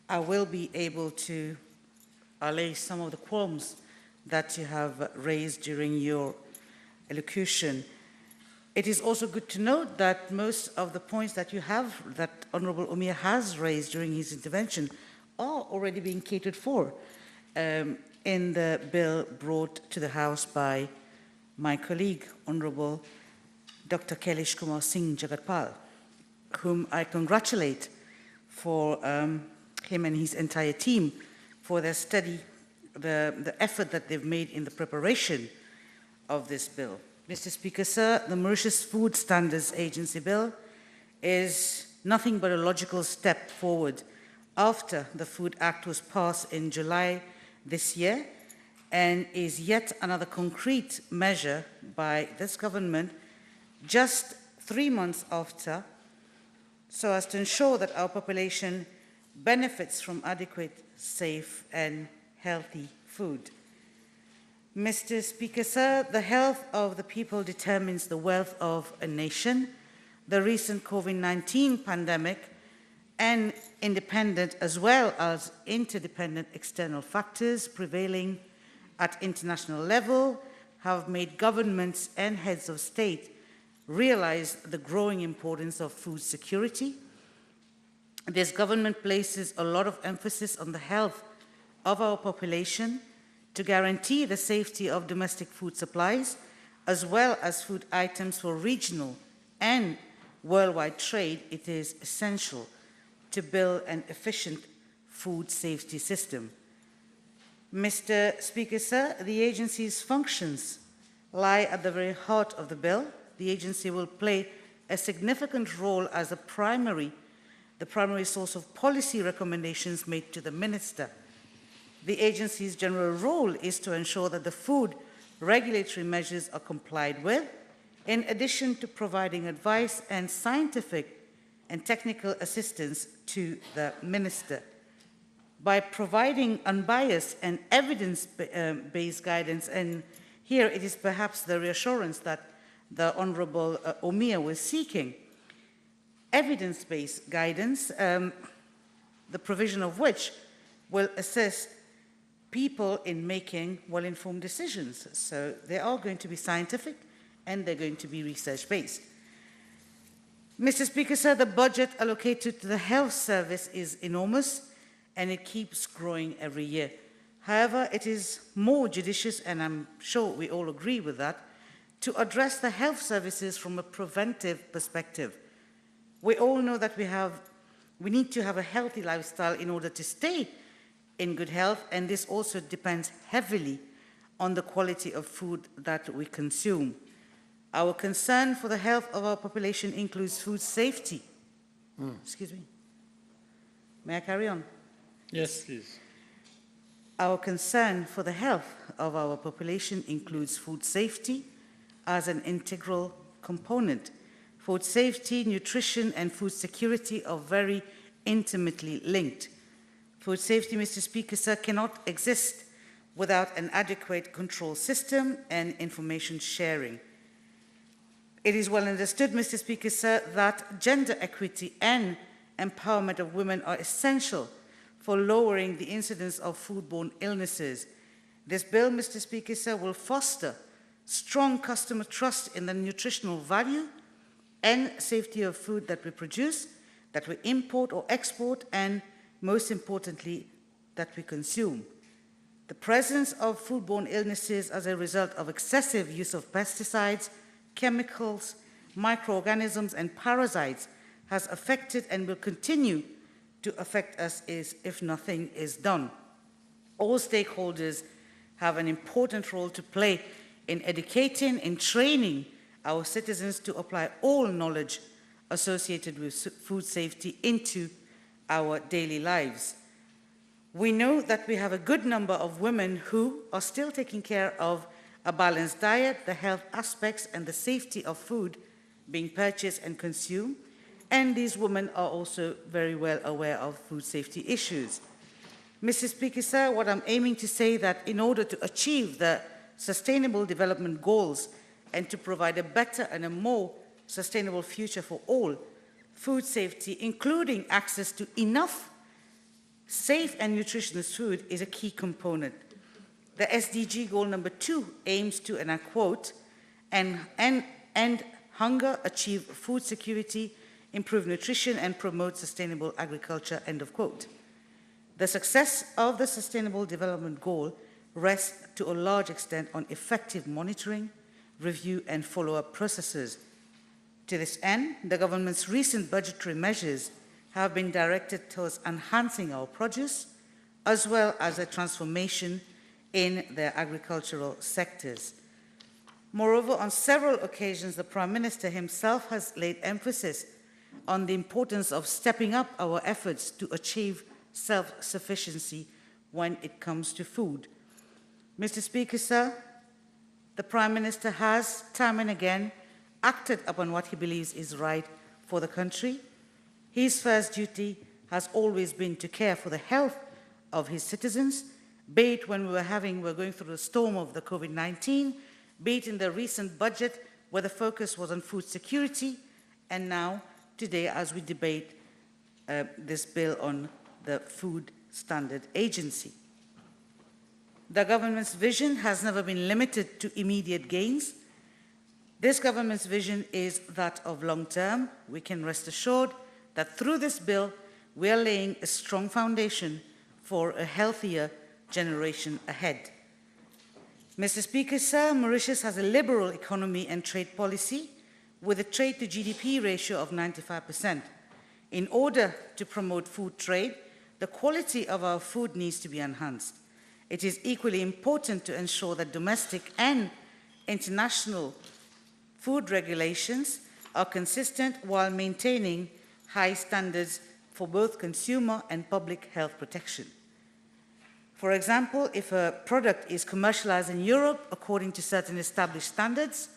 I will be able to allay some of the qualms that you have raised during your elocution. It is also good to note that most of the points that that Honourable Omia has raised during his intervention are already being catered for in the bill brought to the House by my colleague, Honourable Dr. Kailesh Kumar Singh Jagatpal, whom I congratulate for him and his entire team for their study, the effort that they've made in the preparation of this bill. Mr. Speaker, sir, the Mauritius Food Standards Agency bill is nothing but a logical step forward after the Food Act was passed in July this year, and is yet another concrete measure by this government just 3 months after, so as to ensure that our population benefits from adequate, safe, and healthy food. Mr. Speaker, sir, the health of the people determines the wealth of a nation. The recent COVID-19 pandemic and independent as well as interdependent external factors prevailing at international level have made governments and heads of state realize the growing importance of food security. This government places a lot of emphasis on the health of our population to guarantee the safety of domestic food supplies, as well as food items for regional and worldwide trade. It is essential to build an efficient food safety system. Mr. Speaker, sir, the agency's functions lie at the very heart of the bill. The agency will play a significant role as the primary source of policy recommendations made to the Minister. The agency's general role is to ensure that the food regulatory measures are complied with, in addition to providing advice and scientific and technical assistance to the Minister. By providing unbiased and evidence-based guidance, and here it is perhaps the reassurance that the Honourable Omia was seeking, evidence-based guidance, the provision of which will assist people in making well-informed decisions. So they are going to be scientific and they're going to be research-based. Mr. Speaker, sir, the budget allocated to the health service is enormous and it keeps growing every year. However, it is more judicious, and I'm sure we all agree with that, to address the health services from a preventive perspective. We all know that we need to have a healthy lifestyle in order to stay in good health, and this also depends heavily on the quality of food that we consume. Our concern for the health of our population includes food safety. Excuse me. May I carry on? Yes, please. Our concern for the health of our population includes food safety as an integral component. Food safety, nutrition, and food security are very intimately linked. Food safety, Mr. Speaker, sir, cannot exist without an adequate control system and information sharing. It is well understood, Mr. Speaker, sir, that gender equity and empowerment of women are essential for lowering the incidence of foodborne illnesses. This bill, Mr. Speaker, sir, will foster strong customer trust in the nutritional value and safety of food that we produce, that we import or export, and most importantly, that we consume. The presence of foodborne illnesses as a result of excessive use of pesticides, chemicals, microorganisms, and parasites has affected and will continue to affect us if nothing is done. All stakeholders have an important role to play in educating and training our citizens to apply all knowledge associated with food safety into our daily lives. We know that we have a good number of women who are still taking care of a balanced diet, the health aspects, and the safety of food being purchased and consumed, and these women are also very well aware of food safety issues. Mr. Speaker, sir, what I'm aiming to say that in order to achieve the Sustainable Development Goals and to provide a better and a more sustainable future for all, food safety, including access to enough safe and nutritious food, is a key component. The SDG goal number 2 aims to, and I quote, end hunger, achieve food security, improve nutrition, and promote sustainable agriculture, end of quote. The success of the Sustainable Development Goal rests to a large extent on effective monitoring, review, and follow-up processes. To this end, the government's recent budgetary measures have been directed towards enhancing our produce, as well as a transformation in their agricultural sectors. Moreover, on several occasions, the Prime Minister himself has laid emphasis on the importance of stepping up our efforts to achieve self-sufficiency when it comes to food. Mr. Speaker, sir, the Prime Minister has, time and again, acted upon what he believes is right for the country. His first duty has always been to care for the health of his citizens, be it when we were going through the storm of the COVID-19, be it in the recent budget where the focus was on food security, and now, today, as we debate this bill on the Food Standard Agency. The government's vision has never been limited to immediate gains. This government's vision is that of long term. We can rest assured that through this bill, we are laying a strong foundation for a healthier generation ahead. Mr. Speaker, sir, Mauritius has a liberal economy and trade policy with a trade to GDP ratio of 95%. In order to promote food trade, the quality of our food needs to be enhanced. It is equally important to ensure that domestic and international food regulations are consistent while maintaining high standards for both consumer and public health protection. For example, if a product is commercialized in Europe according to certain established standards,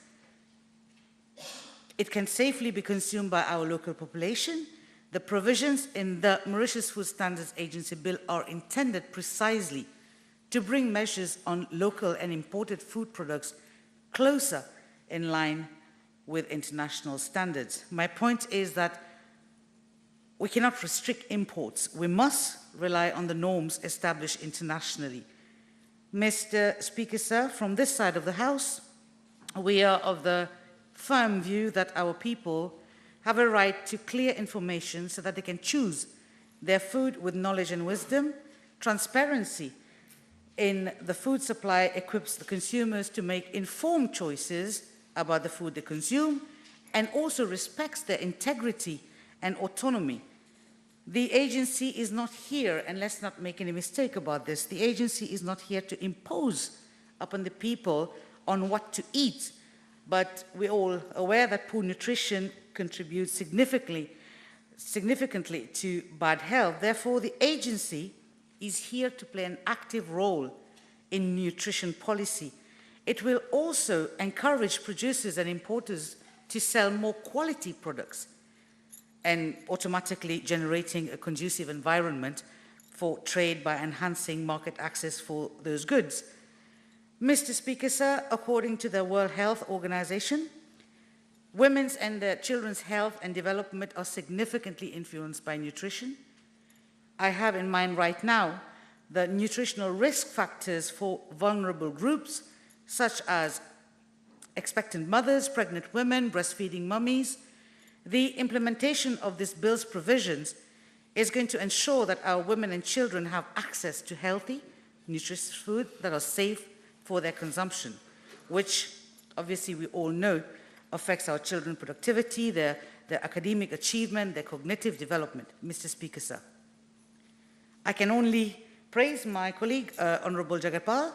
it can safely be consumed by our local population. The provisions in the Mauritius Food Standards Agency Bill are intended precisely to bring measures on local and imported food products closer in line with international standards. My point is that we cannot restrict imports. We must rely on the norms established internationally. Mr. Speaker, sir, from this side of the House, we are of the firm view that our people have a right to clear information so that they can choose their food with knowledge and wisdom. Transparency in the food supply equips the consumers to make informed choices about the food they consume and also respects their integrity and autonomy. The agency is not here, and let's not make any mistake about this, the agency is not here to impose upon the people on what to eat, but we're all aware that poor nutrition contributes significantly to bad health. Therefore, the agency is here to play an active role in nutrition policy. It will also encourage producers and importers to sell more quality products and automatically generating a conducive environment for trade by enhancing market access for those goods. Mr. Speaker, sir, according to the World Health Organization, women's and their children's health and development are significantly influenced by nutrition. I have in mind right now the nutritional risk factors for vulnerable groups, such as expectant mothers, pregnant women, breastfeeding mummies. The implementation of this bill's provisions is going to ensure that our women and children have access to healthy, nutritious food that are safe for their consumption, which obviously we all know affects our children's productivity, their academic achievement, their cognitive development. Mr. Speaker, sir, I can only praise my colleague, Honorable Jagapal,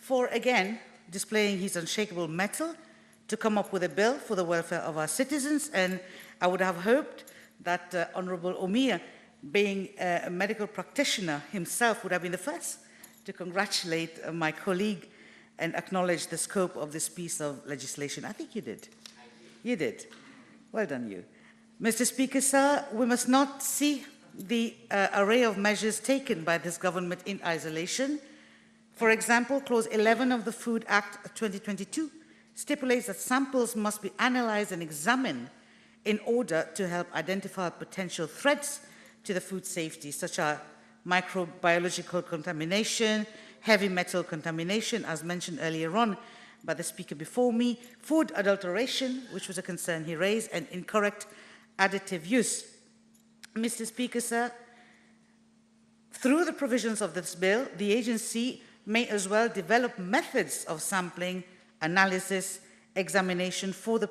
for again displaying his unshakable mettle to come up with a bill for the welfare of our citizens, and I would have hoped that Honorable Omia, being a medical practitioner himself, would have been the first to congratulate my colleague and acknowledge the scope of this piece of legislation. I think you did. You did. Well done, you. Mr. Speaker, sir, we must not see the array of measures taken by this government in isolation. For example, Clause 11 of the Food Act of 2022 stipulates that samples must be analyzed and examined in order to help identify potential threats to the food safety, such as microbiological contamination, heavy metal contamination, as mentioned earlier on by the speaker before me, food adulteration, which was a concern he raised, and incorrect additive use. Mr. Speaker, sir, through the provisions of this bill, the agency may as well develop methods of sampling, analysis, examination for the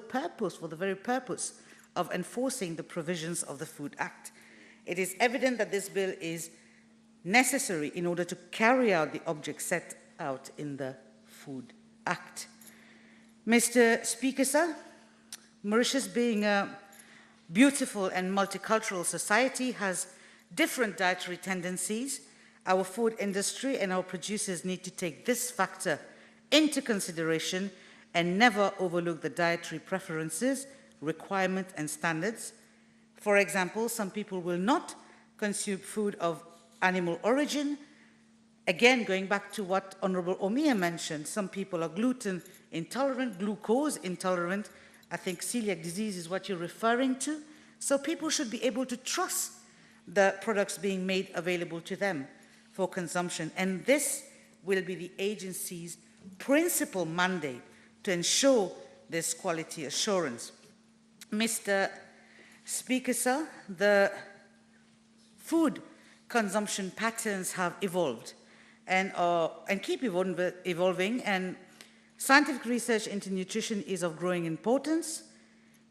very purpose of enforcing the provisions of the Food Act. It is evident that this bill is necessary in order to carry out the objects set out in the Food Act. Mr. Speaker, sir, Mauritius, being a beautiful and multicultural society, has different dietary tendencies. Our food industry and our producers need to take this factor into consideration and never overlook the dietary preferences, requirements, and standards. For example, some people will not consume food of animal origin. Again, going back to what Honorable Omia mentioned, some people are gluten intolerant, glucose intolerant. I think celiac disease is what you're referring to. So people should be able to trust the products being made available to them for consumption. And this will be the agency's principal mandate to ensure this quality assurance. Mr. Speaker, sir, the food consumption patterns have evolved and keep evolving, and scientific research into nutrition is of growing importance.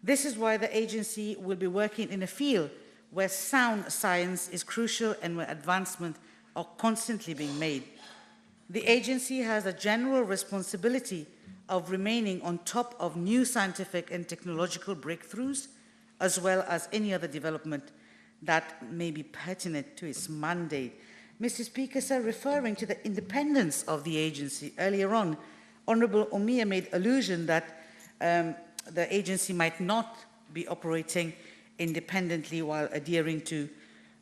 This is why the agency will be working in a field where sound science is crucial and where advancements are constantly being made. The agency has a general responsibility of remaining on top of new scientific and technological breakthroughs, as well as any other development that may be pertinent to its mandate. Mr. Speaker, sir, referring to the independence of the agency, earlier on, Honorable Omia made allusion that the agency might not be operating independently while adhering to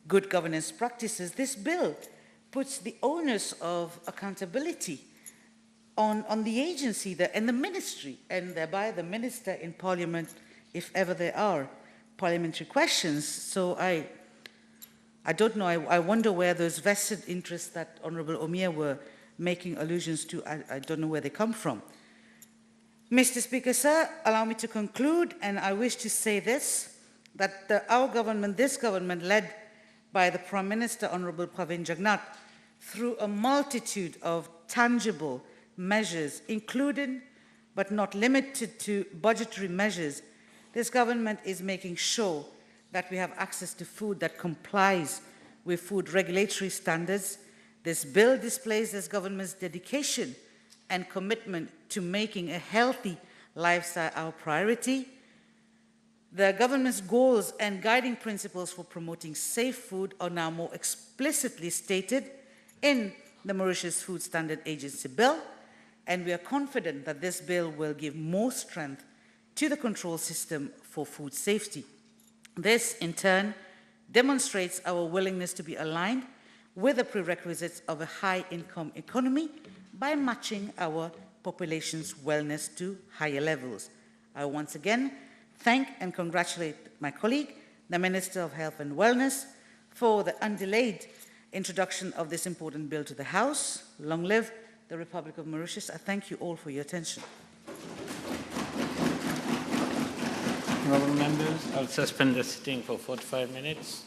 good governance practices. This bill puts the onus of accountability on the agency and the ministry, and thereby the minister in Parliament, if ever there are parliamentary questions. So I don't know, I wonder where those vested interests that Honorable Omia were making allusions to, I don't know where they come from. Mr. Speaker, sir, allow me to conclude, and I wish to say this, that our government, this government led by the Prime Minister, Honorable Pravin Jagnnath, through a multitude of tangible measures, including but not limited to budgetary measures, this government is making sure that we have access to food that complies with food regulatory standards. This bill displays this government's dedication and commitment to making a healthy lifestyle our priority. The government's goals and guiding principles for promoting safe food are now more explicitly stated in the Mauritius Food Standard Agency Bill, and we are confident that this bill will give more strength to the control system for food safety. This, in turn, demonstrates our willingness to be aligned with the prerequisites of a high-income economy by matching our population's wellness to higher levels. I once again thank and congratulate my colleague, the Minister of Health and Wellness, for the undelayed introduction of this important bill to the House. Long live the Republic of Mauritius. I thank you all for your attention. Honourable members, I'll suspend the sitting for 45 minutes.